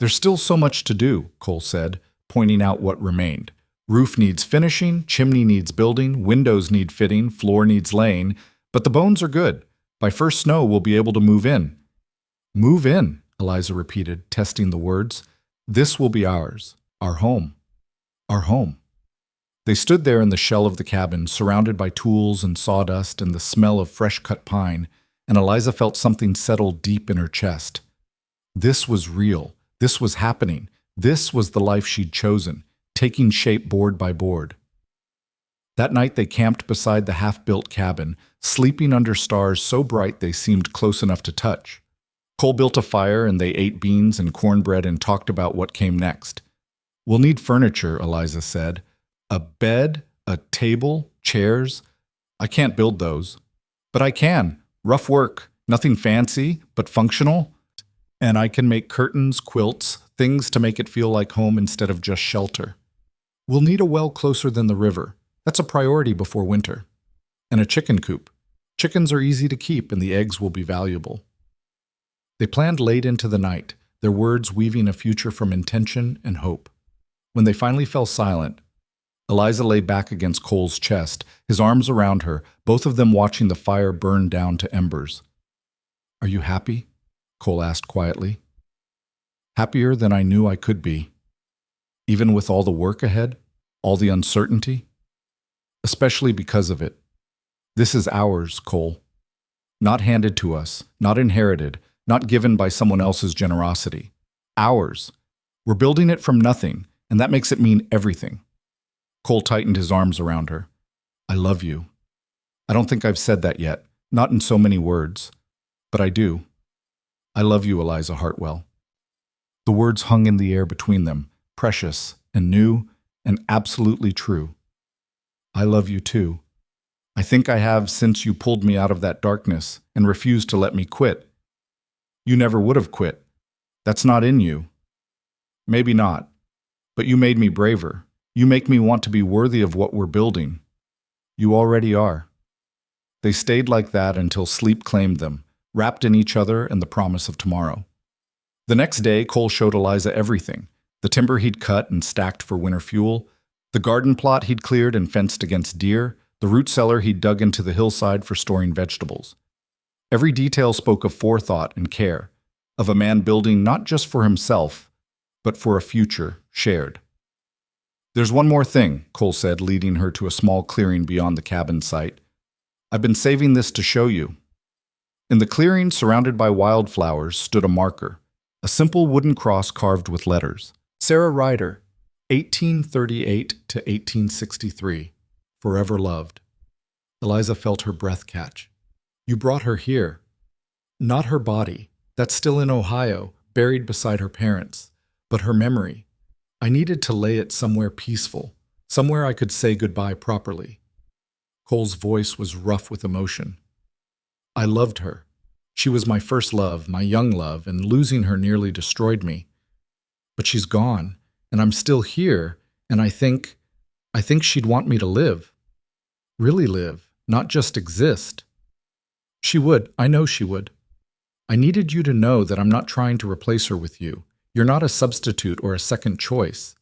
"There's still so much to do," Cole said, pointing out what remained. "Roof needs finishing, chimney needs building, windows need fitting, floor needs laying, but the bones are good. By first snow, we'll be able to move in." "Move in," Eliza repeated, testing the words. "This will be ours. Our home. Our home." They stood there in the shell of the cabin, surrounded by tools and sawdust and the smell of fresh-cut pine, and Eliza felt something settle deep in her chest. This was real. This was happening. This was the life she'd chosen, taking shape board by board. That night they camped beside the half-built cabin, sleeping under stars so bright they seemed close enough to touch. Cole built a fire and they ate beans and cornbread and talked about what came next. "We'll need furniture," Eliza said. "A bed, a table, chairs. I can't build those. But I can. Rough work. Nothing fancy, but functional. And I can make curtains, quilts, things to make it feel like home instead of just shelter. We'll need a well closer than the river. That's a priority before winter. And a chicken coop. Chickens are easy to keep and the eggs will be valuable." They planned late into the night, their words weaving a future from intention and hope. When they finally fell silent, Eliza lay back against Cole's chest, his arms around her, both of them watching the fire burn down to embers. "Are you happy?" Cole asked quietly. "Happier than I knew I could be. Even with all the work ahead, all the uncertainty. Especially because of it. This is ours, Cole. Not handed to us, not inherited, not given by someone else's generosity. Ours. We're building it from nothing, and that makes it mean everything." Cole tightened his arms around her. "I love you. I don't think I've said that yet, not in so many words. But I do. I love you, Eliza Hartwell." The words hung in the air between them, precious and new and absolutely true. "I love you too. I think I have since you pulled me out of that darkness and refused to let me quit. You never would have quit. That's not in you. Maybe not. But you made me braver. You make me want to be worthy of what we're building. You already are." They stayed like that until sleep claimed them, wrapped in each other and the promise of tomorrow. The next day, Cole showed Eliza everything: the timber he'd cut and stacked for winter fuel, the garden plot he'd cleared and fenced against deer, the root cellar he'd dug into the hillside for storing vegetables. Every detail spoke of forethought and care, of a man building not just for himself, but for a future shared. "There's one more thing," Cole said, leading her to a small clearing beyond the cabin site. "I've been saving this to show you." In the clearing, surrounded by wildflowers, stood a marker, a simple wooden cross carved with letters. "Sarah Ryder, 1838 to 1863, forever loved." Eliza felt her breath catch. "You brought her here. Not her body. That's still in Ohio, buried beside her parents. But her memory. I needed to lay it somewhere peaceful, somewhere I could say goodbye properly." Cole's voice was rough with emotion. "I loved her. She was my first love, my young love, and losing her nearly destroyed me. But she's gone, and I'm still here, and I think she'd want me to live. Really live, not just exist. She would, I know she would. I needed you to know that I'm not trying to replace her with you. You're not a substitute or a second choice.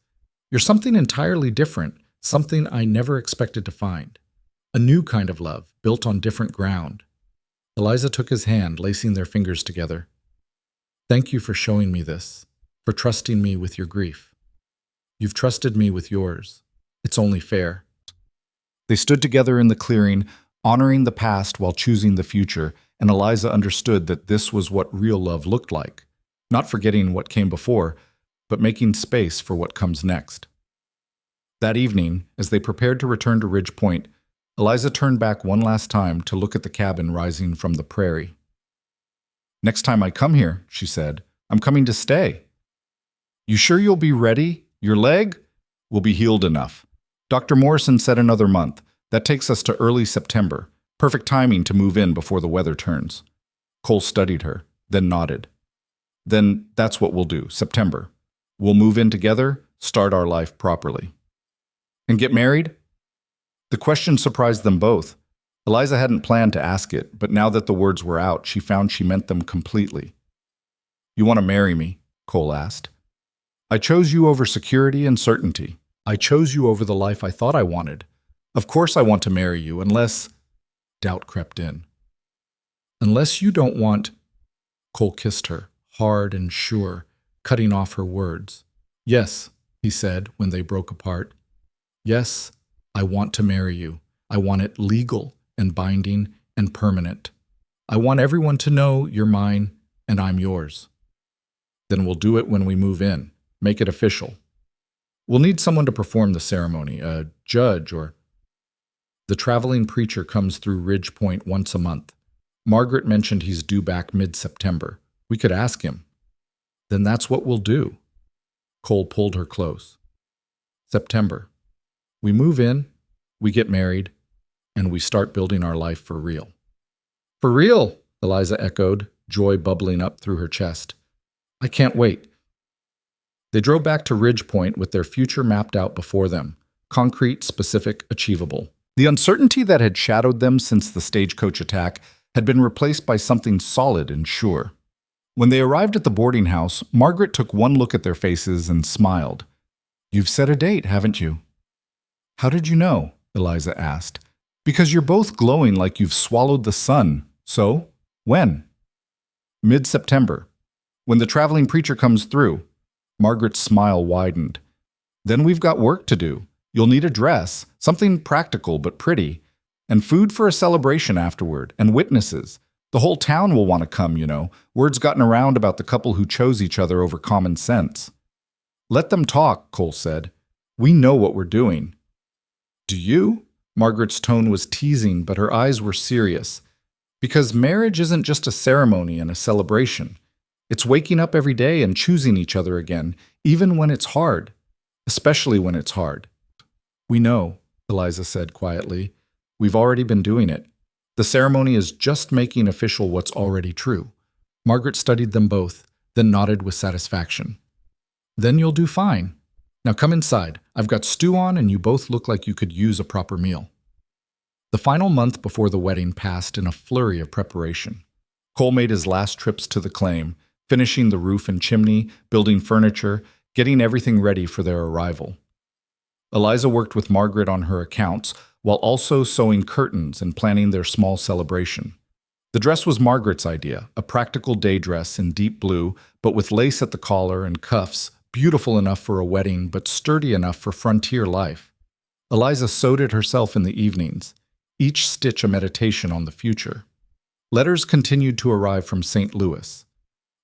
You're something entirely different, something I never expected to find. A new kind of love, built on different ground." Eliza took his hand, lacing their fingers together. "Thank you for showing me this. for trusting me with your grief. You've trusted me with yours. It's only fair. They stood together in the clearing, honoring the past while choosing the future, and Eliza understood that this was what real love looked like, not forgetting what came before, but making space for what comes next. That evening, as they prepared to return to Ridge Point, Eliza turned back one last time to look at the cabin rising from the prairie. "Next time I come here," she said, "I'm coming to stay." "You sure you'll be ready? Your leg will be healed enough." Dr. Morrison said another month. That takes us to early September. Perfect timing to move in before the weather turns. Cole studied her, then nodded. "Then that's what we'll do, September. We'll move in together, start our life properly." "And get married?" The question surprised them both. Eliza hadn't planned to ask it, but now that the words were out, she found she meant them completely. "You want to marry me?" Cole asked. "I chose you over security and certainty. I chose you over the life I thought I wanted. Of course I want to marry you, unless—" Doubt crept in. "Unless you don't want—" Cole kissed her, hard and sure, cutting off her words. "Yes," he said when they broke apart. "Yes, I want to marry you. I want it legal and binding and permanent. I want everyone to know you're mine and I'm yours. Then we'll do it when we move in. Make it official. We'll need someone to perform the ceremony, a judge or—" The traveling preacher comes through Ridge Point once a month. Margaret mentioned he's due back mid-September. We could ask him. "Then that's what we'll do." Cole pulled her close. "September. We move in, we get married, and we start building our life for real." "For real," Eliza echoed, joy bubbling up through her chest. "I can't wait." They drove back to Ridge Point with their future mapped out before them, concrete, specific, achievable. The uncertainty that had shadowed them since the stagecoach attack had been replaced by something solid and sure. When they arrived at the boarding house, Margaret took one look at their faces and smiled. "You've set a date, haven't you?" "How did you know?" Eliza asked. "Because you're both glowing like you've swallowed the sun. So, when?" "Mid-September. When the traveling preacher comes through." Margaret's smile widened. "Then we've got work to do. You'll need a dress, something practical but pretty, and food for a celebration afterward, and witnesses. The whole town will want to come, you know. Word's gotten around about the couple who chose each other over common sense." "Let them talk," Cole said. "We know what we're doing." "Do you?" Margaret's tone was teasing, but her eyes were serious. "Because marriage isn't just a ceremony and a celebration. It's waking up every day and choosing each other again, even when it's hard. Especially when it's hard." "We know," Eliza said quietly. "We've already been doing it. The ceremony is just making official what's already true." Margaret studied them both, then nodded with satisfaction. "Then you'll do fine. Now come inside. I've got stew on and you both look like you could use a proper meal." The final month before the wedding passed in a flurry of preparation. Cole made his last trips to the claim, finishing the roof and chimney, building furniture, getting everything ready for their arrival. Eliza worked with Margaret on her accounts, while also sewing curtains and planning their small celebration. The dress was Margaret's idea, a practical day dress in deep blue, but with lace at the collar and cuffs, beautiful enough for a wedding, but sturdy enough for frontier life. Eliza sewed it herself in the evenings, each stitch a meditation on the future. Letters continued to arrive from St. Louis.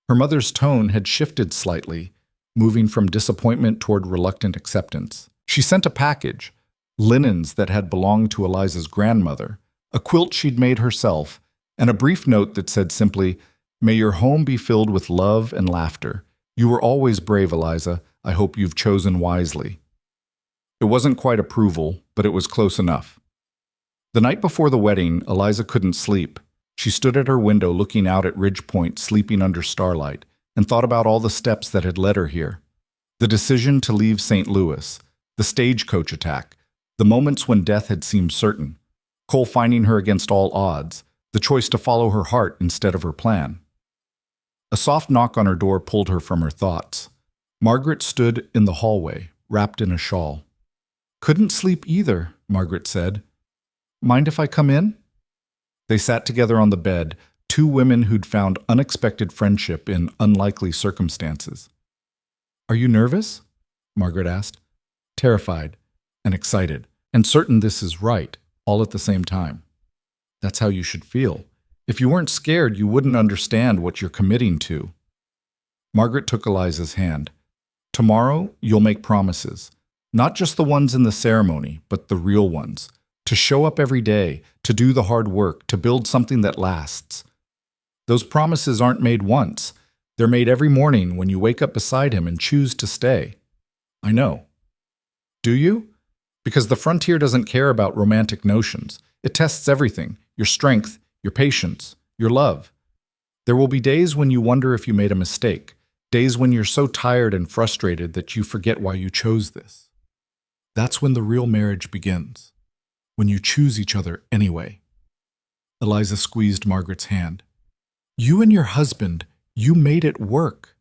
Her mother's tone had shifted slightly, moving from disappointment toward reluctant acceptance. She sent a package, linens that had belonged to Eliza's grandmother, a quilt she'd made herself, and a brief note that said simply, "May your home be filled with love and laughter. You were always brave, Eliza. I hope you've chosen wisely." It wasn't quite approval, but it was close enough. The night before the wedding, Eliza couldn't sleep. She stood at her window looking out at Ridge Point, sleeping under starlight, and thought about all the steps that had led her here. The decision to leave St. Louis, the stagecoach attack, the moments when death had seemed certain, Cole finding her against all odds, the choice to follow her heart instead of her plan. A soft knock on her door pulled her from her thoughts. Margaret stood in the hallway, wrapped in a shawl. "Couldn't sleep either," Margaret said. "Mind if I come in?" They sat together on the bed, two women who'd found unexpected friendship in unlikely circumstances. Are you nervous? Margaret asked, terrified and excited, and certain this is right, all at the same time. That's how you should feel. If you weren't scared, you wouldn't understand what you're committing to. Margaret took Eliza's hand. Tomorrow, you'll make promises. Not just the ones in the ceremony, but the real ones. To show up every day, to do the hard work, to build something that lasts. Those promises aren't made once. They're made every morning when you wake up beside him and choose to stay. I know. Do you? Because the frontier doesn't care about romantic notions. It tests everything, your strength, your patience, your love. There will be days when you wonder if you made a mistake, days when you're so tired and frustrated that you forget why you chose this. That's when the real marriage begins, when you choose each other anyway. Eliza squeezed Margaret's hand. You and your husband, you made it work.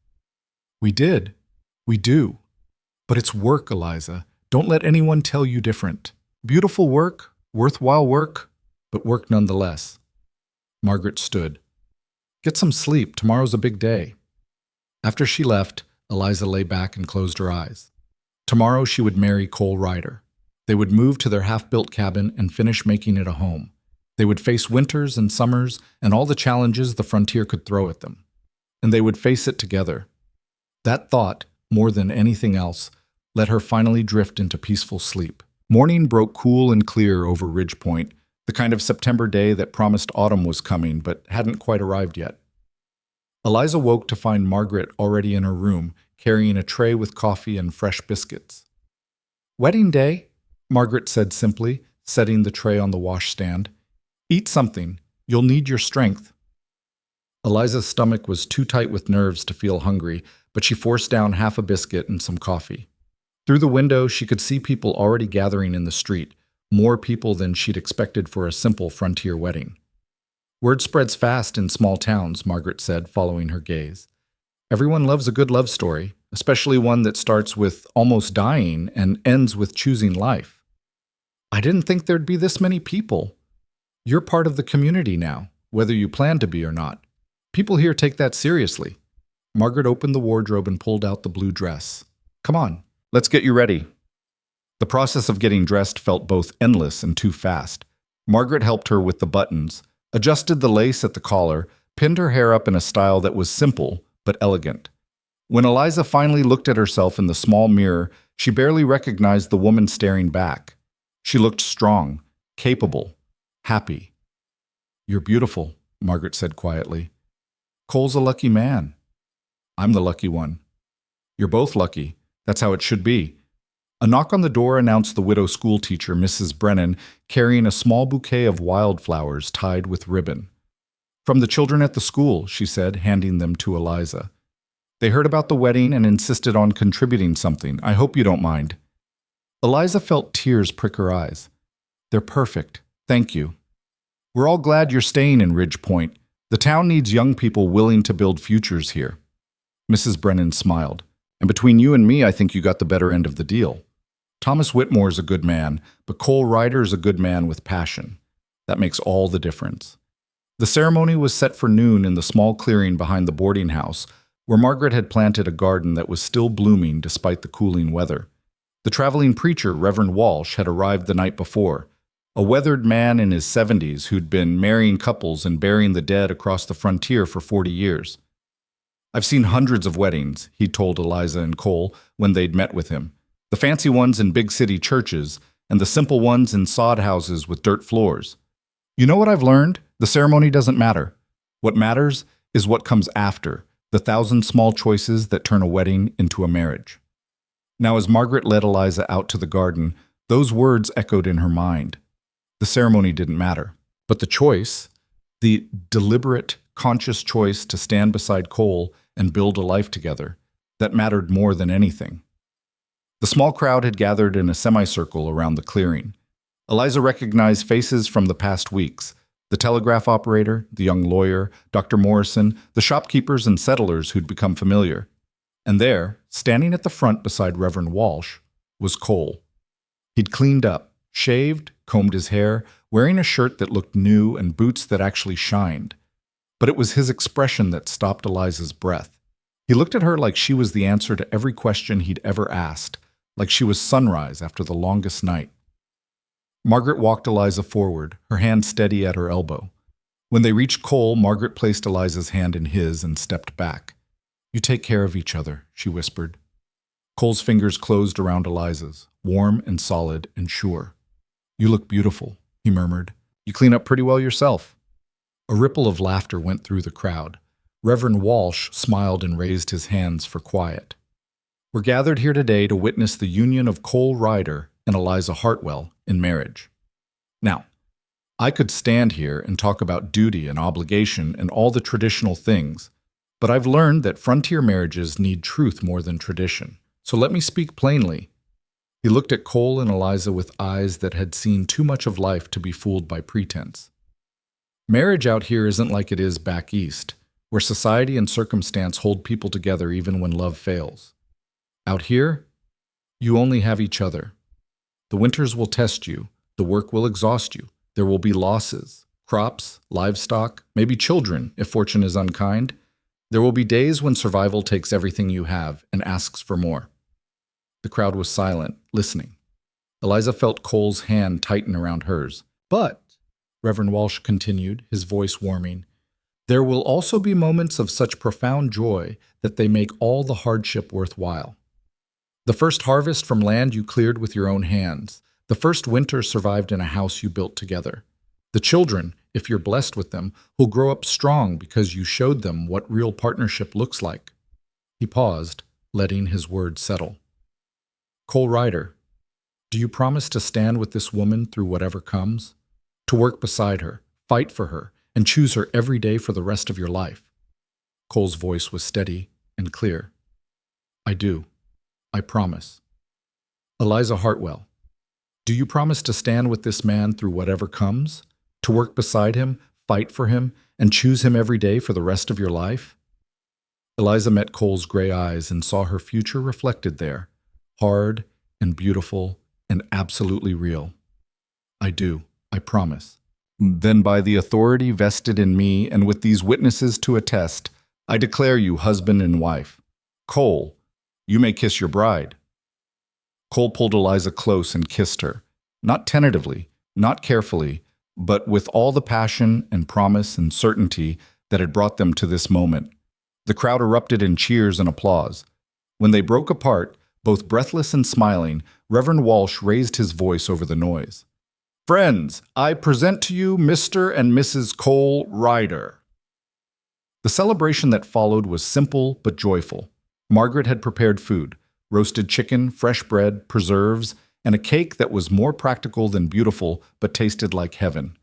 We did. We do. But it's work, Eliza. Don't let anyone tell you different. Beautiful work, worthwhile work, but work nonetheless. Margaret stood. Get some sleep. Tomorrow's a big day. After she left, Eliza lay back and closed her eyes. Tomorrow she would marry Cole Ryder. They would move to their half-built cabin and finish making it a home. They would face winters and summers and all the challenges the frontier could throw at them. And they would face it together. That thought, more than anything else, let her finally drift into peaceful sleep. Morning broke cool and clear over Ridge Point, the kind of September day that promised autumn was coming but hadn't quite arrived yet. Eliza woke to find Margaret already in her room, carrying a tray with coffee and fresh biscuits. Wedding day, Margaret said simply, setting the tray on the washstand. Eat something. You'll need your strength. Eliza's stomach was too tight with nerves to feel hungry, but she forced down half a biscuit and some coffee. Through the window, she could see people already gathering in the street, more people than she'd expected for a simple frontier wedding. Word spreads fast in small towns, Margaret said, following her gaze. Everyone loves a good love story, especially one that starts with almost dying and ends with choosing life. I didn't think there'd be this many people. You're part of the community now, whether you plan to be or not. People here take that seriously. Margaret opened the wardrobe and pulled out the blue dress. Come on, let's get you ready. The process of getting dressed felt both endless and too fast. Margaret helped her with the buttons, adjusted the lace at the collar, pinned her hair up in a style that was simple but elegant. When Eliza finally looked at herself in the small mirror, she barely recognized the woman staring back. She looked strong, capable, happy. You're beautiful, Margaret said quietly. Cole's a lucky man. I'm the lucky one. You're both lucky. That's how it should be. A knock on the door announced the widow schoolteacher, Mrs. Brennan, carrying a small bouquet of wildflowers tied with ribbon. From the children at the school, she said, handing them to Eliza. They heard about the wedding and insisted on contributing something. I hope you don't mind. Eliza felt tears prick her eyes. They're perfect. Thank you. We're all glad you're staying in Ridge Point. The town needs young people willing to build futures here. Mrs. Brennan smiled. And between you and me, I think you got the better end of the deal. Thomas Whitmore's a good man, but Cole Ryder's a good man with passion. That makes all the difference. The ceremony was set for noon in the small clearing behind the boarding house, where Margaret had planted a garden that was still blooming despite the cooling weather. The traveling preacher, Reverend Walsh, had arrived the night before, a weathered man in his 70s who'd been marrying couples and burying the dead across the frontier for 40 years. I've seen hundreds of weddings, he told Eliza and Cole when they'd met with him. The fancy ones in big city churches, and the simple ones in sod houses with dirt floors. You know what I've learned? The ceremony doesn't matter. What matters is what comes after, the 1,000 small choices that turn a wedding into a marriage. Now, as Margaret led Eliza out to the garden, those words echoed in her mind. The ceremony didn't matter, but the choice, the deliberate, conscious choice to stand beside Cole and build a life together, that mattered more than anything. The small crowd had gathered in a semicircle around the clearing. Eliza recognized faces from the past weeks, the telegraph operator, the young lawyer, Dr. Morrison, the shopkeepers and settlers who'd become familiar. And there, standing at the front beside Reverend Walsh, was Cole. He'd cleaned up, shaved, combed his hair, wearing a shirt that looked new and boots that actually shined. But it was his expression that stopped Eliza's breath. He looked at her like she was the answer to every question he'd ever asked, like she was sunrise after the longest night. Margaret walked Eliza forward, her hand steady at her elbow. When they reached Cole, Margaret placed Eliza's hand in his and stepped back. "You take care of each other," she whispered. Cole's fingers closed around Eliza's, warm and solid and sure. "You look beautiful," he murmured. "You clean up pretty well yourself." A ripple of laughter went through the crowd. Reverend Walsh smiled and raised his hands for quiet. "We're gathered here today to witness the union of Cole Ryder and Eliza Hartwell in marriage. Now, I could stand here and talk about duty and obligation and all the traditional things, but I've learned that frontier marriages need truth more than tradition. So let me speak plainly." He looked at Cole and Eliza with eyes that had seen too much of life to be fooled by pretense. "Marriage out here isn't like it is back east, where society and circumstance hold people together even when love fails. Out here, you only have each other. The winters will test you, the work will exhaust you, there will be losses, crops, livestock, maybe children if fortune is unkind. There will be days when survival takes everything you have and asks for more." The crowd was silent, listening. Eliza felt Cole's hand tighten around hers. "But," Reverend Walsh continued, his voice warming, "there will also be moments of such profound joy that they make all the hardship worthwhile. The first harvest from land you cleared with your own hands. The first winter survived in a house you built together. The children, if you're blessed with them, will grow up strong because you showed them what real partnership looks like." He paused, letting his words settle. "Cole Ryder, do you promise to stand with this woman through whatever comes? To work beside her, fight for her, and choose her every day for the rest of your life?" Cole's voice was steady and clear. "I do. I promise." "Eliza Hartwell, do you promise to stand with this man through whatever comes? To work beside him, fight for him, and choose him every day for the rest of your life?" Eliza met Cole's gray eyes and saw her future reflected there, hard and beautiful and absolutely real. "I do. I promise." "Then by the authority vested in me and with these witnesses to attest, I declare you husband and wife. Cole, you may kiss your bride." Cole pulled Eliza close and kissed her, not tentatively, not carefully, but with all the passion and promise and certainty that had brought them to this moment. The crowd erupted in cheers and applause. When they broke apart, both breathless and smiling, Reverend Walsh raised his voice over the noise. "Friends, I present to you Mr. and Mrs. Cole Ryder." The celebration that followed was simple but joyful. Margaret had prepared food, roasted chicken, fresh bread, preserves, and a cake that was more practical than beautiful but tasted like heaven.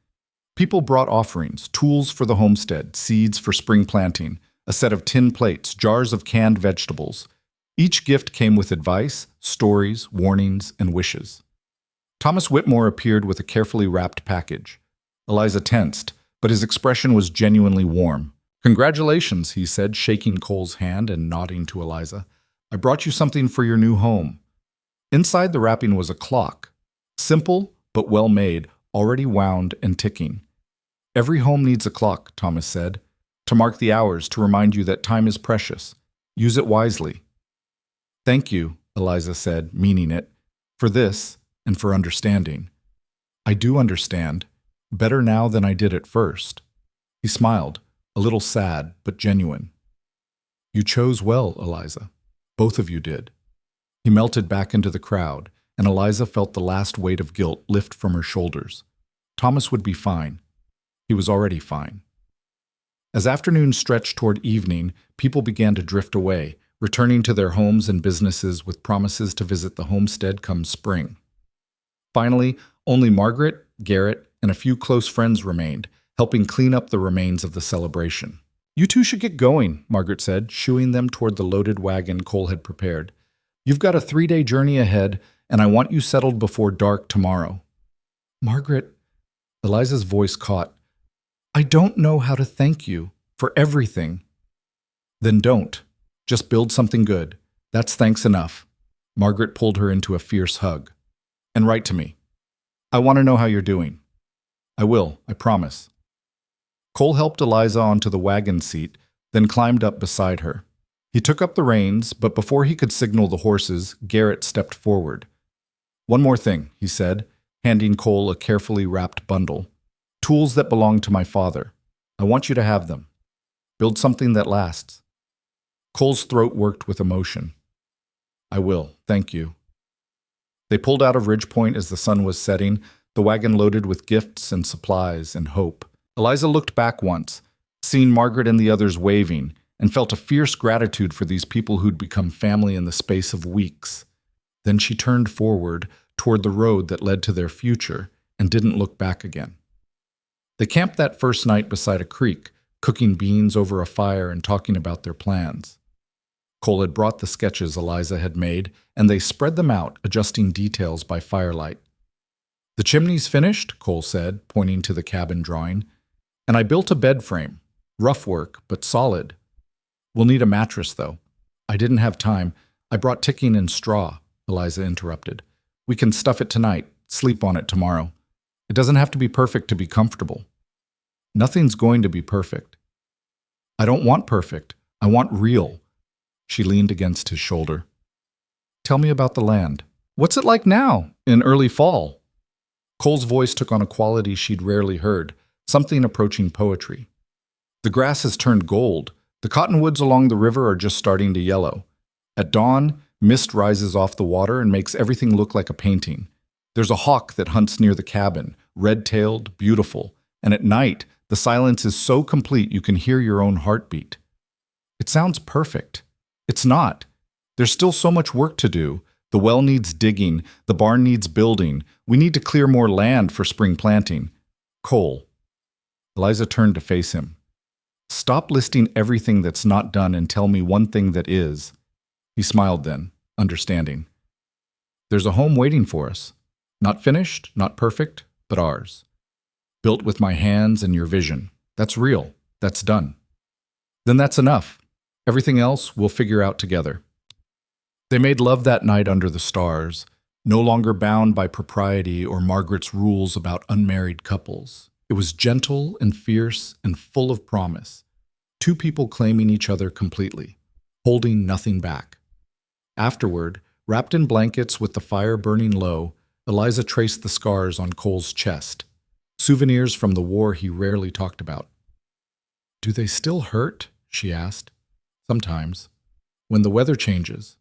People brought offerings, tools for the homestead, seeds for spring planting, a set of tin plates, jars of canned vegetables. Each gift came with advice, stories, warnings, and wishes. Thomas Whitmore appeared with a carefully wrapped package. Eliza tensed, but his expression was genuinely warm. "Congratulations," he said, shaking Cole's hand and nodding to Eliza. "I brought you something for your new home." Inside the wrapping was a clock, simple but well made, already wound and ticking. "Every home needs a clock," Thomas said, "to mark the hours, to remind you that time is precious. Use it wisely." "Thank you," Eliza said, meaning it, "for this and for understanding. I do understand, better now than I did at first." He smiled, a little sad but genuine. "You chose well, Eliza. Both of you did." He melted back into the crowd, and Eliza felt the last weight of guilt lift from her shoulders. Thomas would be fine. He was already fine. As afternoon stretched toward evening, people began to drift away, returning to their homes and businesses with promises to visit the homestead come spring. Finally, only Margaret, Garrett, and a few close friends remained, helping clean up the remains of the celebration. "You two should get going," Margaret said, shooing them toward the loaded wagon Cole had prepared. "You've got a 3-day journey ahead, and I want you settled before dark tomorrow." "Margaret," Eliza's voice caught, "I don't know how to thank you for everything." "Then don't. Just build something good. That's thanks enough." Margaret pulled her into a fierce hug. "And write to me. I want to know how you're doing." "I will, I promise." Cole helped Eliza onto the wagon seat, then climbed up beside her. He took up the reins, but before he could signal the horses, Garrett stepped forward. "One more thing," he said, handing Cole a carefully wrapped bundle. "Tools that belong to my father. I want you to have them. Build something that lasts." Cole's throat worked with emotion. "I will, thank you." They pulled out of Ridgepoint as the sun was setting, the wagon loaded with gifts and supplies and hope. Eliza looked back once, seeing Margaret and the others waving, and felt a fierce gratitude for these people who'd become family in the space of weeks. Then she turned forward toward the road that led to their future and didn't look back again. They camped that first night beside a creek, cooking beans over a fire and talking about their plans. Cole had brought the sketches Eliza had made, and they spread them out, adjusting details by firelight. "The chimney's finished," Cole said, pointing to the cabin drawing. "And I built a bed frame. Rough work, but solid. We'll need a mattress, though." "I didn't have time. I brought ticking and straw," Eliza interrupted. "We can stuff it tonight, sleep on it tomorrow. It doesn't have to be perfect to be comfortable." "Nothing's going to be perfect." "I don't want perfect. I want real." She leaned against his shoulder. "Tell me about the land. What's it like now, in early fall?" Cole's voice took on a quality she'd rarely heard, something approaching poetry. "The grass has turned gold. The cottonwoods along the river are just starting to yellow. At dawn, mist rises off the water and makes everything look like a painting. There's a hawk that hunts near the cabin, red-tailed, beautiful, and at night, the silence is so complete you can hear your own heartbeat." "It sounds perfect." "It's not. There's still so much work to do. The well needs digging, the barn needs building. We need to clear more land for spring planting." "Cole." Eliza turned to face him. "Stop listing everything that's not done and tell me one thing that is." He smiled then, understanding. "There's a home waiting for us. Not finished, not perfect, but ours. Built with my hands and your vision. That's real. That's done. Then that's enough. Everything else we'll figure out together." They made love that night under the stars, no longer bound by propriety or Margaret's rules about unmarried couples. It was gentle and fierce and full of promise. Two people claiming each other completely, holding nothing back. Afterward, wrapped in blankets with the fire burning low, Eliza traced the scars on Cole's chest, souvenirs from the war he rarely talked about. "Do they still hurt?" she asked. "Sometimes, when the weather changes,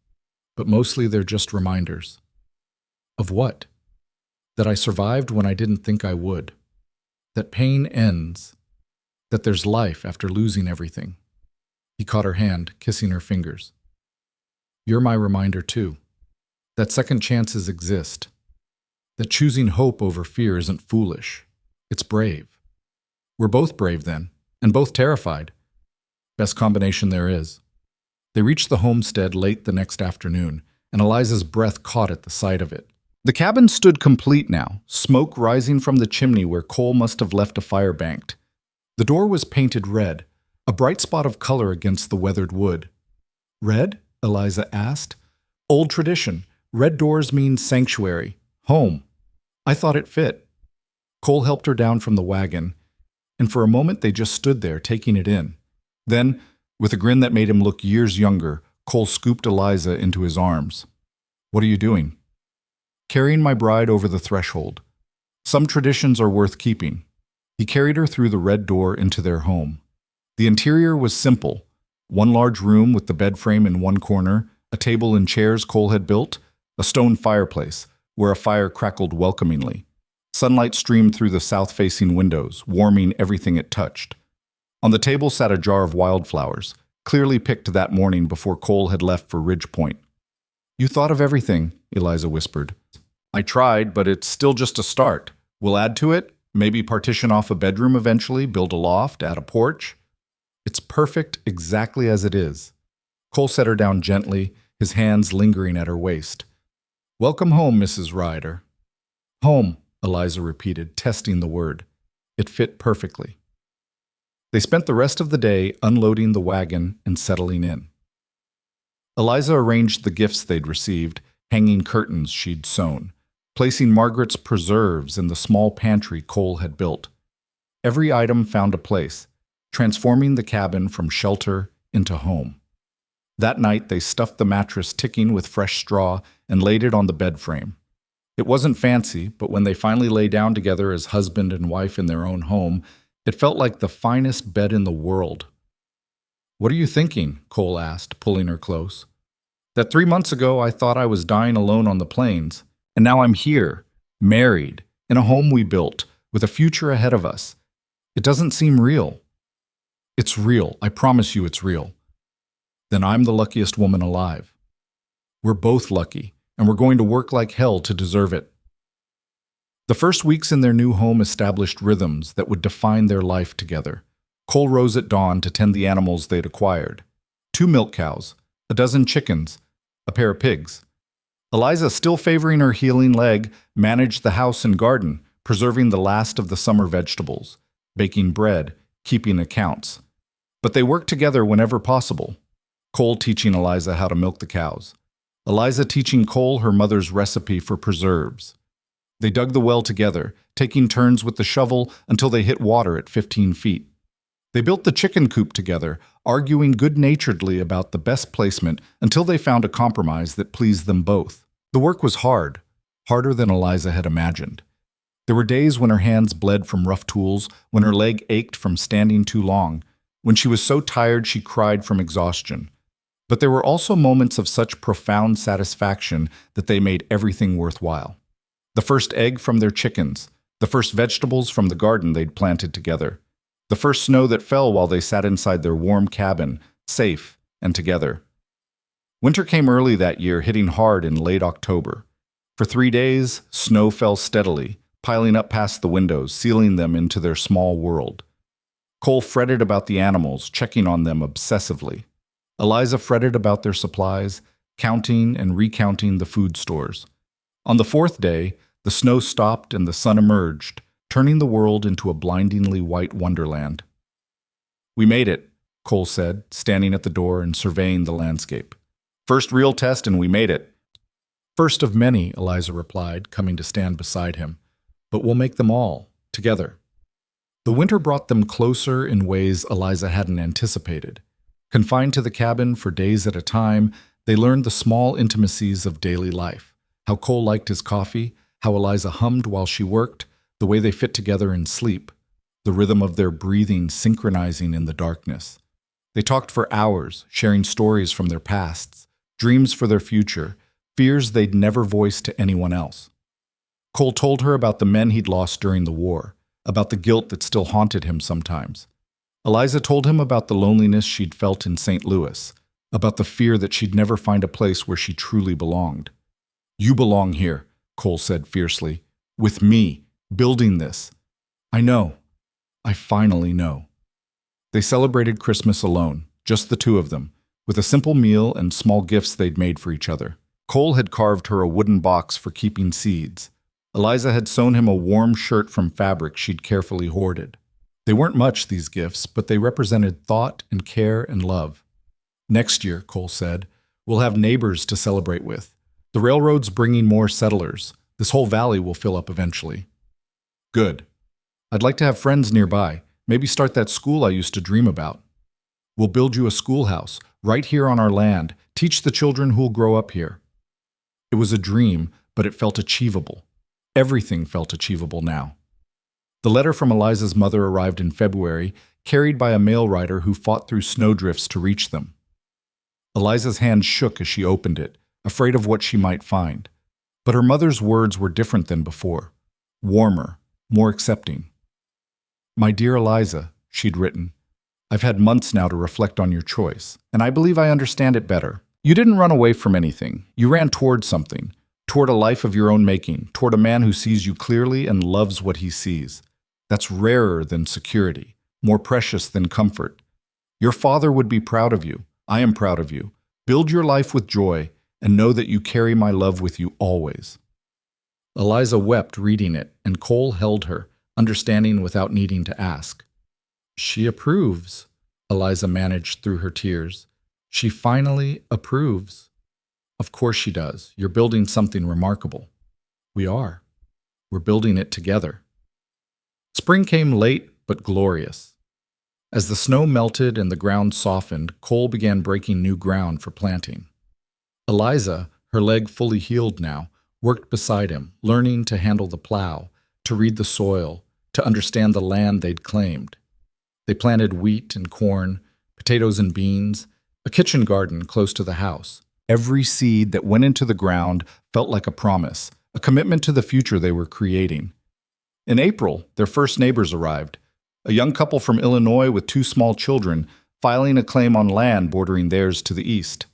but mostly they're just reminders." "Of what?" "That I survived when I didn't think I would. That pain ends. That there's life after losing everything." He caught her hand, kissing her fingers. "You're my reminder, too. That second chances exist. That choosing hope over fear isn't foolish. It's brave. We're both brave then, and both terrified. Best combination there is." They reached the homestead late the next afternoon, and Eliza's breath caught at the sight of it. The cabin stood complete now, smoke rising from the chimney where Cole must have left a fire banked. The door was painted red, a bright spot of color against the weathered wood. "Red?" Eliza asked. "Old tradition. Red doors mean sanctuary, home. I thought it fit." Cole helped her down from the wagon, and for a moment they just stood there, taking it in. Then, with a grin that made him look years younger, Cole scooped Eliza into his arms. "What are you doing?" "Carrying my bride over the threshold. Some traditions are worth keeping." He carried her through the red door into their home. The interior was simple. One large room with the bed frame in one corner, a table and chairs Cole had built, a stone fireplace, where a fire crackled welcomingly. Sunlight streamed through the south-facing windows, warming everything it touched. On the table sat a jar of wildflowers, clearly picked that morning before Cole had left for Ridgepoint. "You thought of everything," Eliza whispered. "I tried, but it's still just a start. We'll add to it, maybe partition off a bedroom eventually, build a loft, add a porch. It's perfect exactly as it is." Cole set her down gently, his hands lingering at her waist. "Welcome home, Mrs. Ryder." "Home," Eliza repeated, testing the word. It fit perfectly. They spent the rest of the day unloading the wagon and settling in. Eliza arranged the gifts they'd received, hanging curtains she'd sewn, placing Margaret's preserves in the small pantry Cole had built. Every item found a place, transforming the cabin from shelter into home. That night, they stuffed the mattress ticking with fresh straw and laid it on the bed frame. It wasn't fancy, but when they finally lay down together as husband and wife in their own home, it felt like the finest bed in the world. "What are you thinking?" Cole asked, pulling her close. "That 3 months ago I thought I was dying alone on the plains, and now I'm here, married, in a home we built, with a future ahead of us. It doesn't seem real." "It's real. I promise you it's real." "Then I'm the luckiest woman alive." "We're both lucky, and we're going to work like hell to deserve it." The first weeks in their new home established rhythms that would define their life together. Cole rose at dawn to tend the animals they'd acquired. 2 milk cows, a dozen chickens, a pair of pigs. Eliza, still favoring her healing leg, managed the house and garden, preserving the last of the summer vegetables, baking bread, keeping accounts. But they worked together whenever possible. Cole teaching Eliza how to milk the cows. Eliza teaching Cole her mother's recipe for preserves. They dug the well together, taking turns with the shovel until they hit water at 15 feet. They built the chicken coop together, arguing good-naturedly about the best placement until they found a compromise that pleased them both. The work was hard, harder than Eliza had imagined. There were days when her hands bled from rough tools, when her leg ached from standing too long, when she was so tired she cried from exhaustion. But there were also moments of such profound satisfaction that they made everything worthwhile. The first egg from their chickens, the first vegetables from the garden they'd planted together, the first snow that fell while they sat inside their warm cabin, safe and together. Winter came early that year, hitting hard in late October. For 3 days, snow fell steadily, piling up past the windows, sealing them into their small world. Cole fretted about the animals, checking on them obsessively. Eliza fretted about their supplies, counting and recounting the food stores. On the 4th day, the snow stopped and the sun emerged, turning the world into a blindingly white wonderland. "We made it," Cole said, standing at the door and surveying the landscape. "First real test and we made it." "First of many," Eliza replied, coming to stand beside him. "But we'll make them all, together." The winter brought them closer in ways Eliza hadn't anticipated. Confined to the cabin for days at a time, they learned the small intimacies of daily life. How Cole liked his coffee, how Eliza hummed while she worked, the way they fit together in sleep, the rhythm of their breathing synchronizing in the darkness. They talked for hours, sharing stories from their pasts, dreams for their future, fears they'd never voiced to anyone else. Cole told her about the men he'd lost during the war, about the guilt that still haunted him sometimes. Eliza told him about the loneliness she'd felt in St. Louis, about the fear that she'd never find a place where she truly belonged. "You belong here," Cole said fiercely. "With me, building this. I know. I finally know." They celebrated Christmas alone, just the two of them, with a simple meal and small gifts they'd made for each other. Cole had carved her a wooden box for keeping seeds. Eliza had sewn him a warm shirt from fabric she'd carefully hoarded. They weren't much, these gifts, but they represented thought and care and love. "Next year," Cole said, "we'll have neighbors to celebrate with. The railroad's bringing more settlers. This whole valley will fill up eventually." "Good. I'd like to have friends nearby. Maybe start that school I used to dream about. We'll build you a schoolhouse, right here on our land, teach the children who'll grow up here." It was a dream, but it felt achievable. Everything felt achievable now. The letter from Eliza's mother arrived in February, carried by a mail rider who fought through snowdrifts to reach them. Eliza's hand shook as she opened it, afraid of what she might find. But her mother's words were different than before, warmer, more accepting. "My dear Eliza," she'd written, "I've had months now to reflect on your choice, and I believe I understand it better. You didn't run away from anything. You ran toward something, toward a life of your own making, toward a man who sees you clearly and loves what he sees. That's rarer than security, more precious than comfort. Your father would be proud of you. I am proud of you. Build your life with joy, and know that you carry my love with you always." Eliza wept reading it, and Cole held her, understanding without needing to ask. "She approves," Eliza managed through her tears. "She finally approves." "Of course she does. You're building something remarkable." "We are. We're building it together." Spring came late but glorious. As the snow melted and the ground softened, Cole began breaking new ground for planting. Eliza, her leg fully healed now, worked beside him, learning to handle the plow, to read the soil, to understand the land they'd claimed. They planted wheat and corn, potatoes and beans, a kitchen garden close to the house. Every seed that went into the ground felt like a promise, a commitment to the future they were creating. In April, their first neighbors arrived, a young couple from Illinois with two small children, filing a claim on land bordering theirs to the east.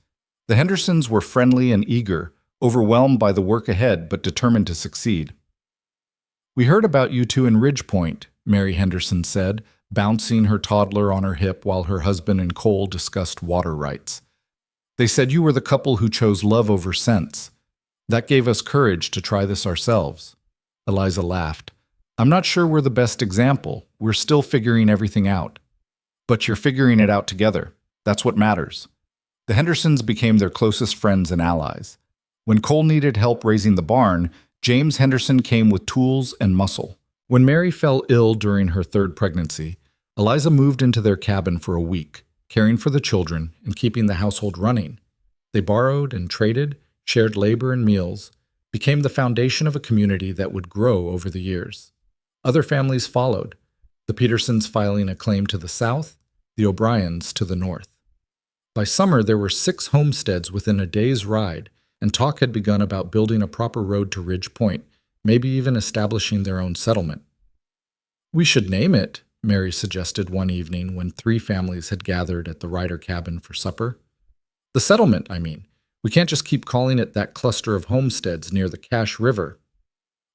The Hendersons were friendly and eager, overwhelmed by the work ahead but determined to succeed. "We heard about you two in Ridgepoint," Mary Henderson said, bouncing her toddler on her hip while her husband and Cole discussed water rights. "They said you were the couple who chose love over sense. That gave us courage to try this ourselves." Eliza laughed. "I'm not sure we're the best example. We're still figuring everything out. But you're figuring it out together. That's what matters." The Hendersons became their closest friends and allies. When Cole needed help raising the barn, James Henderson came with tools and muscle. When Mary fell ill during her third pregnancy, Eliza moved into their cabin for a week, caring for the children and keeping the household running. They borrowed and traded, shared labor and meals, became the foundation of a community that would grow over the years. Other families followed, the Petersons filing a claim to the south, the O'Briens to the north. By summer, there were 6 homesteads within a day's ride, and talk had begun about building a proper road to Ridge Point, maybe even establishing their own settlement. "We should name it," Mary suggested one evening when 3 families had gathered at the Ryder cabin for supper. "The settlement, I mean. We can't just keep calling it that cluster of homesteads near the Cache River."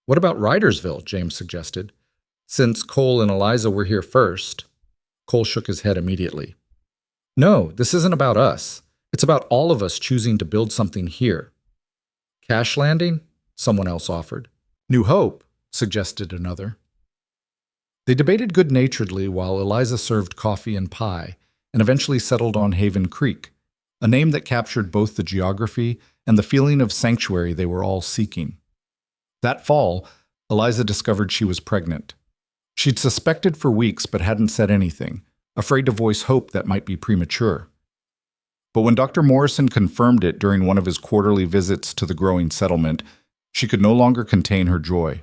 "What about Rydersville?" James suggested. "Since Cole and Eliza were here first." Cole shook his head immediately. "No, this isn't about us. It's about all of us choosing to build something here." "Cache Landing?" someone else offered. "New Hope," suggested another. They debated good-naturedly while Eliza served coffee and pie, and eventually settled on Haven Creek, a name that captured both the geography and the feeling of sanctuary they were all seeking. That fall, Eliza discovered she was pregnant. She'd suspected for weeks but hadn't said anything, afraid to voice hope that might be premature. But when Dr. Morrison confirmed it during one of his quarterly visits to the growing settlement, she could no longer contain her joy.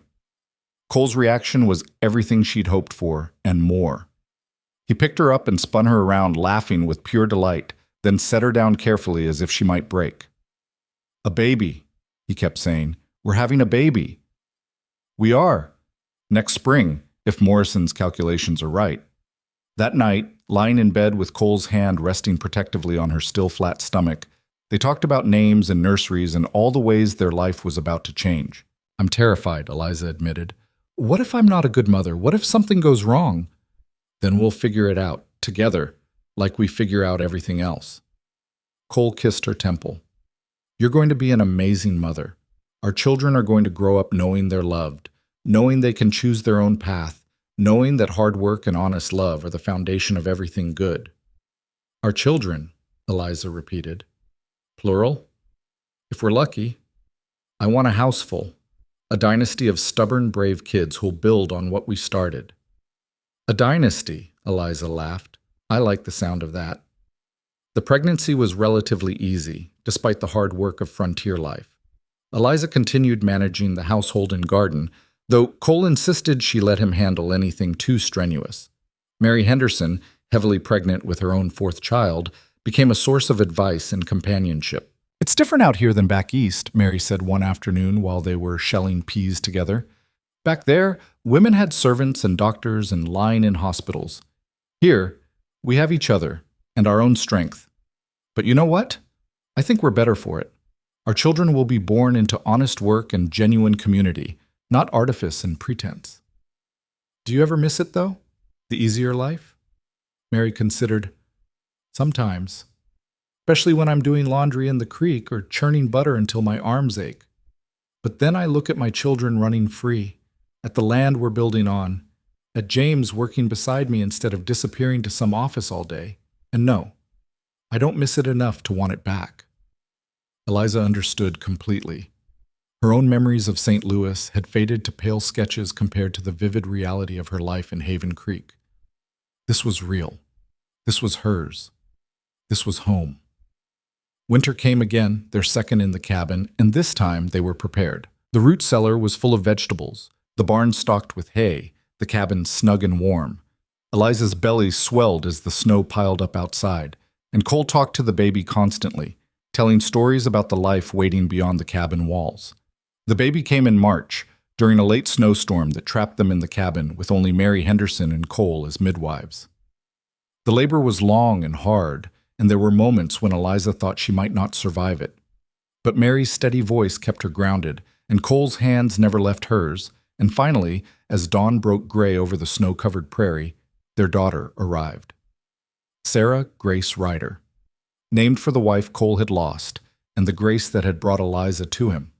Cole's reaction was everything she'd hoped for, and more. He picked her up and spun her around, laughing with pure delight, then set her down carefully as if she might break. "A baby," he kept saying. "We're having a baby." "We are. Next spring, if Morrison's calculations are right." That night, lying in bed with Cole's hand resting protectively on her still flat stomach, they talked about names and nurseries and all the ways their life was about to change. "I'm terrified," Eliza admitted. "What if I'm not a good mother? What if something goes wrong?" "Then we'll figure it out, together, like we figure out everything else." Cole kissed her temple. "You're going to be an amazing mother. Our children are going to grow up knowing they're loved, knowing they can choose their own path, knowing that hard work and honest love are the foundation of everything good." "Our children," Eliza repeated. "Plural?" "If we're lucky. I want a house full. A dynasty of stubborn, brave kids who'll build on what we started." "A dynasty," Eliza laughed. "I like the sound of that." The pregnancy was relatively easy, despite the hard work of frontier life. Eliza continued managing the household and garden, though Cole insisted she let him handle anything too strenuous. Mary Henderson, heavily pregnant with her own 4th child, became a source of advice and companionship. "It's different out here than back east," Mary said one afternoon while they were shelling peas together. "Back there, women had servants and doctors and lying in hospitals. Here, we have each other and our own strength. But you know what? I think we're better for it. Our children will be born into honest work and genuine community, not artifice and pretense." "Do you ever miss it, though? The easier life?" Mary considered. "Sometimes. Especially when I'm doing laundry in the creek or churning butter until my arms ache. But then I look at my children running free, at the land we're building on, at James working beside me instead of disappearing to some office all day. And no, I don't miss it enough to want it back." Eliza understood completely. Her own memories of St. Louis had faded to pale sketches compared to the vivid reality of her life in Haven Creek. This was real. This was hers. This was home. Winter came again, their second in the cabin, and this time they were prepared. The root cellar was full of vegetables, the barn stocked with hay, the cabin snug and warm. Eliza's belly swelled as the snow piled up outside, and Cole talked to the baby constantly, telling stories about the life waiting beyond the cabin walls. The baby came in March, during a late snowstorm that trapped them in the cabin with only Mary Henderson and Cole as midwives. The labor was long and hard, and there were moments when Eliza thought she might not survive it. But Mary's steady voice kept her grounded, and Cole's hands never left hers, and finally, as dawn broke gray over the snow-covered prairie, their daughter arrived. Sarah Grace Ryder, named for the wife Cole had lost, and the grace that had brought Eliza to him.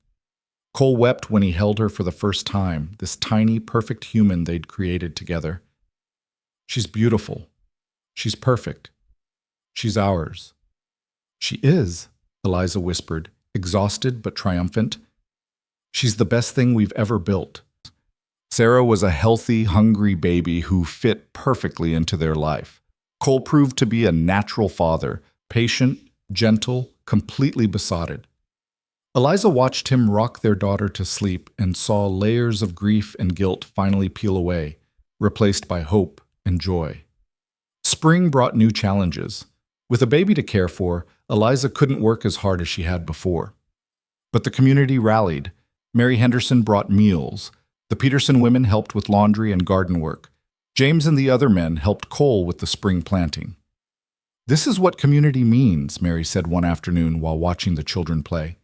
Cole wept when he held her for the first time, this tiny, perfect human they'd created together. She's beautiful. She's perfect. She's ours. She is, Eliza whispered, exhausted but triumphant. She's the best thing we've ever built. Sarah was a healthy, hungry baby who fit perfectly into their life. Cole proved to be a natural father, patient, gentle, completely besotted. Eliza watched him rock their daughter to sleep and saw layers of grief and guilt finally peel away, replaced by hope and joy. Spring brought new challenges. With a baby to care for, Eliza couldn't work as hard as she had before. But the community rallied. Mary Henderson brought meals. The Peterson women helped with laundry and garden work. James and the other men helped Cole with the spring planting. "This is what community means," Mary said one afternoon while watching the children play.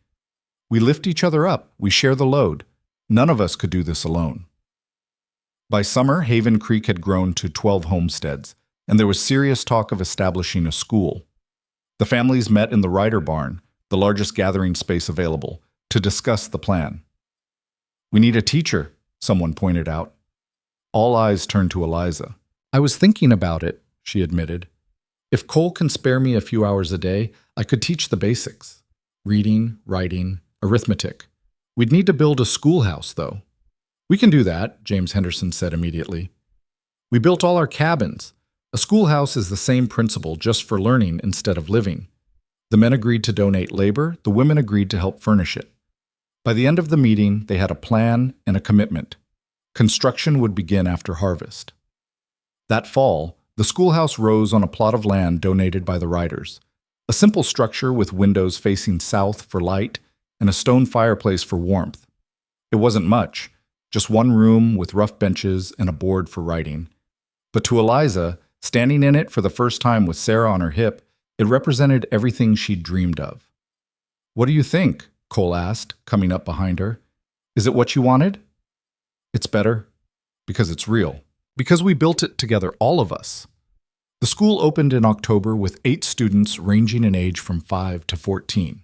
"We lift each other up, we share the load. None of us could do this alone." By summer, Haven Creek had grown to 12 homesteads, and there was serious talk of establishing a school. The families met in the Ryder barn, the largest gathering space available, to discuss the plan. "We need a teacher," someone pointed out. All eyes turned to Eliza. "I was thinking about it," she admitted. "If Cole can spare me a few hours a day, I could teach the basics. Reading, writing, arithmetic. We'd need to build a schoolhouse, though." "We can do that," James Henderson said immediately. "We built all our cabins. A schoolhouse is the same principle, just for learning instead of living." The men agreed to donate labor, the women agreed to help furnish it. By the end of the meeting, they had a plan and a commitment. Construction would begin after harvest. That fall, the schoolhouse rose on a plot of land donated by the Ryders. A simple structure with windows facing south for light and a stone fireplace for warmth. It wasn't much, just one room with rough benches and a board for writing. But to Eliza, standing in it for the first time with Sarah on her hip, it represented everything she'd dreamed of. "What do you think?" Cole asked, coming up behind her. "Is it what you wanted?" "It's better, because it's real. Because we built it together, all of us." The school opened in October with 8 students ranging in age from 5 to 14.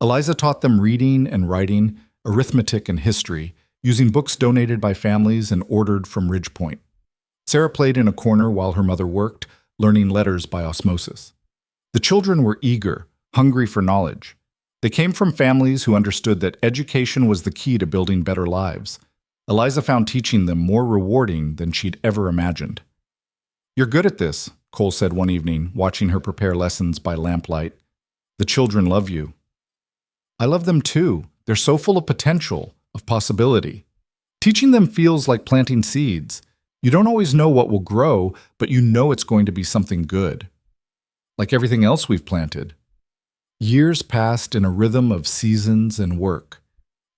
Eliza taught them reading and writing, arithmetic and history, using books donated by families and ordered from Ridgepoint. Sarah played in a corner while her mother worked, learning letters by osmosis. The children were eager, hungry for knowledge. They came from families who understood that education was the key to building better lives. Eliza found teaching them more rewarding than she'd ever imagined. "You're good at this," Cole said one evening, watching her prepare lessons by lamplight. "The children love you." "I love them too. They're so full of potential, of possibility. Teaching them feels like planting seeds. You don't always know what will grow, but you know it's going to be something good. Like everything else we've planted." Years passed in a rhythm of seasons and work.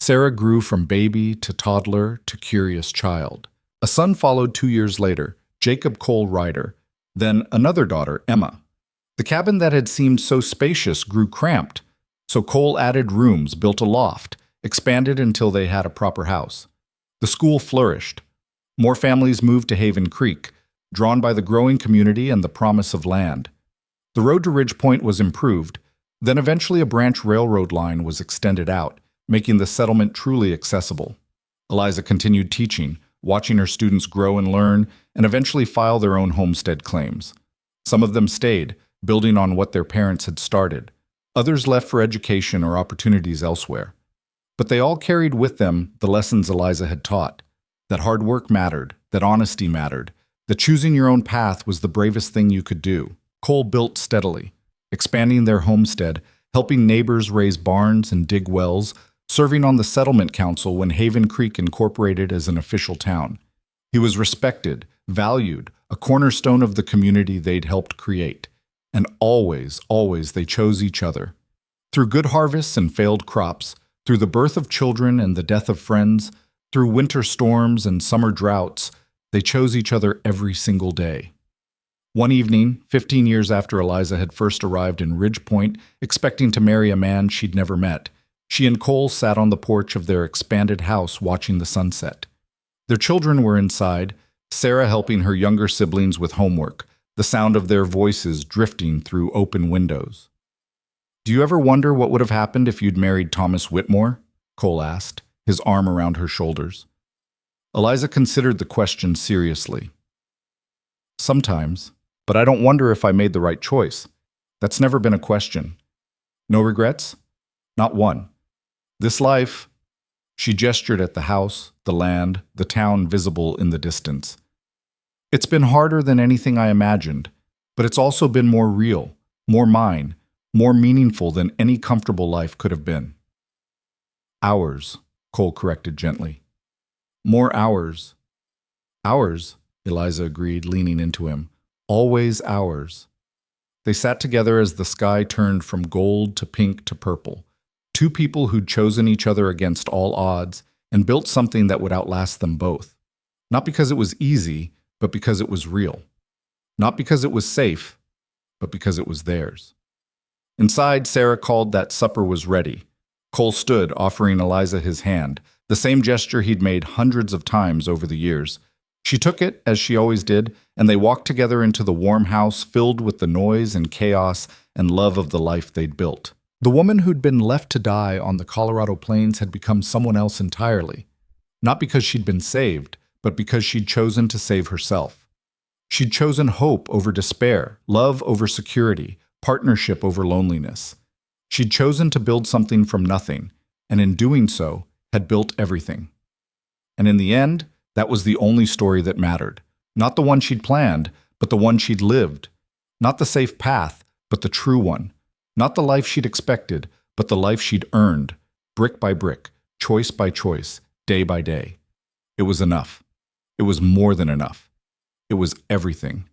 Sarah grew from baby to toddler to curious child. A son followed 2 years later, Jacob Cole Ryder, then another daughter, Emma. The cabin that had seemed so spacious grew cramped, so Cole added rooms, built a loft, expanded until they had a proper house. The school flourished. More families moved to Haven Creek, drawn by the growing community and the promise of land. The road to Ridgepoint was improved, then eventually a branch railroad line was extended out, making the settlement truly accessible. Eliza continued teaching, watching her students grow and learn, and eventually file their own homestead claims. Some of them stayed, building on what their parents had started. Others left for education or opportunities elsewhere. But they all carried with them the lessons Eliza had taught, that hard work mattered, that honesty mattered, that choosing your own path was the bravest thing you could do. Cole built steadily, expanding their homestead, helping neighbors raise barns and dig wells, serving on the settlement council when Haven Creek incorporated as an official town. He was respected, valued, a cornerstone of the community they'd helped create. And always, always they chose each other. Through good harvests and failed crops, through the birth of children and the death of friends, through winter storms and summer droughts, they chose each other every single day. One evening, 15 years after Eliza had first arrived in Ridge Point, expecting to marry a man she'd never met, she and Cole sat on the porch of their expanded house watching the sunset. Their children were inside, Sarah helping her younger siblings with homework, the sound of their voices drifting through open windows. "Do you ever wonder what would have happened if you'd married Thomas Whitmore?" Cole asked, his arm around her shoulders. Eliza considered the question seriously. "Sometimes, but I don't wonder if I made the right choice. That's never been a question. No regrets? Not one. This life..." She gestured at the house, the land, the town visible in the distance. "It's been harder than anything I imagined, but it's also been more real, more mine, more meaningful than any comfortable life could have been." "Ours," Cole corrected gently. "More ours." "Ours," Eliza agreed, leaning into him. "Always ours." They sat together as the sky turned from gold to pink to purple. Two people who'd chosen each other against all odds and built something that would outlast them both. Not because it was easy, but because it was real. Not because it was safe, but because it was theirs. Inside, Sarah called that supper was ready. Cole stood, offering Eliza his hand, the same gesture he'd made hundreds of times over the years. She took it, as she always did, and they walked together into the warm house filled with the noise and chaos and love of the life they'd built. The woman who'd been left to die on the Colorado plains had become someone else entirely. Not because she'd been saved, but because she'd chosen to save herself. She'd chosen hope over despair, love over security, partnership over loneliness. She'd chosen to build something from nothing, and in doing so, had built everything. And in the end, that was the only story that mattered. Not the one she'd planned, but the one she'd lived. Not the safe path, but the true one. Not the life she'd expected, but the life she'd earned, brick by brick, choice by choice, day by day. It was enough. It was more than enough. It was everything.